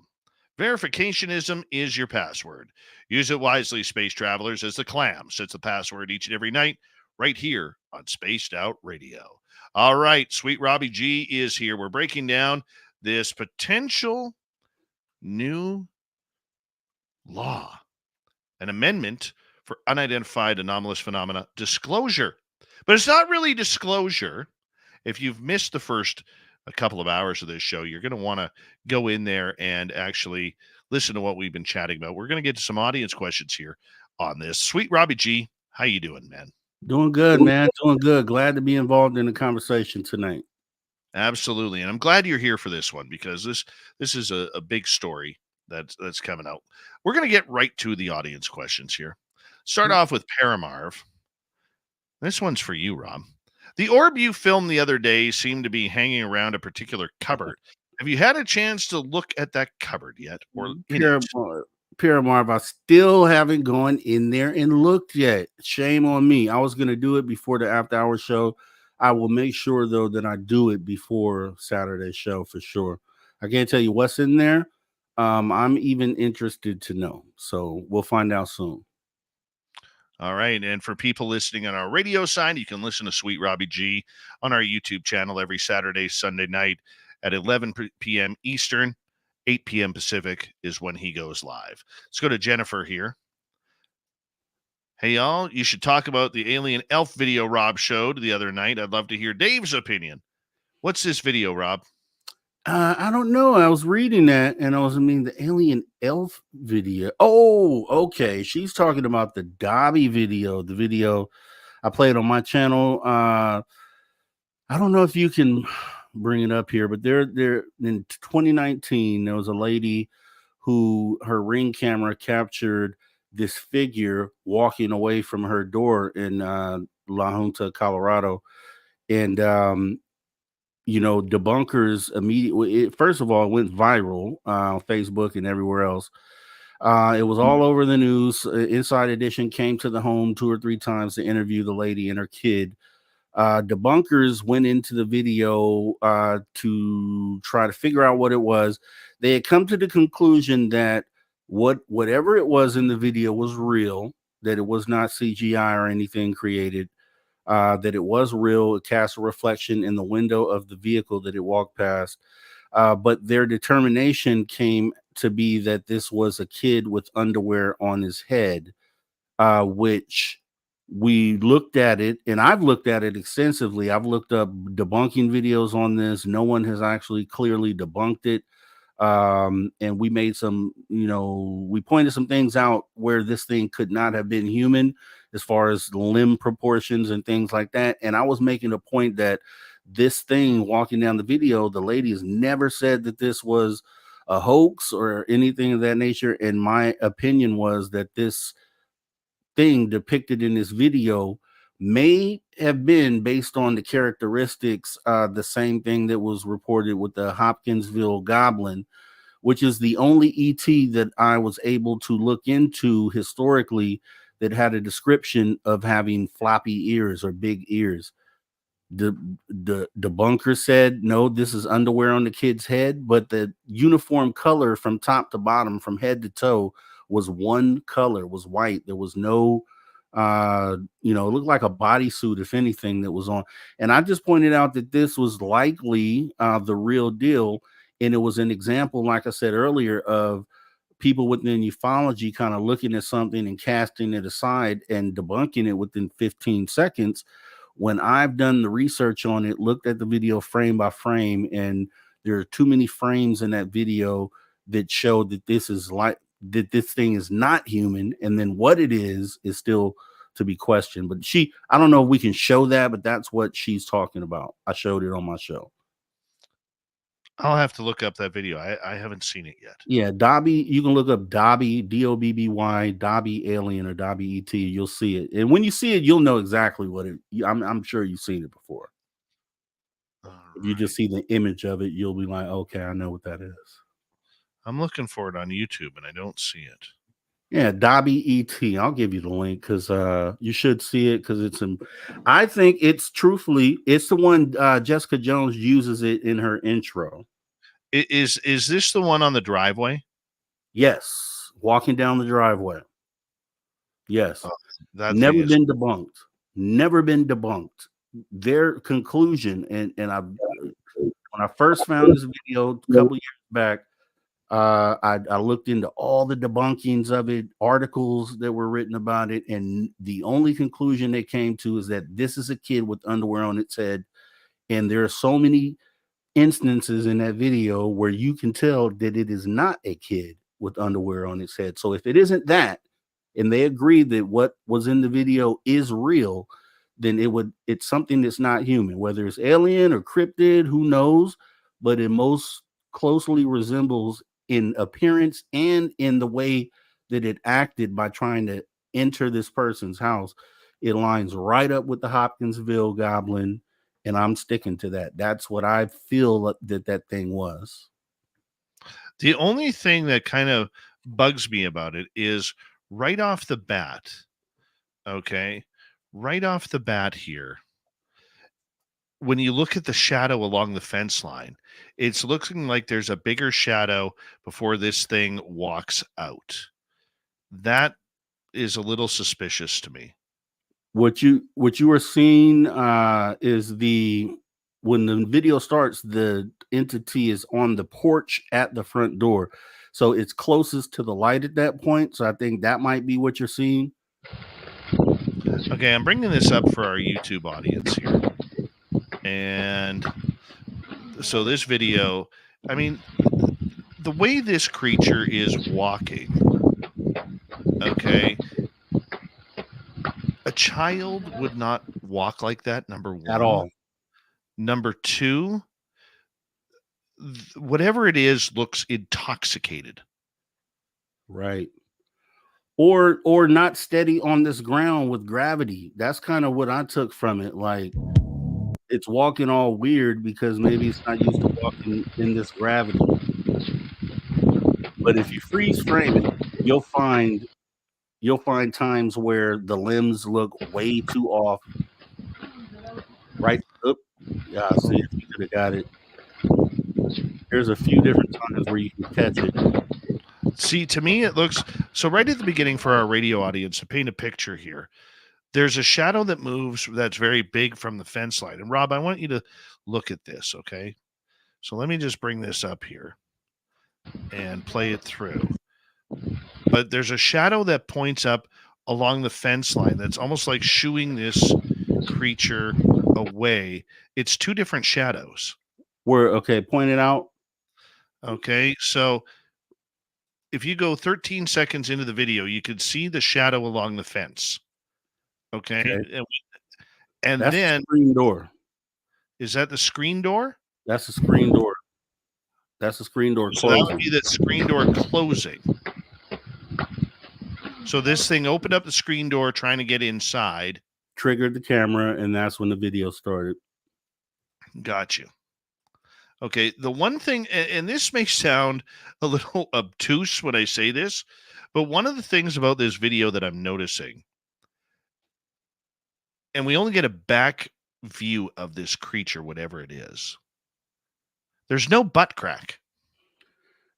Verificationism is your password. Use it wisely, Space Travelers, as the Clam sets the password each and every night right here on Spaced Out Radio. All right, Sweet Robbie G is here. We're breaking down this potential new law, an amendment for unidentified anomalous phenomena disclosure. But it's not really disclosure. If you've missed the first a couple of hours of this show, you're going to want to go in there and actually listen to what we've been chatting about. We're going to get to some audience questions here on this. Sweet Robbie G, how you doing, man? Doing good, man. Doing good. Glad to be involved in the conversation tonight. Absolutely. And I'm glad you're here for this one, because this is a big story that's coming out. We're going to get right to the audience questions here. Start off with Paramarv. This one's for you, Rob. The orb you filmed the other day seemed to be hanging around a particular cupboard. Have you had a chance to look at that cupboard yet? Or Paramarv, I still haven't gone in there and looked yet. Shame on me. I was going to do it before the after hour show. I will make sure, though, that I do it before Saturday's show for sure. I can't tell you what's in there. I'm even interested to know. So we'll find out soon. All right. And for people listening on our radio side, you can listen to Sweet Robbie G on our YouTube channel every Saturday, Sunday night at 11 p.m. Eastern, 8 p.m. Pacific is when he goes live. Let's go to Jennifer here. Hey, y'all, you should talk about the alien elf video Rob showed the other night. I'd love to hear Dave's opinion. What's this video, Rob? I don't know. I was reading that, and the alien elf video. Oh, okay. She's talking about the Dobby video, the video I played on my channel. I don't know if you can bring it up here, but there in 2019, there was a lady who her Ring camera captured this figure walking away from her door in La Junta, Colorado. And debunkers immediately. First of all, it went viral on Facebook and everywhere else. It was all over the news. Inside Edition came to the home 2 or 3 times to interview the lady and her kid. Debunkers went into the video to try to figure out what it was. They had come to the conclusion that whatever it was in the video was real, that it was not CGI or anything created, that it was real. It cast a reflection in the window of the vehicle that it walked past. But their determination came to be that this was a kid with underwear on his head, which we looked at it, and I've looked at it extensively. I've looked up debunking videos on this. No one has actually clearly debunked it. And we made some, we pointed some things out where this thing could not have been human as far as limb proportions and things like that. And I was making a point that this thing walking down the video, the ladies never said that this was a hoax or anything of that nature. And my opinion was that this thing depicted in this video may have been, based on the characteristics, the same thing that was reported with the Hopkinsville goblin, which is the only ET that I was able to look into historically that had a description of having floppy ears or big ears. The debunker said, no, this is underwear on the kid's head, but the uniform color from top to bottom, from head to toe, was one color, was white. There was no, it looked like a bodysuit, if anything, that was on. And I just pointed out that this was likely the real deal. And it was an example, like I said earlier, of people within ufology kind of looking at something and casting it aside and debunking it within 15 seconds. When I've done the research on it, looked at the video frame by frame, and there are too many frames in that video that show that this thing is not human, and then what it is still to be questioned. But I don't know if we can show that, but that's what she's talking about. I showed it on my show. I'll have to look up that video. I haven't seen it yet. Yeah, Dobby. You can look up Dobby, Dobby, Dobby Alien or Dobby ET. You'll see it, and when you see it, you'll know exactly what it. I'm sure you've seen it before. If you just see the image of it, you'll be like, okay, I know what that is. I'm looking for it on YouTube, and I don't see it. Yeah, Dobby ET. I'll give you the link because you should see it because I think it's the one Jessica Jones uses it in her intro. Is this the one on the driveway? Yes, walking down the driveway. Yes, never been debunked. Their conclusion, and when I first found this video a couple years back, I looked into all the debunkings of it, articles that were written about it, and the only conclusion they came to is that this is a kid with underwear on its head. And there are so many instances in that video where you can tell that it is not a kid with underwear on its head. So if it isn't that, and they agree that what was in the video is real, then it's something that's not human, whether it's alien or cryptid, who knows, but it most closely resembles in appearance and in the way that it acted by trying to enter this person's house. It lines right up with the Hopkinsville goblin, and I'm sticking to that. That's what I feel that thing was. The only thing that kind of bugs me about it is right off the bat, here, when you look at the shadow along the fence line, it's looking like there's a bigger shadow before this thing walks out. That is a little suspicious to me. What you are seeing is when the video starts, the entity is on the porch at the front door. So it's closest to the light at that point. So I think that might be what you're seeing. Okay, I'm bringing this up for our YouTube audience here. And so this video, I mean, the way this creature is walking, okay, a child would not walk like that, number one. At all. Number two, whatever it is looks intoxicated. Right. or not steady on this ground with gravity. That's kind of what I took from it. Like it's walking all weird because maybe it's not used to walking in this gravity. But if you freeze frame it, you'll find times where the limbs look way too off. Right? Oop. Yeah, see if you could have got it. There's a few different times where you can catch it. See, to me, it looks so right at the beginning for our radio audience to paint a picture here. There's a shadow that moves that's very big from the fence line. And Rob, I want you to look at this, okay? So let me just bring this up here and play it through. But there's a shadow that points up along the fence line that's almost like shooing this creature away. It's two different shadows. Point it out. Okay, so if you go 13 seconds into the video, you can see the shadow along the fence. Okay. And that's then the screen door. Is that the screen door? That's the screen door. That's the screen door so closing. that would be the screen door closing. So this thing opened up the screen door trying to get inside. Triggered the camera, and that's when the video started. Got you. Okay, the one thing, and this may sound a little obtuse when I say this, but one of the things about this video that I'm noticing, and we only get a back view of this creature, whatever it is, there's no butt crack.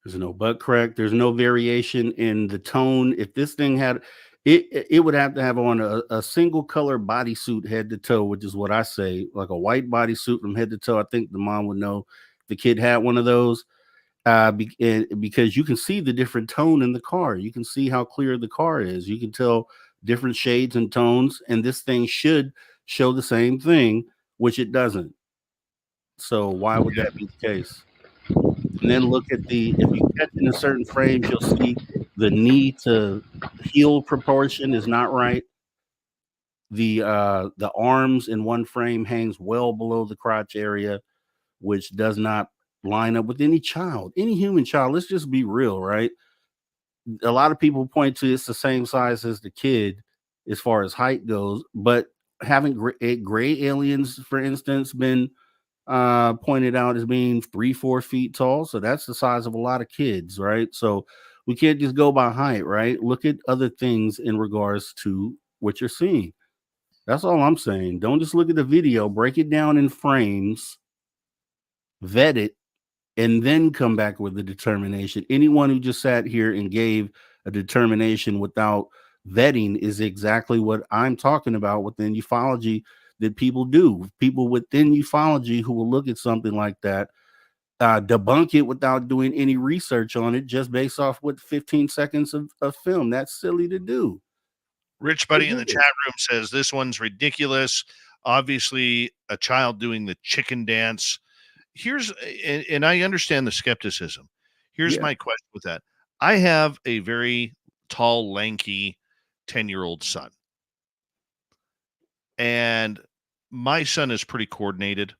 There's no butt crack. There's no variation in the tone. If this thing had, it would have to have on a single color bodysuit head to toe, which is what I say, like a white bodysuit from head to toe. I think the mom would know the kid had one of those because you can see the different tone in the car. You can see how clear the car is. You can tell different shades and tones, and this thing should show the same thing, which it doesn't. So why would that be the case? And then look at if you catch in a certain frame, you'll see the knee to heel proportion is not right. The arms in one frame hangs well below the crotch area, which does not line up with any human child. Let's just be real, right? A lot of people point to it's the same size as the kid as far as height goes, but having gray aliens, for instance, been pointed out as being 3-4 feet tall. So that's the size of a lot of kids, right? So we can't just go by height, right? Look at other things in regards to what you're seeing. That's all I'm saying. Don't just look at the video, break it down in frames, vet it, and then come back with a determination. Anyone who just sat here and gave a determination without vetting is exactly what I'm talking about within ufology that people do. People within ufology who will look at something like that, debunk it without doing any research on it, just based off what 15 seconds of film. That's silly to do. Rich Buddy in the chat room says this one's ridiculous. Obviously, a child doing the chicken dance. And I understand the skepticism. Here's my question with that. I have a very tall, lanky 10-year-old son. And my son is pretty coordinated.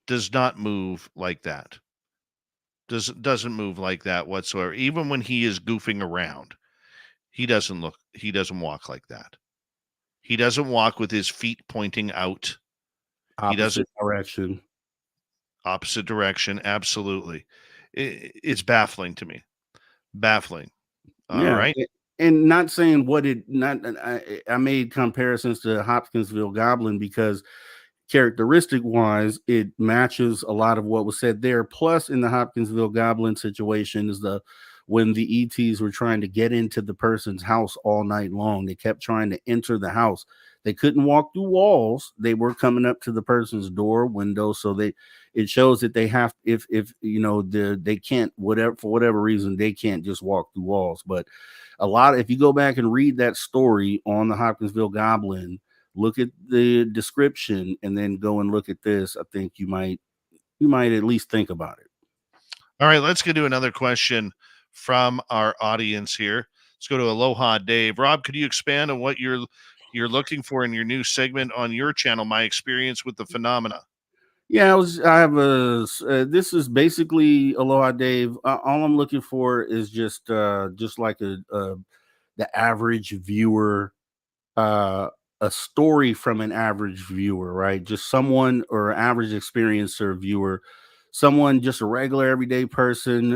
Does not move like that. Doesn't move like that whatsoever. Even when he is goofing around, he doesn't walk like that. He doesn't walk with his feet pointing out. Opposite direction. Absolutely. It's baffling to me. Baffling. All right. And not saying I made comparisons to Hopkinsville Goblin because characteristic wise, it matches a lot of what was said there. Plus, in the Hopkinsville Goblin situation is when the ETs were trying to get into the person's house all night long. They kept trying to enter the house. They couldn't walk through walls. They were coming up to the person's door, window. So it shows that they have, if they can't, for whatever reason, they can't just walk through walls. But if you go back and read that story on the Hopkinsville Goblin, look at the description and then go and look at this, I think you might at least think about it. All right, let's get to another question from our audience here. Let's go to Aloha Dave. Rob, could you expand on what you're looking for in your new segment on your channel, My Experience with the Phenomena? Yeah, this is basically Aloha Dave. All I'm looking for is just like a the average viewer, a story from an average viewer, right? Just someone or average experiencer viewer, someone just a regular everyday person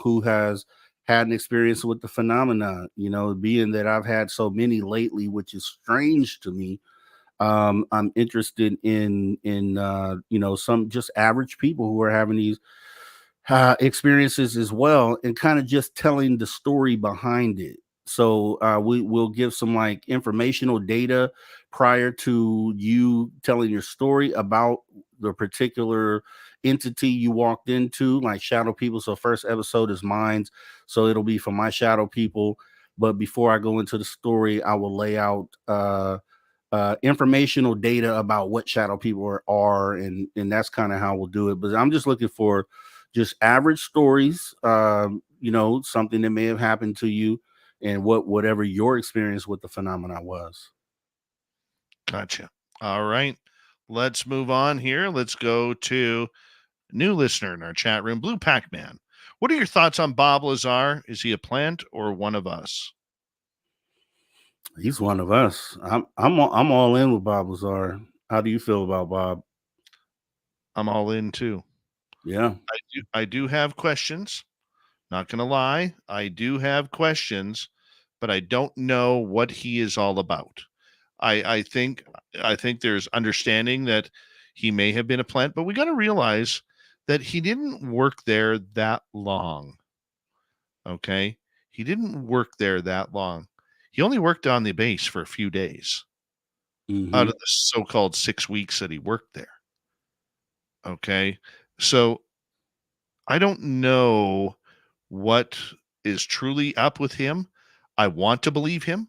who has had an experience with the phenomena. You know, being that I've had so many lately, which is strange to me. I'm interested in you know, some just average people who are having these experiences as well, and kind of just telling the story behind it. So we will give some like informational data prior to you telling your story about the particular entity you walked into, like shadow people. So first episode is mine, so it'll be for my shadow people. But before I go into the story, I will lay out informational data about what shadow people are, and that's kind of how we'll do it. But I'm just looking for just average stories, you know, something that may have happened to you, and whatever your experience with the phenomena was. Gotcha. All right. Let's move on here. Let's go to new listener in our chat room, Blue Pac-Man. What are your thoughts on Bob Lazar? Is he a plant or one of us? He's one of us. I'm all in with Bob Lazar. How do you feel about Bob? I'm all in too. Yeah. I do have questions. Not gonna lie, I do have questions, but I don't know what he is all about. I think there's understanding that he may have been a plant, but we got to realize that he didn't work there that long. Okay, he didn't work there that long. He only worked on the base for a few days out of the so-called 6 weeks that he worked there. Okay, so I don't know what is truly up with him. I want to believe him.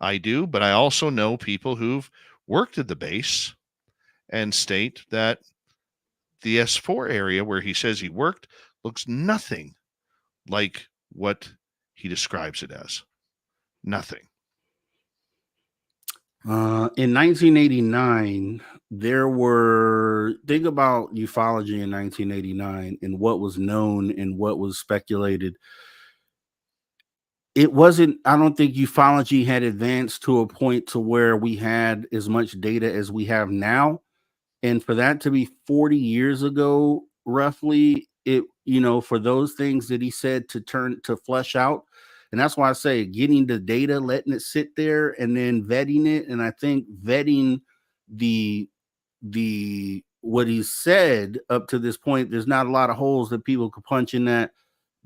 I do, but I also know people who've worked at the base and state that the S4 area where he says he worked looks nothing like what he describes it as. Nothing. In 1989, there were, think about ufology in 1989 and what was known and what was speculated. It wasn't, I don't think ufology had advanced to a point to where we had as much data as we have now. And for that to be 40 years ago, roughly, it, you know, for those things that he said to turn to flesh out. And that's why I say getting the data, letting it sit there and then vetting it. And I think vetting the what he said up to this point, there's not a lot of holes that people could punch in that.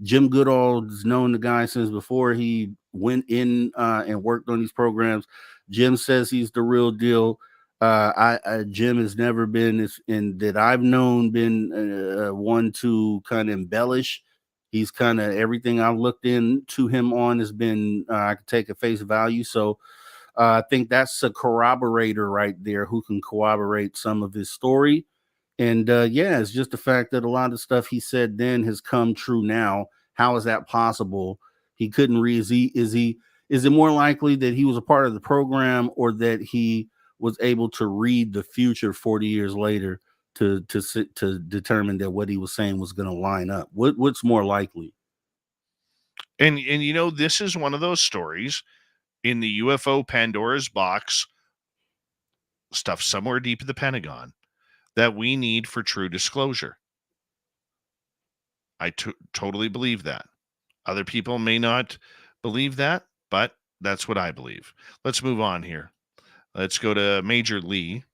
Jim Goodall's known the guy since before he went in and worked on these programs. Jim says he's the real deal. Jim has never been, in that I've known, been one to kind of embellish. He's kind of, everything I've looked into him on has been I could take at face value. So I think that's a corroborator right there who can corroborate some of his story. And yeah, it's just the fact that a lot of the stuff he said then has come true now. How is that possible? He couldn't read. Is it more likely that he was a part of the program, or that he was able to read the future 40 years later to determine that what he was saying was going to line up? What's more likely? And you know, this is one of those stories in the UFO Pandora's box stuff somewhere deep in the Pentagon that we need for true disclosure. I totally believe that. Other people may not believe that, but that's what I believe. Let's move on here. Let's go to Major Lee.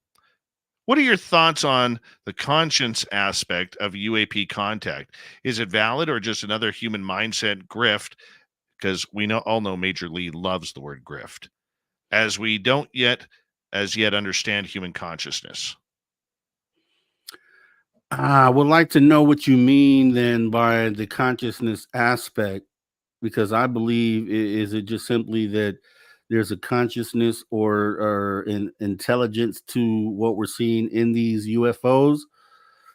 What are your thoughts on the conscience aspect of UAP contact? Is it valid or just another human mindset grift? Because we all know Major Lee loves the word grift, as we don't yet understand human consciousness. I would like to know what you mean then by the consciousness aspect, because I believe, is it just simply that there's a consciousness or an intelligence to what we're seeing in these UFOs?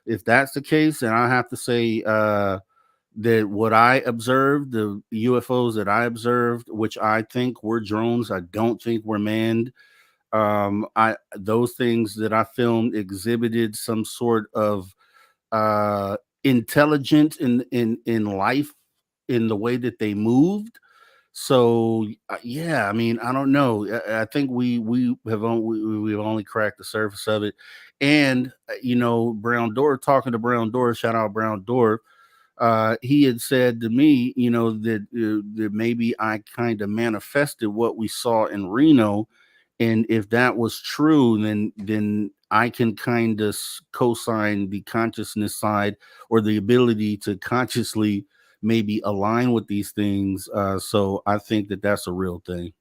If that's the case, then I have to say that what I observed, the UFOs that I observed, which I think were drones, I don't think were manned. Those things that I filmed exhibited some sort of intelligence in life, in the way that they moved. So yeah, I mean, I don't know. I think we've only cracked the surface of it, and Brown Door, talking to Brown Door, shout out Brown Door. He had said to me, that maybe I kind of manifested what we saw in Reno, and if that was true, then I can kind of co-sign the consciousness side, or the ability to consciously maybe align with these things. So I think that that's a real thing.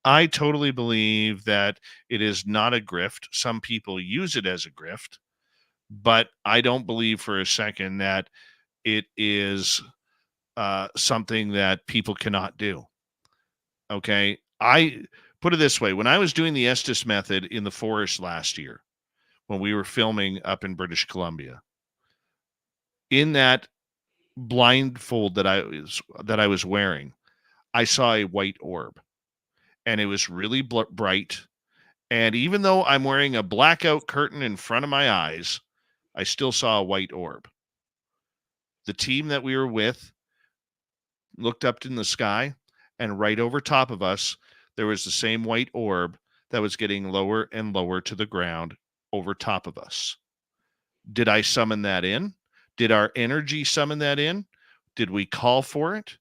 I totally believe that it is not a grift. Some people use it as a grift, but I don't believe for a second that it is something that people cannot do. Okay. I put it this way: when I was doing the Estes method in the forest last year, when we were filming up in British Columbia, in that blindfold that I was wearing, I saw a white orb, and it was really bright. And even though I'm wearing a blackout curtain in front of my eyes, I still saw a white orb. The team that we were with looked up in the sky, and right over top of us, there was the same white orb that was getting lower and lower to the ground over top of us. Did I summon that in? Did our energy summon that in? Did we call for it?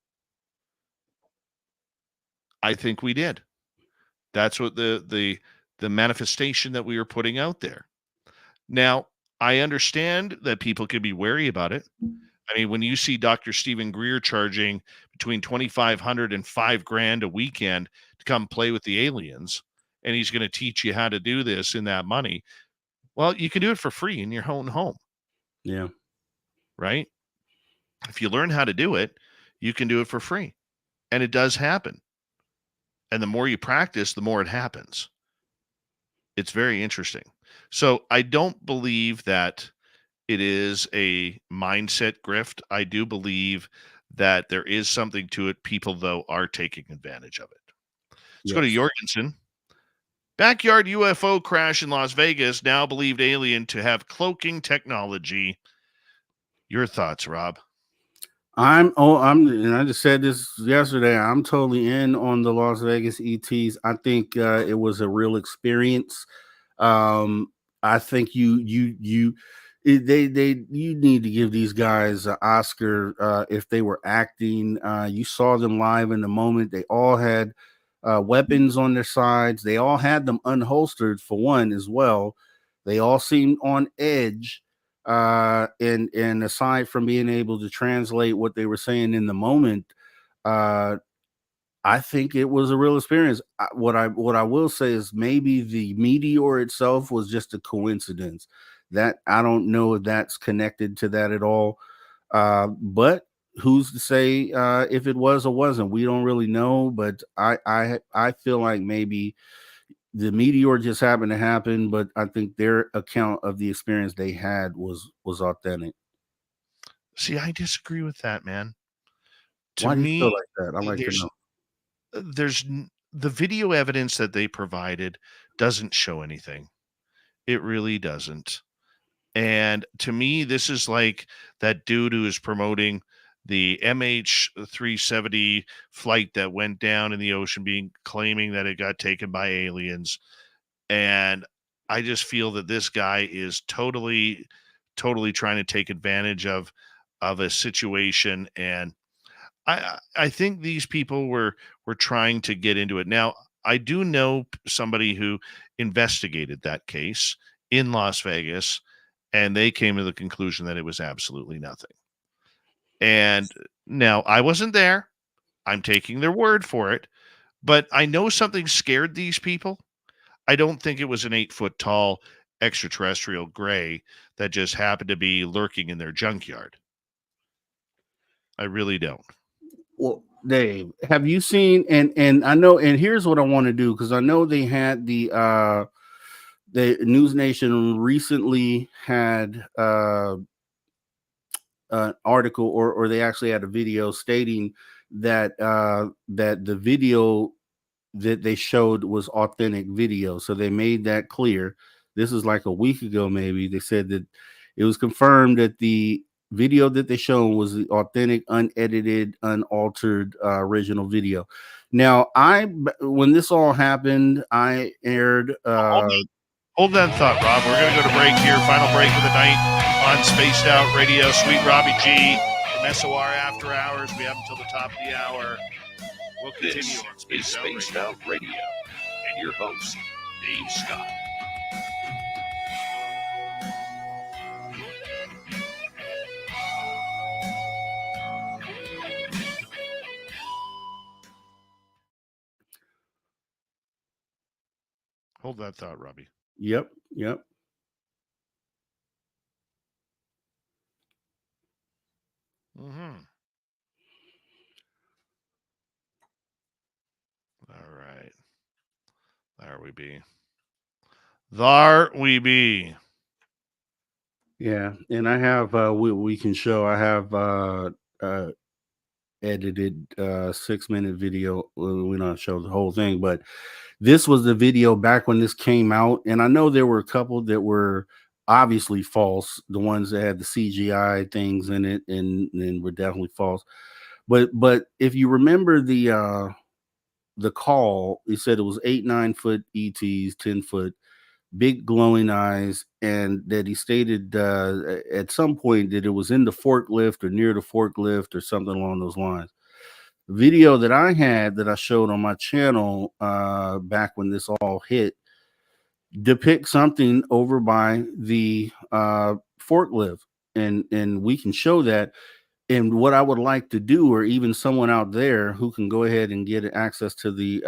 I think we did. That's what the manifestation that we were putting out there. Now, I understand that people can be wary about it. I mean, when you see Dr. Stephen Greer charging between $2,500 and $5,000 a weekend to come play with the aliens, and he's going to teach you how to do this in that money, well, you can do it for free in your own home. Yeah. Right? If you learn how to do it, you can do it for free. And it does happen. And the more you practice, the more it happens. It's very interesting. So I don't believe that it is a mindset grift. I do believe that there is something to it. People, though, are taking advantage of it. Let's go to Jorgensen. Backyard UFO crash in Las Vegas, now believed alien to have cloaking technology. Your thoughts, Rob? And I just said this yesterday. I'm totally in on the Las Vegas ETs. I think it was a real experience. I think you need to give these guys an Oscar if they were acting. You saw them live in the moment. They all had weapons on their sides. They all had them unholstered, for one, as well. They all seemed on edge. And aside from being able to translate what they were saying in the moment, I think it was a real experience. What I will say is maybe the meteor itself was just a coincidence. That I don't know if that's connected to that at all. But who's to say if it was or wasn't? We don't really know. But I feel like maybe the meteor just happened to happen, but I think their account of the experience they had was authentic. See, I disagree with that, man. To Why do you feel me, like that? I'd like to know. there's the video evidence that they provided doesn't show anything. It really doesn't. And to me, this is like that dude who is promoting the MH370 flight that went down in the ocean, claiming that it got taken by aliens. And I just feel that this guy is totally trying to take advantage of a situation. And I think these people were trying to get into it. Now, I do know somebody who investigated that case in Las Vegas, and they came to the conclusion that it was absolutely nothing. And now I wasn't there. I'm taking their word for it, but I know something scared these people. I don't think it was an 8-foot tall extraterrestrial gray that just happened to be lurking in their junkyard. I really don't. Well, Dave, have you seen and I know, and here's what I want to do, because I know they had the News Nation recently had an article, or they actually had a video stating that that the video that they showed was authentic video. So they made that clear. This is like a week ago, maybe. They said that it was confirmed that the video that they showed was the authentic, unedited, unaltered original video. Now, when this all happened, I aired. Hold that thought, Rob. We're going to go to break here. Final break of the night on Spaced Out Radio. Sweet Robbie G from SOR After Hours. We have until the top of the hour. We'll continue This on Spaced Out Radio and your host, Dave Scott. Hold that thought, Robbie. Yep. Mm-hmm. All right. There we be. Yeah, and I have we can show. I have edited 6-minute video. We don't show the whole thing, but this was the video back when this came out, and I know there were a couple that were obviously false. The ones that had the CGI things in it, and were definitely false. But if you remember the call, he said it was 8-9 foot ETs, 10 foot, big glowing eyes, and that he stated at some point that it was in the forklift or near the forklift or something along those lines. The video that I had that I showed on my channel back when this all hit depicts something over by the forklift, and we can show that. And what I would like to do, or even someone out there who can go ahead and get access to the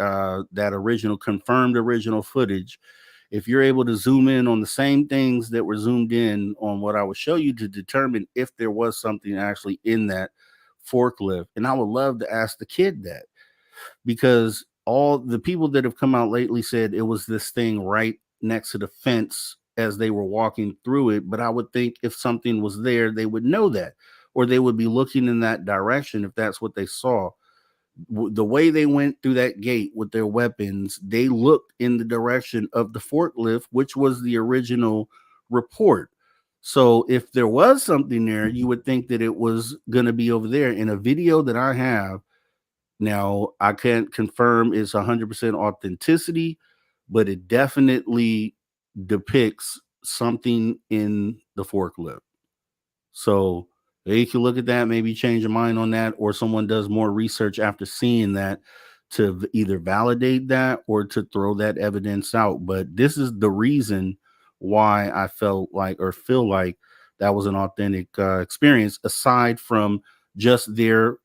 that confirmed original footage, if you're able to zoom in on the same things that were zoomed in on what I would show you to determine if there was something actually in that forklift. And I would love to ask the kid that, because all the people that have come out lately said it was this thing right next to the fence as they were walking through it. But I would think if something was there, they would know that, or they would be looking in that direction if that's what they saw. The way they went through that gate with their weapons, they looked in the direction of the forklift, which was the original report. So if there was something there, you would think that it was going to be over there. In a video that I have now, I can't confirm it's 100% authenticity, but it definitely depicts something in the forklift. So you can look at that, maybe change your mind on that, or someone does more research after seeing that to either validate that or to throw that evidence out. But this is the reason why I felt like, or feel like, that was an authentic experience, aside from just their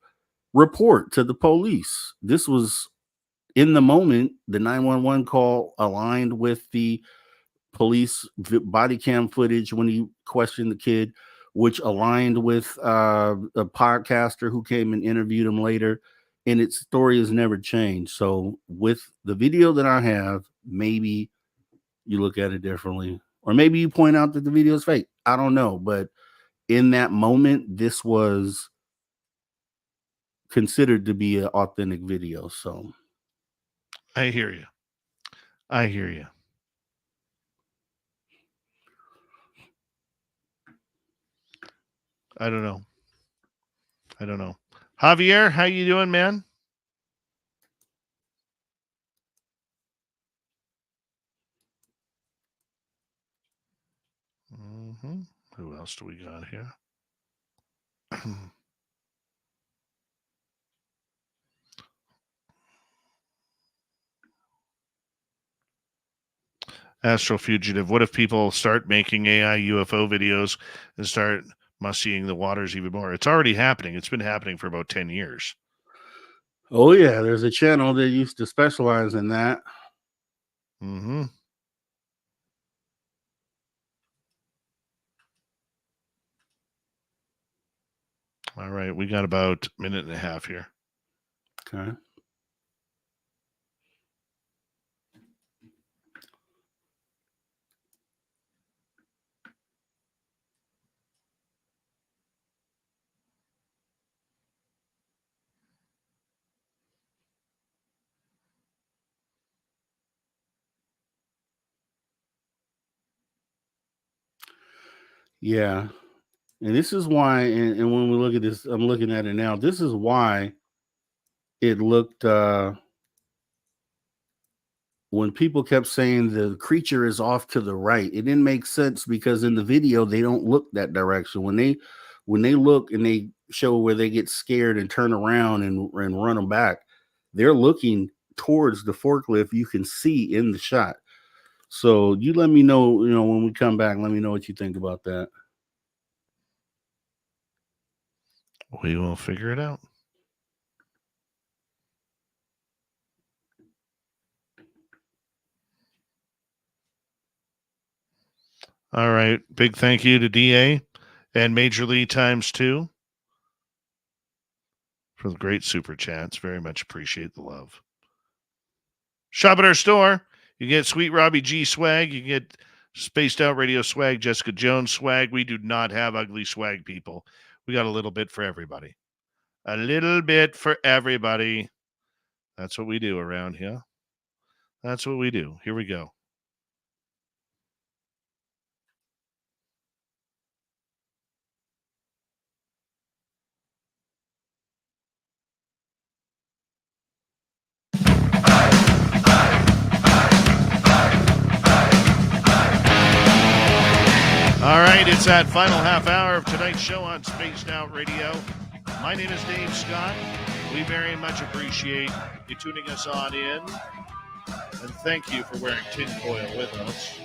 report to the police. This was in the moment. The 911 call aligned with the police body cam footage when he questioned the kid, which aligned with a podcaster who came and interviewed him later, and its story has never changed. So with the video that I have, maybe you look at it differently, or maybe you point out that the video is fake. I don't know, but in that moment, this was considered to be an authentic video. So I hear you. I don't know. Javier, how you doing, man? Mm-hmm. Who else do we got here? Astro Fugitive. What if people start making AI UFO videos and start mussying the waters even more? It's already happening. It's been happening for about 10 years. Oh, yeah. There's a channel that used to specialize in that. Mm-hmm. All right. We got about a minute and a half here. Okay. Yeah. And this is why, and when we look at this, I'm looking at it now. This is why it looked, when people kept saying the creature is off to the right, it didn't make sense because in the video they don't look that direction. When they look and they show where they get scared and turn around and run them back, they're looking towards the forklift. You can see in the shot. So you let me know, when we come back, let me know what you think about that. We will figure it out. All right. Big thank you to DA and Major League ×2 for the great super chats. Very much appreciate the love. Shop at our store. You get Sweet Robbie G swag. You get Spaced Out Radio swag, Jessica Jones swag. We do not have ugly swag, people. We got a little bit for everybody. A little bit for everybody. That's what we do around here. That's what we do. Here we go. All right, it's that final half hour of tonight's show on Spaced Out Radio. My name is Dave Scott. We very much appreciate you tuning us on in. And thank you for wearing tinfoil with us.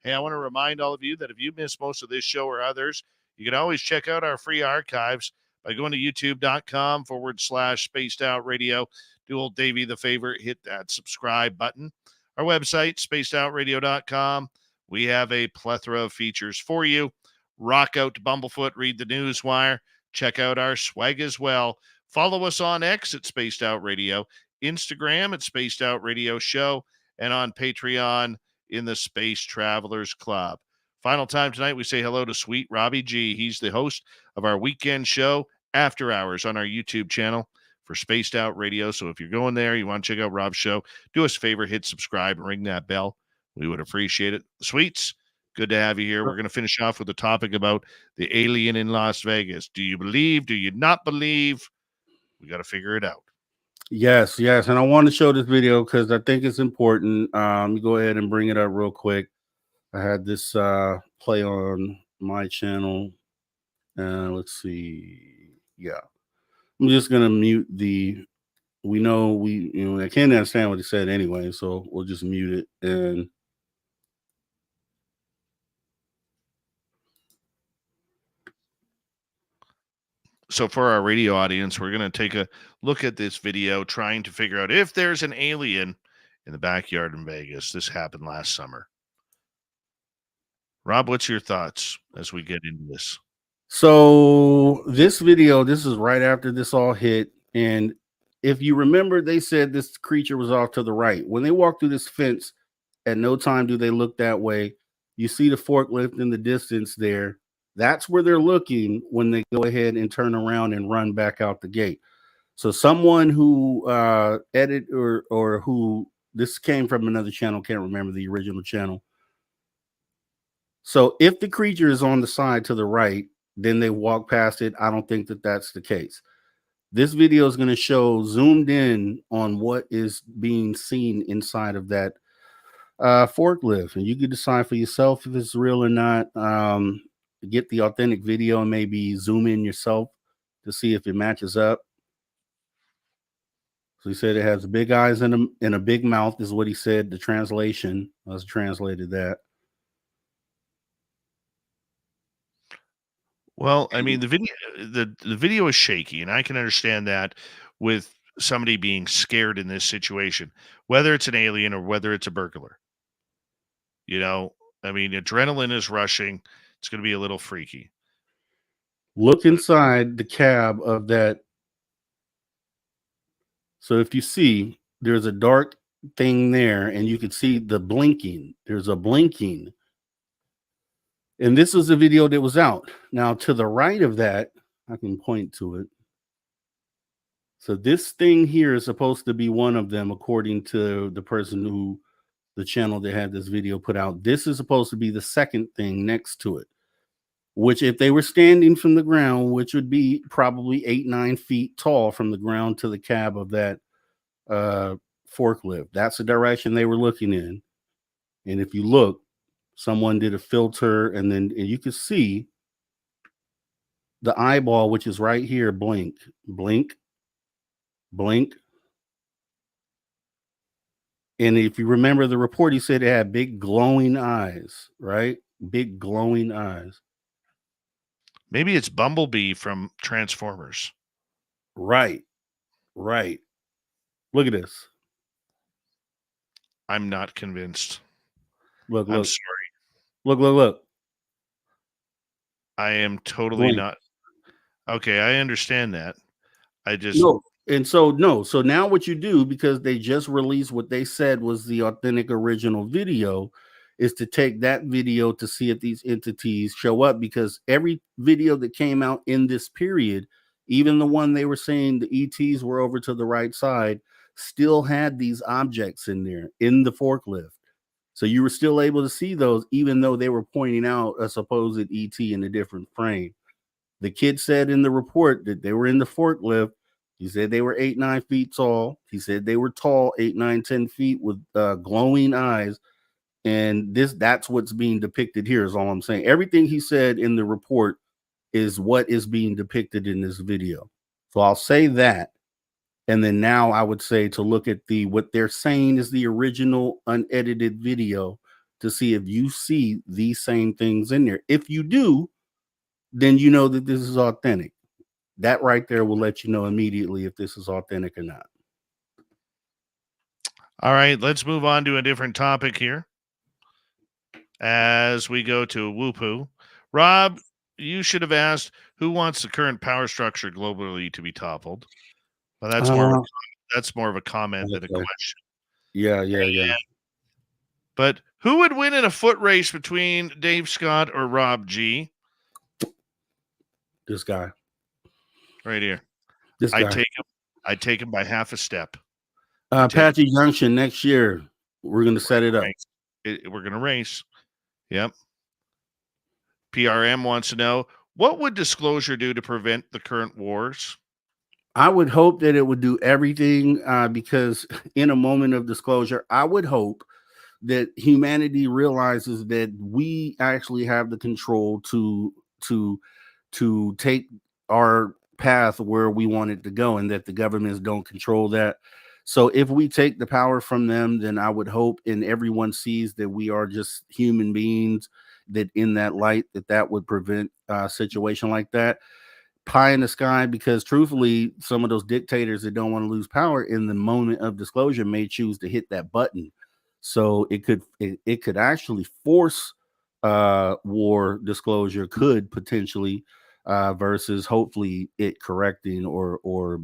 Hey, I want to remind all of you that if you missed most of this show or others, you can always check out our free archives by going to youtube.com/Spaced Out Radio. Do old Davey the favor, hit that subscribe button. Our website, spacedoutradio.com. We have a plethora of features for you. Rock out to Bumblefoot, read the Newswire, check out our swag as well. Follow us on X at Spaced Out Radio, Instagram at Spaced Out Radio Show, and on Patreon in the Space Travelers Club. Final time tonight, we say hello to Sweet Robbie G. He's the host of our weekend show, After Hours, on our YouTube channel for Spaced Out Radio. So if you're going there, you want to check out Rob's show, do us a favor, hit subscribe and ring that bell. We would appreciate it. Sweets, good to have you here. We're going to finish off with a topic about the alien in Las Vegas. Do you believe? Do you not believe? We got to figure it out. Yes. And I want to show this video because I think it's important. Go ahead and bring it up real quick. I had this play on my channel. Let's see. Yeah. I'm just going to mute I can't understand what he said anyway, so we'll just mute it. And so for our radio audience, we're going to take a look at this video trying to figure out if there's an alien in the backyard in Vegas. This happened last summer. Rob, what's your thoughts as we get into this? So this video, this is right after this all hit. And if you remember, they said this creature was off to the right. When they walk through this fence, at no time do they look that way. You see the forklift in the distance there. That's where they're looking when they go ahead and turn around and run back out the gate. So someone who edit or who, this came from another channel, can't remember the original channel. So if the creature is on the side to the right, then they walk past it. I don't think that that's the case. This video is going to show zoomed in on what is being seen inside of that forklift, and you can decide for yourself if it's real or not. Get the authentic video and maybe zoom in yourself to see if it matches up. So he said it has big eyes and a big mouth is what he said. The translation, let's translated that. Well, I mean, the video is shaky, and I can understand that with somebody being scared in this situation, whether it's an alien or whether it's a burglar. I mean, adrenaline is rushing. It's going to be a little freaky. Look inside the cab of that. So if you see, there's a dark thing there, and you can see the blinking. There's a blinking. And this was the video that was out. Now, to the right of that, I can point to it. So this thing here is supposed to be one of them, according to the person who, the channel that had this video put out. This is supposed to be the second thing next to it. which if they were standing from the ground, which would be probably 8-9 feet tall from the ground to the cab of that forklift. That's the direction they were looking in. And if you look, someone did a filter, and you could see the eyeball, which is right here, blink, blink, blink. And if you remember the report, he said it had big glowing eyes, right? Big glowing eyes. Maybe it's Bumblebee from Transformers. Right. Right. Look at this. I'm not convinced. Look, I'm look. sorry. Look. I am totally Blink. not. Okay, I understand that. I just No. And so now what you do, because they just released what they said was the authentic original video, is to take that video to see if these entities show up, because every video that came out in this period, even the one they were saying the ETs were over to the right side, still had these objects in there in the forklift. So you were still able to see those, even though they were pointing out a supposed ET in a different frame. The kid said in the report that they were in the forklift. He said they were 8-9 feet tall. He said they were tall, 8-9-10 feet with glowing eyes. And that's what's being depicted here, is all I'm saying. Everything he said in the report is what is being depicted in this video. So I'll say that. And then now I would say to look at what they're saying is the original unedited video to see if you see these same things in there. If you do, then you know that this is authentic. That right there will let you know immediately if this is authentic or not. All right, let's move on to a different topic here as we go to Whoopoo. Rob, you should have asked who wants the current power structure globally to be toppled. Well, that's more of a comment than a question. Yeah. But who would win in a foot race between Dave Scott or Rob G? This guy. Right here. This guy. I take him by half a step. Apache Junction next year. We're going to set it up. We're going to race. Yep. PRM wants to know, what would disclosure do to prevent the current wars? I would hope that it would do everything, because in a moment of disclosure, I would hope that humanity realizes that we actually have the control to take our path where we want it to go, and that the governments don't control that. So if we take the power from them, then I would hope, and everyone sees that we are just human beings, that in that light, that would prevent a situation like that. Pie in the sky, because truthfully, some of those dictators that don't want to lose power in the moment of disclosure may choose to hit that button. So it could actually force war disclosure, could potentially, versus hopefully it correcting or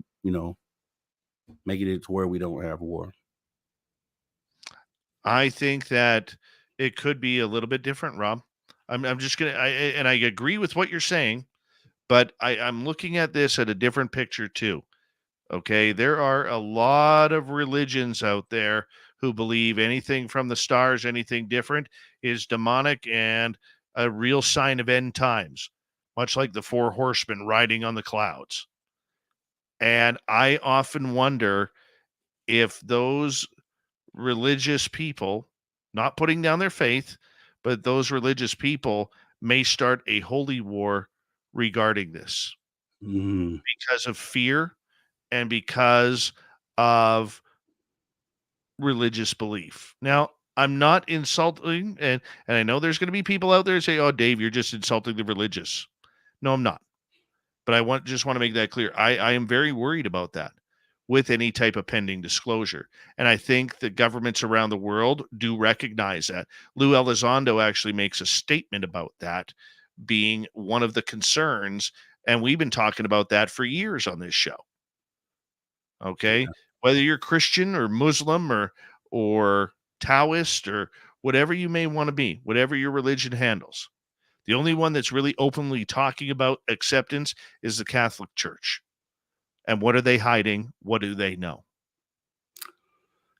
making it to where we don't have war. I think that it could be a little bit different, Rob. I'm just gonna, and I agree with what you're saying, but I'm looking at this at a different picture too. Okay, there are a lot of religions out there who believe anything from the stars, anything different, is demonic and a real sign of end times, much like the four horsemen riding on the clouds. And I often wonder if those religious people, not putting down their faith, but those religious people may start a holy war regarding this because of fear and because of religious belief. Now, I'm not insulting, and I know there's going to be people out there who say, "Oh, Dave, you're just insulting the religious." No, I'm not. But I just want to make that clear. I am very worried about that with any type of pending disclosure. And I think the governments around the world do recognize that. Lou Elizondo actually makes a statement about that being one of the concerns, and we've been talking about that for years on this show. Okay? Yeah. Whether you're Christian or Muslim or Taoist or whatever you may want to be, whatever your religion handles. The only one that's really openly talking about acceptance is the Catholic Church. And what are they hiding? What do they know?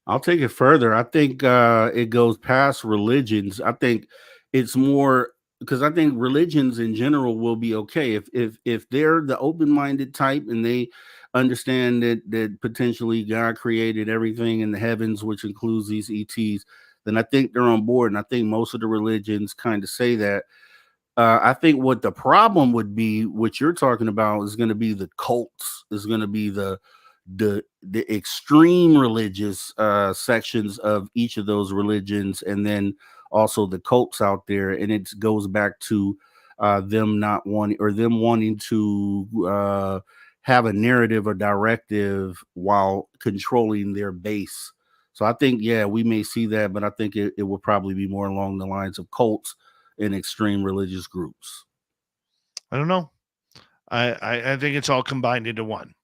I'll take it further. I think it goes past religions. I think it's more because I think religions in general will be okay if they're the open-minded type and they understand that potentially God created everything in the heavens, which includes these ETs, then I think they're on board. And I think most of the religions kind of say that. I think what the problem would be, what you're talking about, is going to be the cults, is going to be the extreme religious sections of each of those religions, and then also the cults out there. And it goes back to them not wanting, or them wanting to have a narrative or directive while controlling their base. So I think, yeah, we may see that, but I think it will probably be more along the lines of cults and extreme religious groups. I don't know. I think it's all combined into one.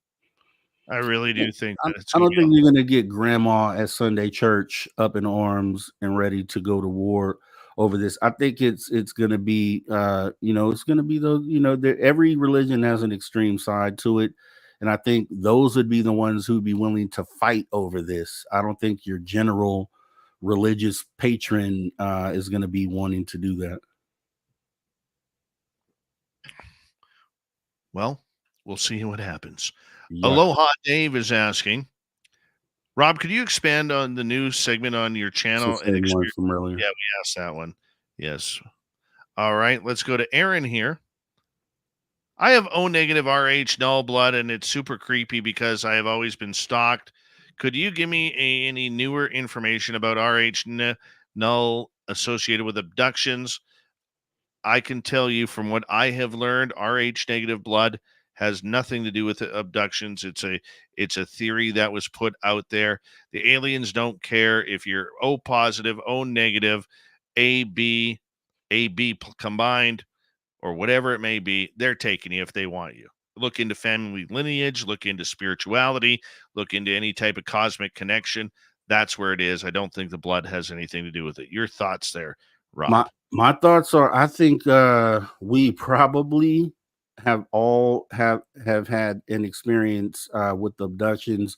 I really do think that it's I going don't to think be. you're going to get grandma at Sunday church up in arms and ready to go to war over this. I think it's going to be, it's going to be those, every religion has an extreme side to it. And I think those would be the ones who'd be willing to fight over this. I don't think your general religious patron is going to be wanting to do that. Well, we'll see what happens. Yeah. Aloha Dave is asking, Rob, could you expand on the new segment on your channel? It's the same one from earlier. Yeah, we asked that one. Yes. All right, let's go to Aaron here. I have O negative RH null blood, and it's super creepy because I have always been stalked. Could you give me any newer information about RH null associated with abductions? I can tell you from what I have learned, RH negative blood has nothing to do with abductions. It's a theory that was put out there. The aliens don't care if you're O positive, O negative, AB combined, or whatever it may be. They're taking you if they want you. Look into family lineage, look into spirituality, look into any type of cosmic connection. That's where it is. I don't think the blood has anything to do with it. Your thoughts there, Rob? My thoughts are, I think we probably have all have had an experience with abductions,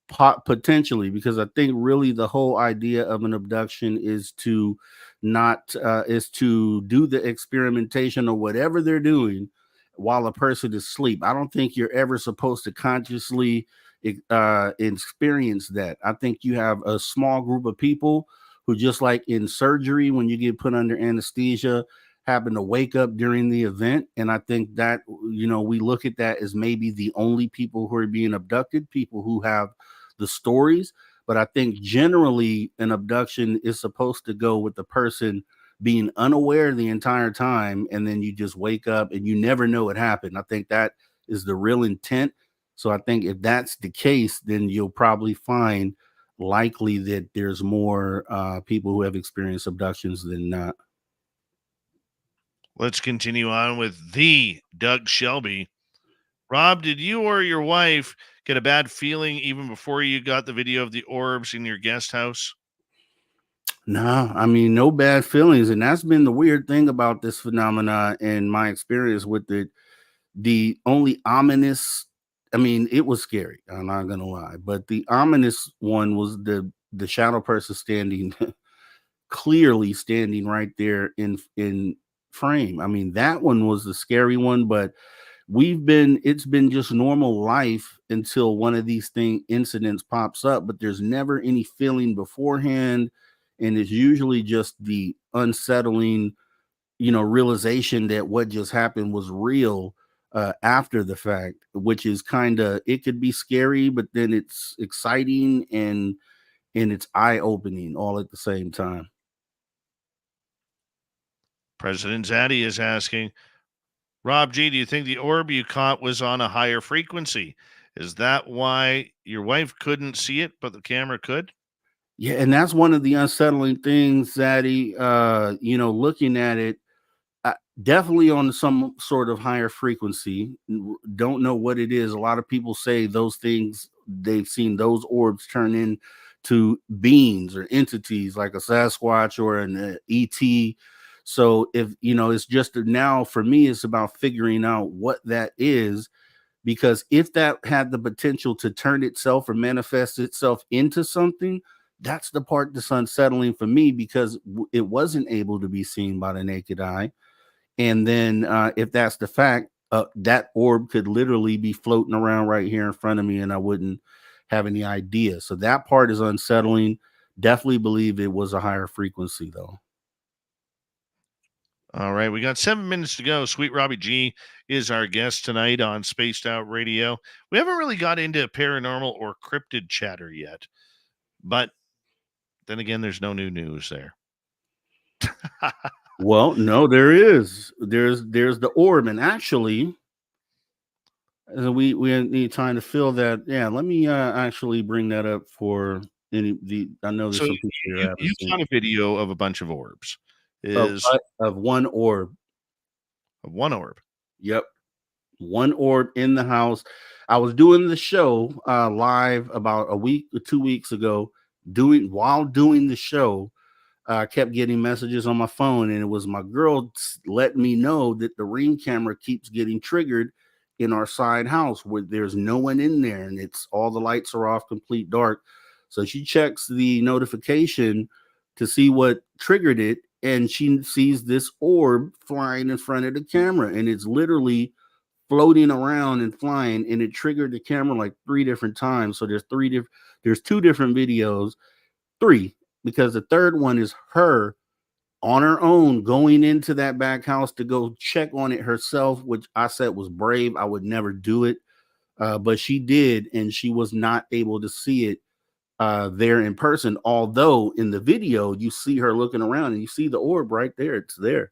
potentially, because I think really the whole idea of an abduction is to not is to do the experimentation or whatever they're doing while a person is asleep. I don't think you're ever supposed to consciously experience that. I think you have a small group of people who, just like in surgery, when you get put under anesthesia, happen to wake up during the event. And I think that, we look at that as maybe the only people who are being abducted, people who have the stories. But I think generally an abduction is supposed to go with the person being unaware the entire time, and then you just wake up and you never know it happened. I think that is the real intent. So I think if that's the case, then you'll probably find likely that there's more people who have experienced abductions than not. Let's continue on with the Doug Shelby. Rob, did you or your wife get a bad feeling even before you got the video of the orbs in your guest house? No, I mean, no bad feelings. And that's been the weird thing about this phenomena and my experience with it. The only ominous, I mean, it was scary, I'm not gonna lie, but the ominous one was the shadow person standing clearly standing right there in frame. I mean, that one was the scary one, but it's been just normal life until one of these incidents pops up, but there's never any feeling beforehand, and it's usually just the unsettling realization that what just happened was real after the fact, which is it could be scary, but then it's exciting and it's eye-opening all at the same time. President Zaddy is asking, Rob G, do you think the orb you caught was on a higher frequency? Is that why your wife couldn't see it, but the camera could? Yeah, and that's one of the unsettling things, Zaddy. Looking at it, definitely on some sort of higher frequency. Don't know what it is. A lot of people say those things, they've seen those orbs turn into beings or entities like a Sasquatch or an ET. So if it's just now for me, it's about figuring out what that is, because if that had the potential to turn itself or manifest itself into something, that's the part that's unsettling for me, because it wasn't able to be seen by the naked eye. And then if that's the fact, that orb could literally be floating around right here in front of me, and I wouldn't have any idea. So that part is unsettling. Definitely believe it was a higher frequency, though. All right, we got 7 minutes to go. Sweet Robbie G is our guest tonight on Spaced Out Radio. We haven't really got into paranormal or cryptid chatter yet, but then again, there's no new news there. Well, no, there is. There's the orb, and actually, we need time to fill that. Yeah, let me actually bring that up for I know there's So some people here you found a video of a bunch of orbs. of one orb. Of one orb. Yep, one orb in the house. I was doing the show live about a week or 2 weeks ago. While doing the show, I kept getting messages on my phone, and it was my girl letting me know that the Ring camera keeps getting triggered in our side house where there's no one in there, and it's all the lights are off, complete dark. So she checks the notification to see what triggered it, and she sees this orb flying in front of the camera, and it's literally floating around and flying, and it triggered the camera like 3 different times. So there's 2 different videos, 3, because the third one is her on her own going into that back house to go check on it herself, which I said was brave. I would never do it, but she did, and she was not able to see it there in person. Although in the video you see her looking around and you see the orb right there, it's there,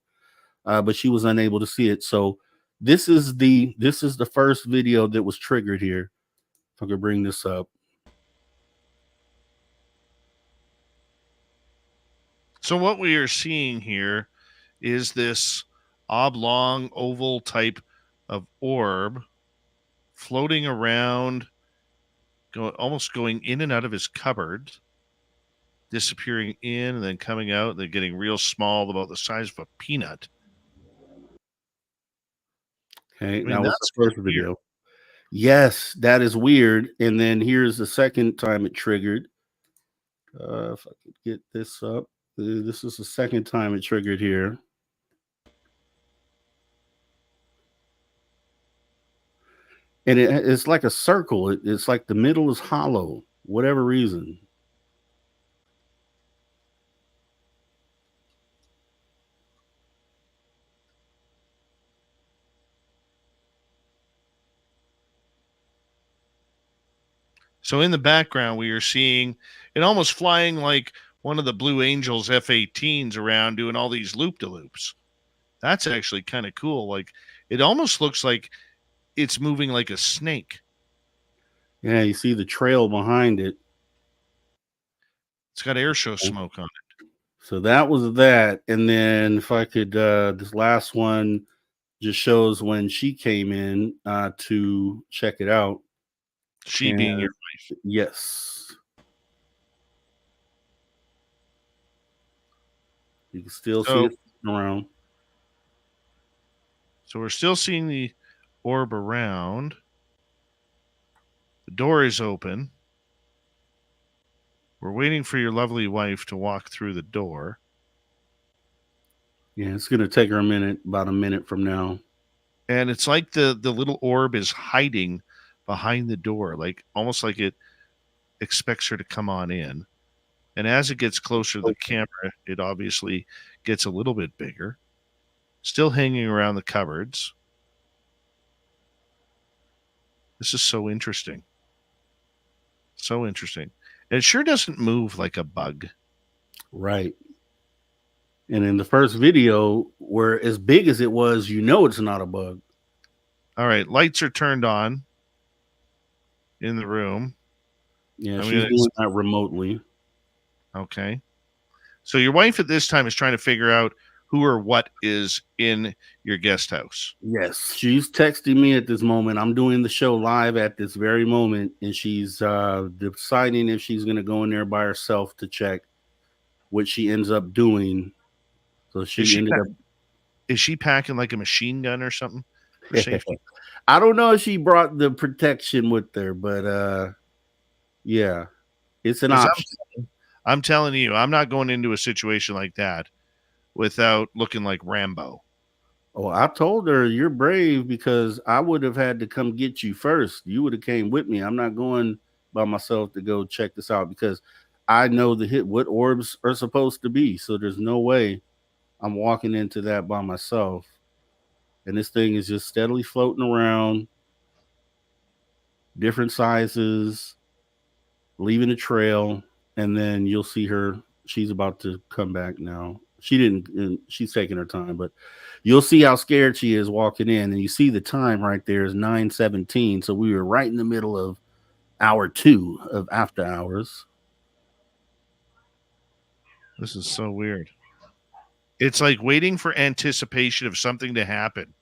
but she was unable to see it. So this is the first video that was triggered here. If I could bring this up. So what we are seeing here is this oblong oval type of orb floating around, almost going in and out of his cupboard, disappearing in and then coming out. They're getting real small, about the size of a peanut. Okay, that was the first video. Weird. Yes, that is weird. And then here's the second time it triggered. If I could get this up. This is the second time it triggered here. And it's like a circle. It's like the middle is hollow, whatever reason. So in the background, we are seeing it almost flying like one of the Blue Angels F-18s around doing all these loop-de-loops. That's actually kind of cool. Like, it almost looks like it's moving like a snake. Yeah, you see the trail behind it. It's got air show smoke on it. So that was that. And then if I could, this last one just shows when she came in to check it out. She being your wife. Yes. You can still see it around. So we're still seeing the orb around. The door is open. We're waiting for your lovely wife to walk through the door. Yeah, it's going to take her a minute, about a minute from now. And it's like the little orb is hiding behind the door, like almost like it expects her to come on in. And as it gets closer to the camera, it obviously gets a little bit bigger. Still hanging around the cupboards. This is so interesting. So interesting. And it sure doesn't move like a bug. Right. And in the first video, where as big as it was, you know it's not a bug. All right. Lights are turned on in the room. Yeah, she's doing that remotely. Okay. So your wife at this time is trying to figure out who or what is in your guest house. Yes, she's texting me at this moment. I'm doing the show live at this very moment, and she's deciding if she's going to go in there by herself to check, what she ends up doing. So Is she packing like a machine gun or something for safety? I don't know if she brought the protection with her, but yeah, it's an option. I'm telling you, I'm not going into a situation like that without looking like Rambo. Oh, I told her you're brave because I would have had to come get you first. You would have came with me. I'm not going by myself to go check this out because I know what orbs are supposed to be. So there's no way I'm walking into that by myself. And this thing is just steadily floating around, different sizes, leaving a trail, and then you'll see her. She's about to come back now. She didn't, and she's taking her time, but you'll see how scared she is walking in. And you see the time right there is 9:17. So we were right in the middle of hour 2 of after hours. This is so weird. It's like waiting for anticipation of something to happen.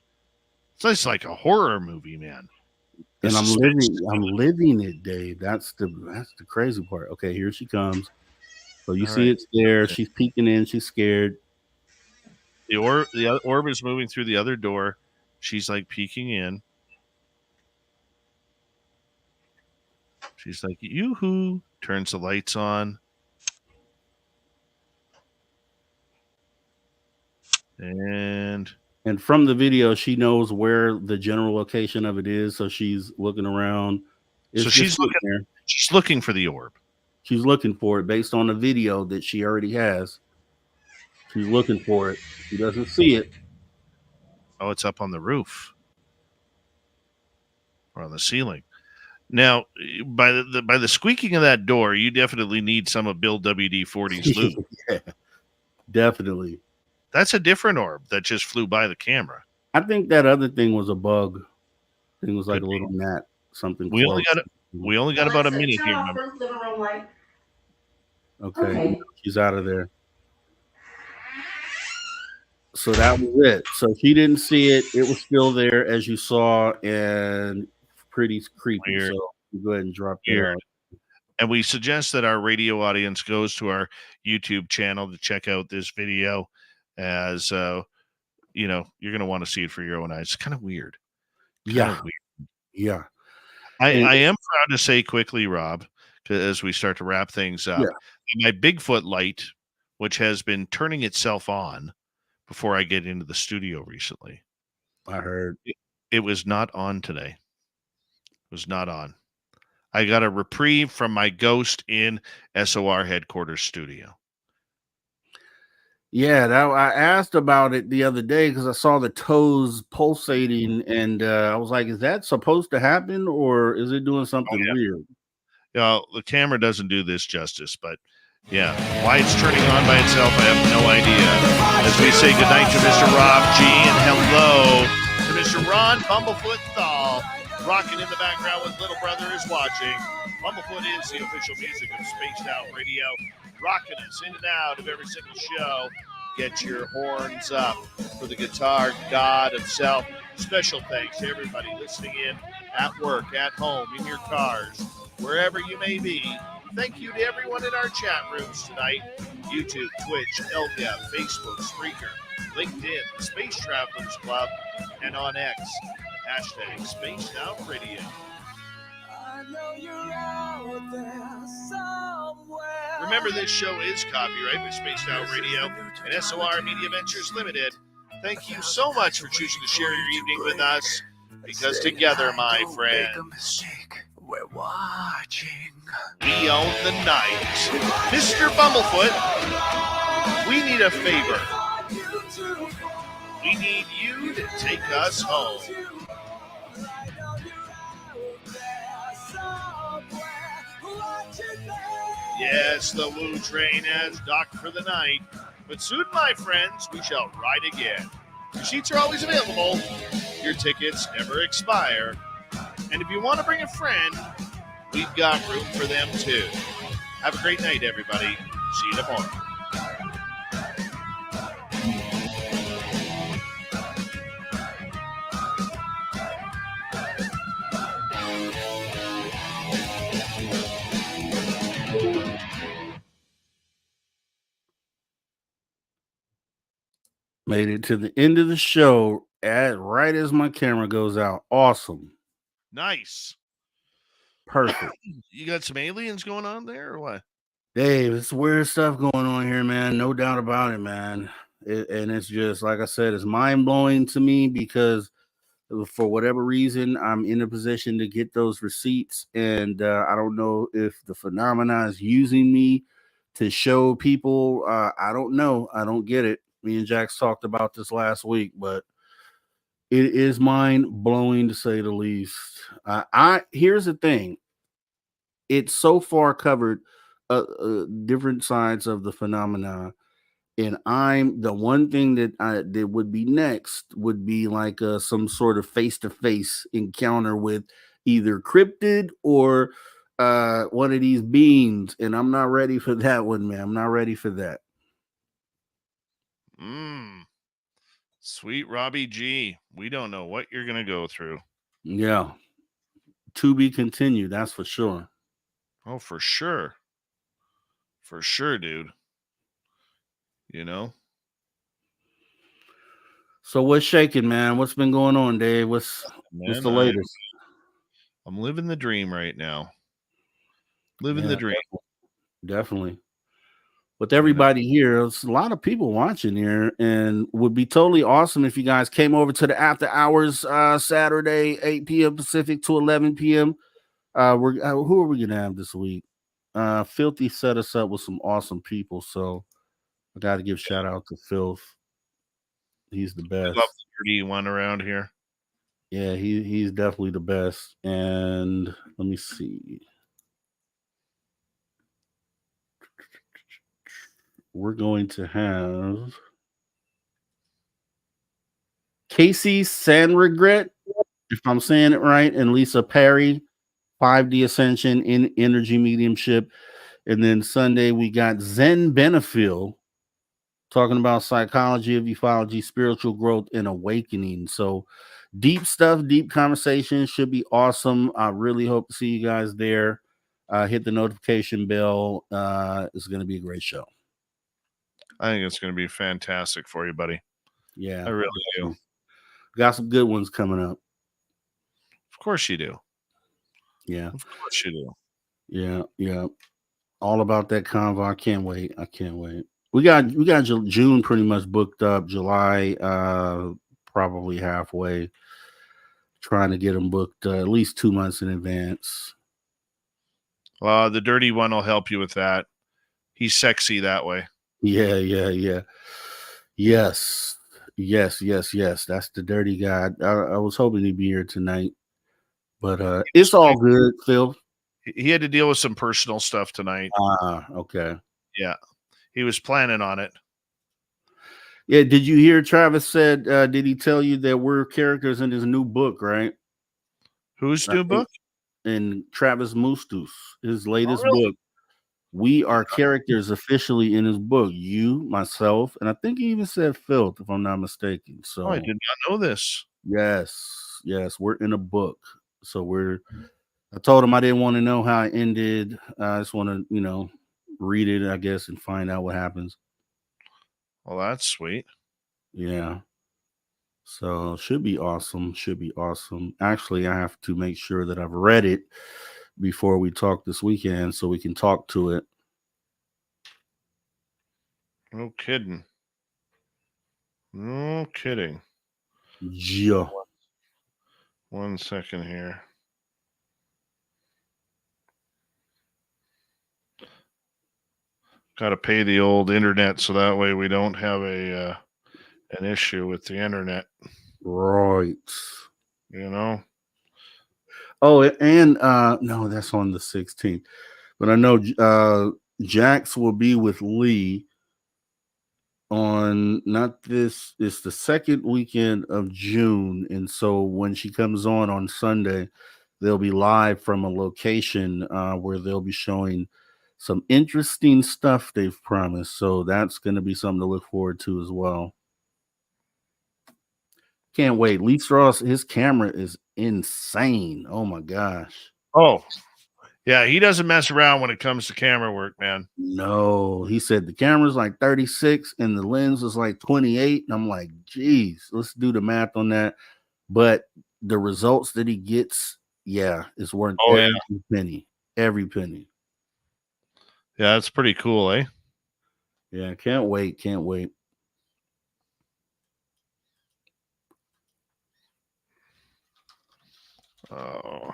It's just like a horror movie, man. And I'm living it, Dave. That's the crazy part. Okay, here she comes. So you see it's there. She's peeking in. She's scared. The orb is moving through the other door. She's like peeking in. She's like, yoo-hoo. Turns the lights on. And from the video, she knows where the general location of it is. So she's looking around. So she's looking there. She's looking for the orb. She's looking for it based on the video that she already has. She's looking for it. She doesn't see it. Oh, it's up on the roof or on the ceiling. Now, by the squeaking of that door, you definitely need some of Bill WD-40's loot. Yeah, definitely. That's a different orb that just flew by the camera. I think that other thing was a bug. I think it was like a little gnat, something. We only got about a minute here. Okay, she's out of there. So that was it. So she didn't see it. It was still there as you saw, and pretty creepy. Weird. So you go ahead and drop there. And we suggest that our radio audience goes to our YouTube channel to check out this video, as you know, you're going to want to see it for your own eyes. It's kind of weird. Yeah. I am proud to say quickly, Rob, as we start to wrap things up, my Bigfoot light, which has been turning itself on before I get into the studio recently. I heard it was not on today. It was not on. I got a reprieve from my ghost in SOR headquarters studio. Yeah, I asked about it the other day because I saw the toes pulsating, and I was like, "Is that supposed to happen, or is it doing something weird?" The camera doesn't do this justice, but yeah, why it's turning on by itself, I have no idea. As we say goodnight to Mr. Rob G, and hello to Mr. Ron Bumblefoot Thal, rocking in the background with Little Brother is watching. Bumblefoot is the official music of Spaced Out Radio, rocking us in and out of every single show. Get your horns up for the guitar god himself. Special thanks to everybody listening in at work, at home, in your cars, wherever you may be. Thank you to everyone in our chat rooms tonight. YouTube, Twitch, Elga, Facebook, Spreaker, LinkedIn, Space Travelers Club, and on X, hashtag Spaced Out Radio. Remember, this show is copyright by Spaced Out Radio and SOR Media Ventures Limited. Thank you so much for choosing to share your evening with us, because together, my friends, we're watching. We own the night. Mr. Bumblefoot, we need a favor. We need you to take us home. Yes, the Woo train has docked for the night, but soon, my friends, we shall ride again. Your seats are always available. Your tickets never expire. And if you want to bring a friend, we've got room for them too. Have a great night, everybody. See you tomorrow. Made it to the end of the show right as my camera goes out. Awesome. Nice. Perfect. You got some aliens going on there or what? Dave, it's weird stuff going on here, man. No doubt about it, man. and it's just like I said, it's mind blowing to me because for whatever reason, I'm in a position to get those receipts, and I don't know if the phenomena is using me to show people. I don't know. I don't get it. Me and Jax talked about this last week, but it is mind blowing to say the least. I here's the thing. It's so far covered different sides of the phenomena, and I'm the one thing that would be next would be like some sort of face-to-face encounter with either cryptid or one of these beings, and I'm not ready for that one, man. I'm not ready for that. Sweet Robbie G. We don't know what you're gonna go through. Yeah, to be continued. That's for sure. Oh, for sure, dude. You know. So what's shaking, man? What's been going on, Dave? What's Man, the latest? I'm living the dream right now. Living the dream. Definitely. With everybody here, there's a lot of people watching here, and would be totally awesome if you guys came over to the after hours Saturday, 8 p.m. Pacific to 11 p.m. Who are we gonna have this week? Filthy set us up with some awesome people, so I got to give shout out to Filth. He's the best. Love the dirty one around here. Yeah, he's definitely the best. And let me see. We're going to have Casey Sanregret, if I'm saying it right, and Lisa Perry, 5D Ascension in Energy Mediumship. And then Sunday, we got Zen Benefiel talking about psychology of ufology, spiritual growth, and awakening. So deep stuff, deep conversation. Should be awesome. I really hope to see you guys there. Hit the notification bell. It's going to be a great show. I think it's going to be fantastic for you, buddy. Yeah, I really do. Got some good ones coming up. Of course you do. Yeah. Of course you do. Yeah. All about that convo. I can't wait. We got June pretty much booked up. July, probably halfway. Trying to get them booked at least 2 months in advance. The dirty one will help you with that. He's sexy that way. Yeah. Yes. That's the dirty guy. I was hoping he'd be here tonight, but it's all good, Phil. He had to deal with some personal stuff tonight. Okay. Yeah. He was planning on it. Yeah, did you hear Travis said, did he tell you that we're characters in his new book, right? Whose new book? In Travis Mustus, his latest book. We are characters officially in his book. You, myself, and I think he even said Filth, if I'm not mistaken. So I did not know this. Yes, we're in a book. So I told him I didn't want to know how it ended. I just want to, read it, I guess, and find out what happens. Well, that's sweet. Yeah. So should be awesome. Actually, I have to make sure that I've read it before we talk this weekend so we can talk to it. No kidding. Yeah. 1 second here. Got to pay the old internet so that way we don't have an issue with the internet. Right. Oh, and no, that's on the 16th. But I know Jax will be with Lee on it's the second weekend of June. And so when she comes on Sunday, they'll be live from a location where they'll be showing some interesting stuff they've promised. So that's going to be something to look forward to as well. Can't wait. Lee Strauss, his camera is insane. Oh my gosh. Oh, yeah. He doesn't mess around when it comes to camera work, man. No, he said the camera's like 36 and the lens is like 28. And I'm like, geez, let's do the math on that. But the results that he gets, it's worth every penny. Every penny. Yeah, that's pretty cool, eh? Yeah, can't wait. Oh,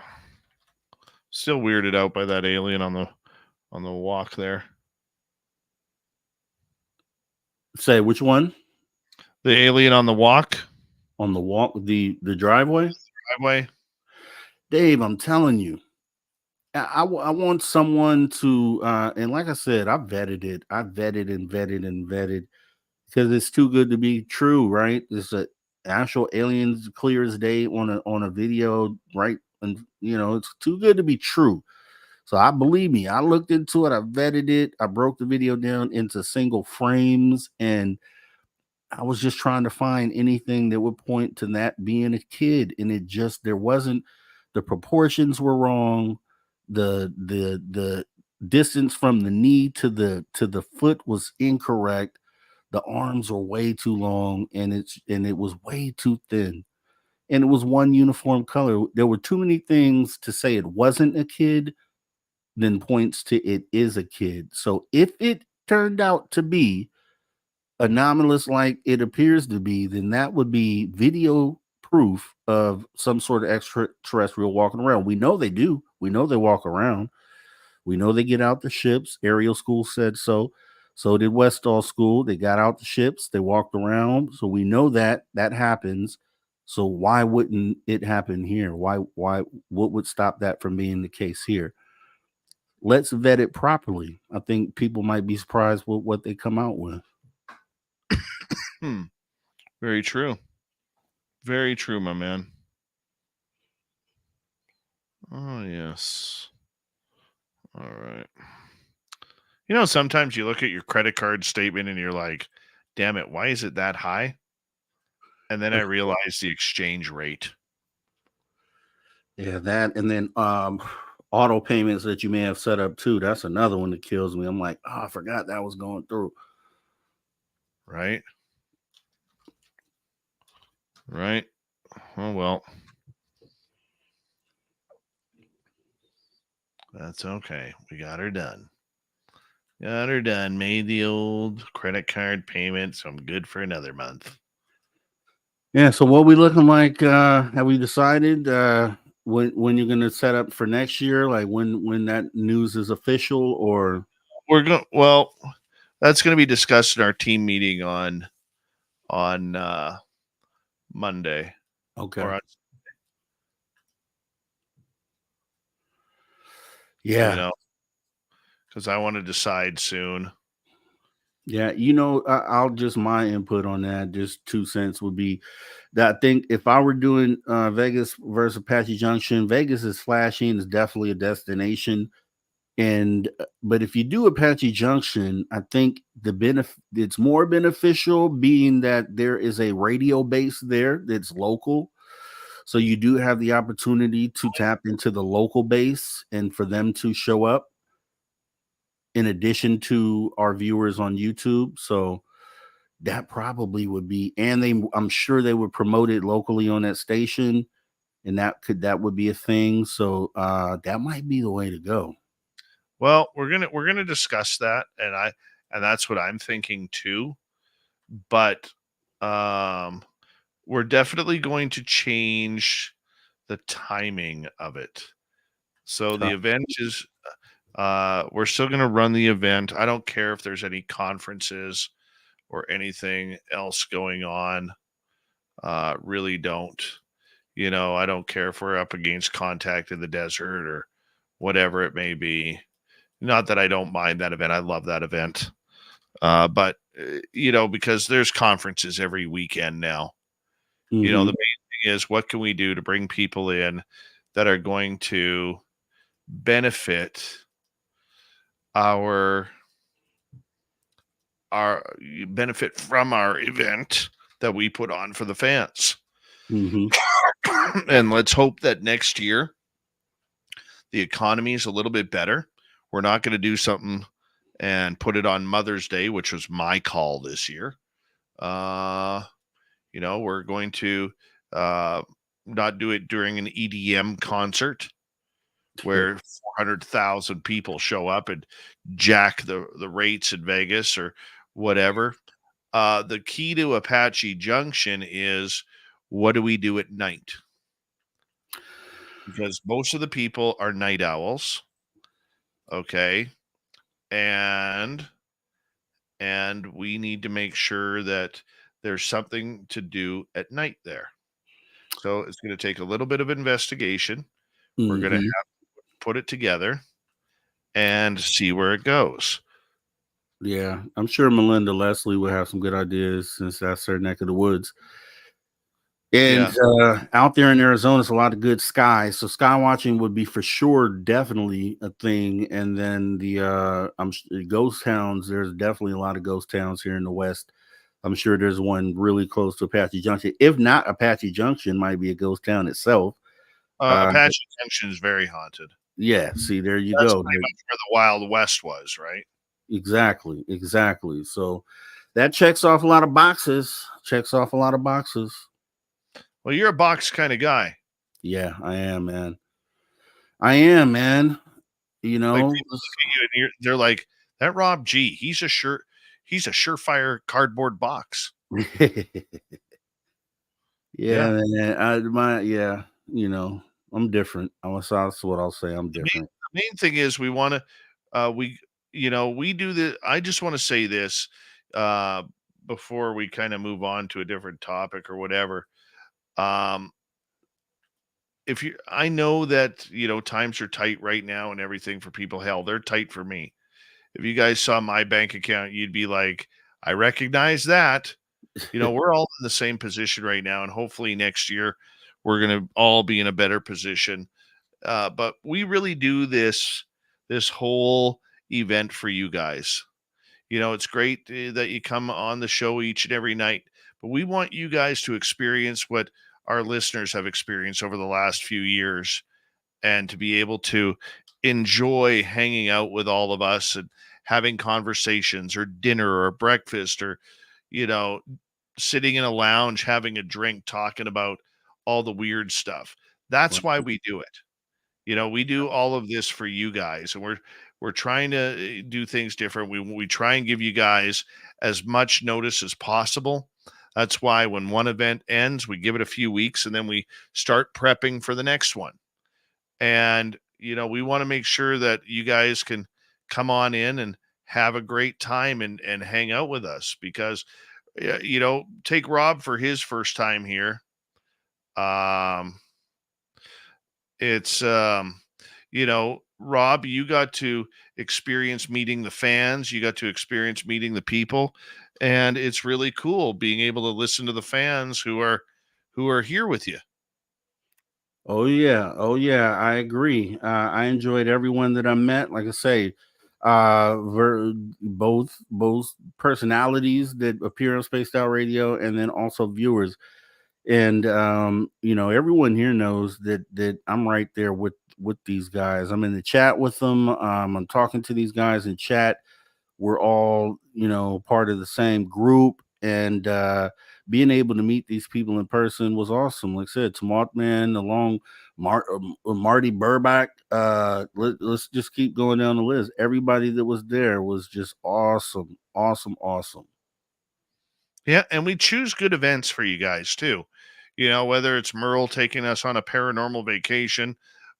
still weirded out by that alien on the walk there. Say which one? The alien on the walk On the walk, the driveway. driveway. Dave, I'm telling you, I want someone to, and like I said, I vetted it. I vetted and vetted and vetted because it's too good to be true, right? It's a actual aliens clear as day on a video, right? And it's too good to be true. So I believe me, I looked into it, I vetted it, I broke the video down into single frames, and I was just trying to find anything that would point to that being a kid, and there wasn't. The proportions were wrong. The distance from the knee to the foot was incorrect. The arms were way too long, and it was way too thin, and it was one uniform color. There were too many things to say it wasn't a kid, then points to it is a kid. So if it turned out to be anomalous like it appears to be, then that would be video proof of some sort of extraterrestrial walking around. We know they do. We know they walk around. We know they get out the ships. Aerial School said so. So did Westall School. They got out the ships. They walked around. So we know that happens. So why wouldn't it happen here? What would stop that from being the case here? Let's vet it properly. I think people might be surprised with what they come out with. Very true. Very true, my man. Oh, yes. All right. Sometimes you look at your credit card statement and you're like, damn it, why is it that high? And then I realize the exchange rate. Yeah, that, and then auto payments that you may have set up too. That's another one that kills me. I'm like, I forgot that was going through. Right. Oh, well. That's okay. We got her done. Made the old credit card payment, so I'm good for another month. Yeah, so what we looking like? Have we decided when you're gonna set up for next year? Like when that news is official, or that's gonna be discussed in our team meeting on Monday. okay. Yeah. Because I want to decide soon. Yeah, I'll just my input on that, just 2 cents would be that I think if I were doing Vegas versus Apache Junction, Vegas is flashing, is definitely a destination. And but if you do Apache Junction, I think it's more beneficial being that there is a radio base there that's local. So you do have the opportunity to tap into the local base and for them to show up in addition to our viewers on YouTube. So that probably would be, and I'm sure they would promote it locally on that station, and that would be a thing. So that might be the way to go. Well, we're gonna discuss that, and that's what I'm thinking too. But we're definitely going to change the timing of it. So the event is we're still going to run the event. I don't care if there's any conferences or anything else going on. Really don't. I don't care if we're up against contact in the desert or whatever it may be. Not that I don't mind that event. I love that event. But because there's conferences every weekend now. The main thing is, what can we do to bring people in that are going to benefit benefit from our event that we put on for the fans. And let's hope that next year the economy is a little bit better. We're not going to do something and put it on Mother's Day, which was my call this year. We're going to not do it during an EDM concert where 400,000 people show up and jack the rates in Vegas or whatever. The key to Apache Junction is, what do we do at night? because most of the people are night owls. Okay. And we need to make sure that there's something to do at night there. So it's going to take a little bit of investigation. We're going to Mhm. have to put it together and see where it goes. Yeah, I'm sure Melinda Leslie will have some good ideas since that's her neck of the woods. And Yeah. out there in Arizona, it's a lot of good sky. So sky watching would be for sure, definitely a thing. And then ghost towns. There's definitely a lot of ghost towns here in the West. I'm sure there's one really close to Apache Junction. If not, Apache Junction might be a ghost town itself. Apache Junction is very haunted. Yeah, see, there you That's go. pretty much where the Wild West was, right? Exactly, exactly. So that checks off a lot of boxes. Checks off a lot of boxes. Well, you're a box kind of guy. Yeah, I am, man. I am, man. You Like know, people look at you and they're like, that Rob G, he's a surefire cardboard box. yeah, man. Yeah, you know, I'm different. That's what I'll say. I'm different. The main thing is we want to, we do the. I just want to say this uh, before we kind of move on to a different topic or whatever. Um, I know that times are tight right now and everything for people. Hell, they're tight for me. If you guys saw my bank account, you'd be like, I recognize that. We're all in the same position right now, and hopefully next year we're going to all be in a better position. But we really do this whole event for you guys. It's great that you come on the show each and every night, but we want you guys to experience what our listeners have experienced over the last few years, and to be able to enjoy hanging out with all of us and having conversations or dinner or breakfast or you know sitting in a lounge having a drink talking about all the weird stuff. That's why we do it. We do all of this for you guys, and we're trying to do things different. We try and give you guys as much notice as possible. That's why when one event ends, we give it a few weeks and then we start prepping for the next one. And we want to make sure that you guys can come on in and have a great time and hang out with us, because take Rob for his first time here. Um it's Rob, you got to experience meeting the fans, you got to experience meeting the people, and it's really cool being able to listen to the fans who are here with you. Oh yeah, oh yeah, I agree. I enjoyed everyone that I met. Like I say, both personalities that appear on Spaced Out Radio, and then also viewers. And everyone here knows that I'm right there with these guys. I'm in the chat with them. I'm talking to these guys in chat. We're all part of the same group, and being able to meet these people in person was awesome. Like I said, to Mothman, along Marty Burback. Let's just keep going down the list. Everybody that was there was just awesome, awesome, awesome. Yeah, and we choose good events for you guys too. Whether it's Merle taking us on a paranormal vacation,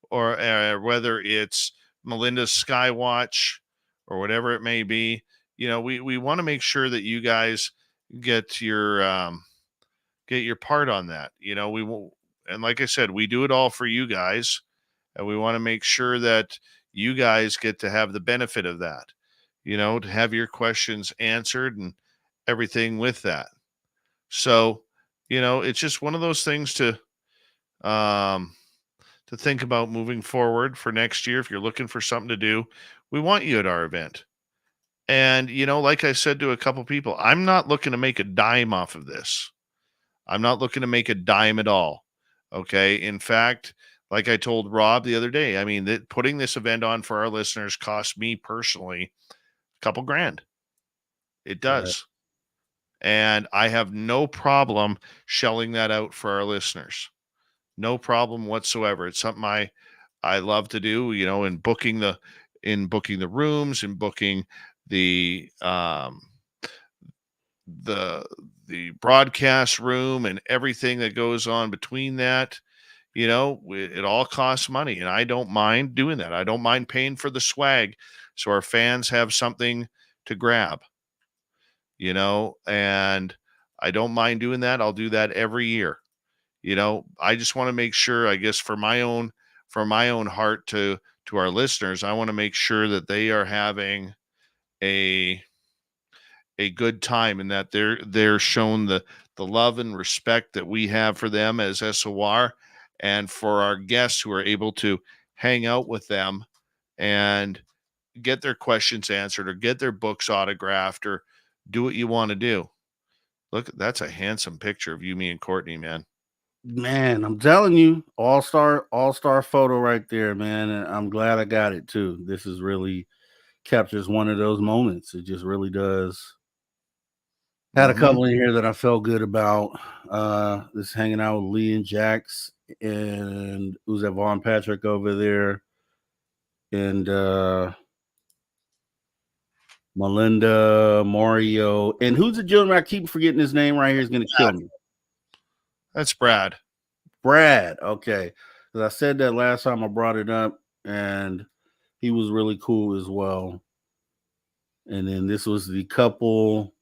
or whether it's Melinda's Skywatch, or whatever it may be. We want to make sure that you guys get your part on that. We will, and like I said, we do it all for you guys, and we want to make sure that you guys get to have the benefit of that. To have your questions answered and everything with that. So, it's just one of those things um to think about moving forward for next year. If you're looking for something to do, we want you at our event. And like I said to a couple people, I'm not looking to make a dime off of this. I'm not looking to make a dime at all. Okay. In fact, like I told Rob the other day, I mean, that putting this event on for our listeners cost me personally a couple grand. It does. And I have no problem shelling that out for our listeners. No problem whatsoever. It's something I love to do, in booking the rooms, and booking the the broadcast room and everything that goes on between that. You know, it all costs money, and I don't mind doing that. I don't mind paying for the swag so our fans have something to grab, you know, and I don't mind doing that. I'll do that every year. You know, I just want to make sure, I guess, for my own heart to our listeners, I want to make sure that they are having a good time, and that they're shown the love and respect that we have for them as SOR, and for our guests who are able to hang out with them and get their questions answered or get their books autographed or do what you want to do. Look, that's a handsome picture of you, me, and Courtney, man. Man, I'm telling you, all-star photo right there, man. And I'm glad I got it too. This is really captures one of those moments. It just really does. Had a couple in here that I felt good about. This hanging out with Lee and Jax, and who's that Vaughn Patrick over there, and Melinda, Mario, and who's the gentleman? I keep forgetting his name right here. Is going to kill me. That's Brad. Brad. Okay. Because I said that last time I brought it up, and he was really cool as well. And then this was the couple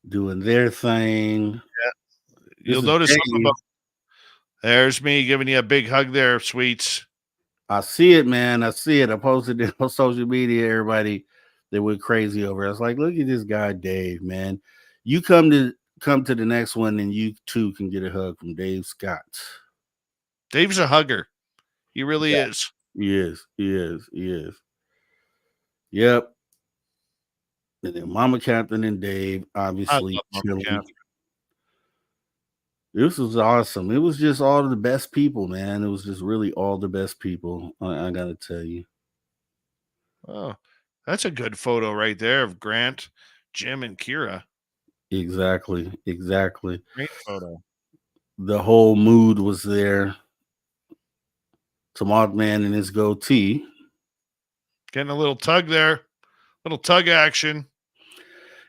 doing their thing. Yeah. You'll notice something about, there's me giving you a big hug there, sweets. I see it, man. I see it. I posted it on social media. Everybody, they went crazy over it. I was like, look at this guy, Dave, man. You come to the next one, and you too can get a hug from Dave Scott. Dave's a hugger. He really is. He is. He is. He is. Yep. And then Mama Captain and Dave, obviously. This was awesome. It was just all of the best people, man. It was just really all the best people. I got to tell you. Oh, that's a good photo right there of Grant, Jim, and Kira. Exactly. Exactly. Great photo. The whole mood was there. Tamad Man and his goatee. Getting a little tug there. Little tug action.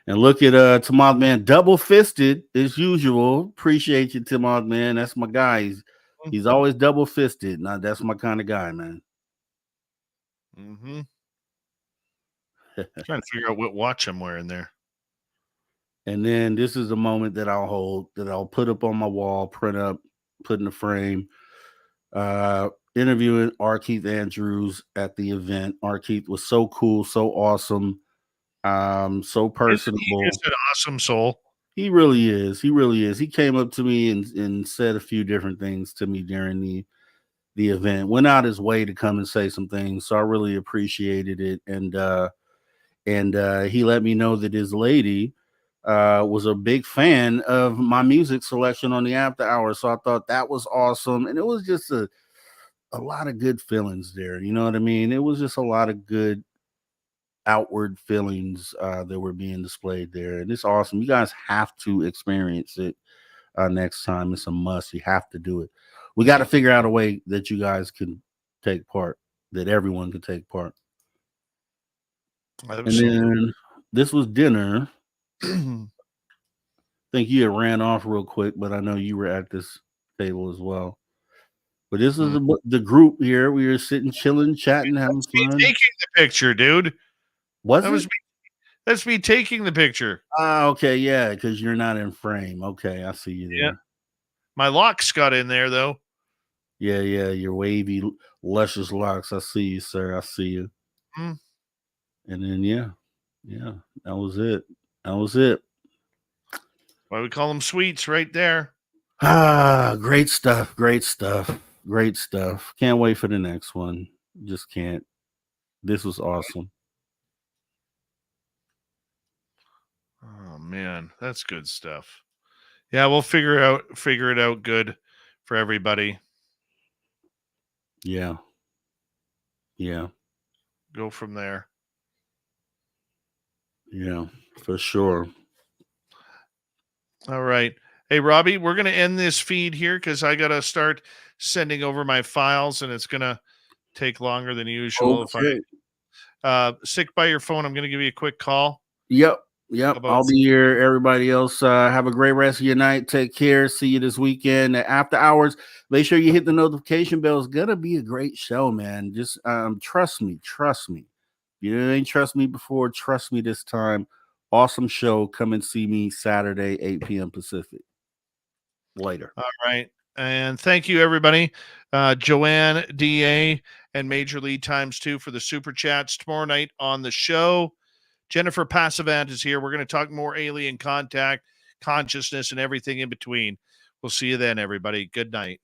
And look at Tamad Man, double fisted as usual. Appreciate you, Tamad Man. That's my guy. He's always double fisted. Now that's my kind of guy, man. Mm-hmm. Trying to figure out what watch I'm wearing there. And then this is the moment that I'll hold, that I'll put up on my wall, print up, put in the frame. Interviewing R. Keith Andrews at the event. R. Keith was so cool, so awesome, so personable. He's an awesome soul. He really is. He really is. He came up to me and said a few different things to me during the event. Went out his way to come and say some things. So I really appreciated it. And he let me know that his lady was a big fan of my music selection on the after hour. So I thought that was awesome. And it was just a lot of good feelings there. You know what I mean? It was just a lot of good outward feelings that were being displayed there. And it's awesome. You guys have to experience it next time. It's a must. You have to do it. We got to figure out a way that you guys can take part, that everyone can take part. Absolutely. And then this was dinner. I think you had ran off real quick, but I know you were at this table as well. But this is the group here. We were sitting, chilling, chatting, having fun. Taking the picture, dude. That's me taking the picture. Okay, yeah, because you're not in frame. Okay, I see you there. Yeah. My locks got in there, though. Yeah, your wavy, luscious locks. I see you, sir. I see you. And then, yeah, that was it. Why we call them sweets right there. Great stuff. Can't wait for the next one. Just can't. This was awesome. Oh man, that's good stuff. Yeah, we'll figure it out good for everybody. Yeah. Go from there. Yeah, for sure. All right. Hey, Robbie, we're going to end this feed here because I got to start sending over my files, and it's going to take longer than usual. Okay. If I'm sick by your phone, I'm going to give you a quick call. Yep. Yep, I'll be here. Everybody else, have a great rest of your night. Take care. See you this weekend. After hours, make sure you hit the notification bell. It's gonna be a great show, man. Just trust me. Trust me. You ain't trust me before. Trust me this time. Awesome show. Come and see me Saturday, 8 p.m. Pacific. Later. All right. And thank you, everybody. Joanne, DA, and Major Lead Times 2 for the super chats tomorrow night on the show. Jennifer Passavant is here. We're going to talk more alien contact, consciousness, and everything in between. We'll see you then, everybody. Good night.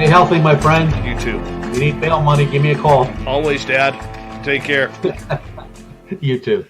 Stay healthy, my friend. You too. You need bail money, give me a call. Always, Dad. Take care. You too.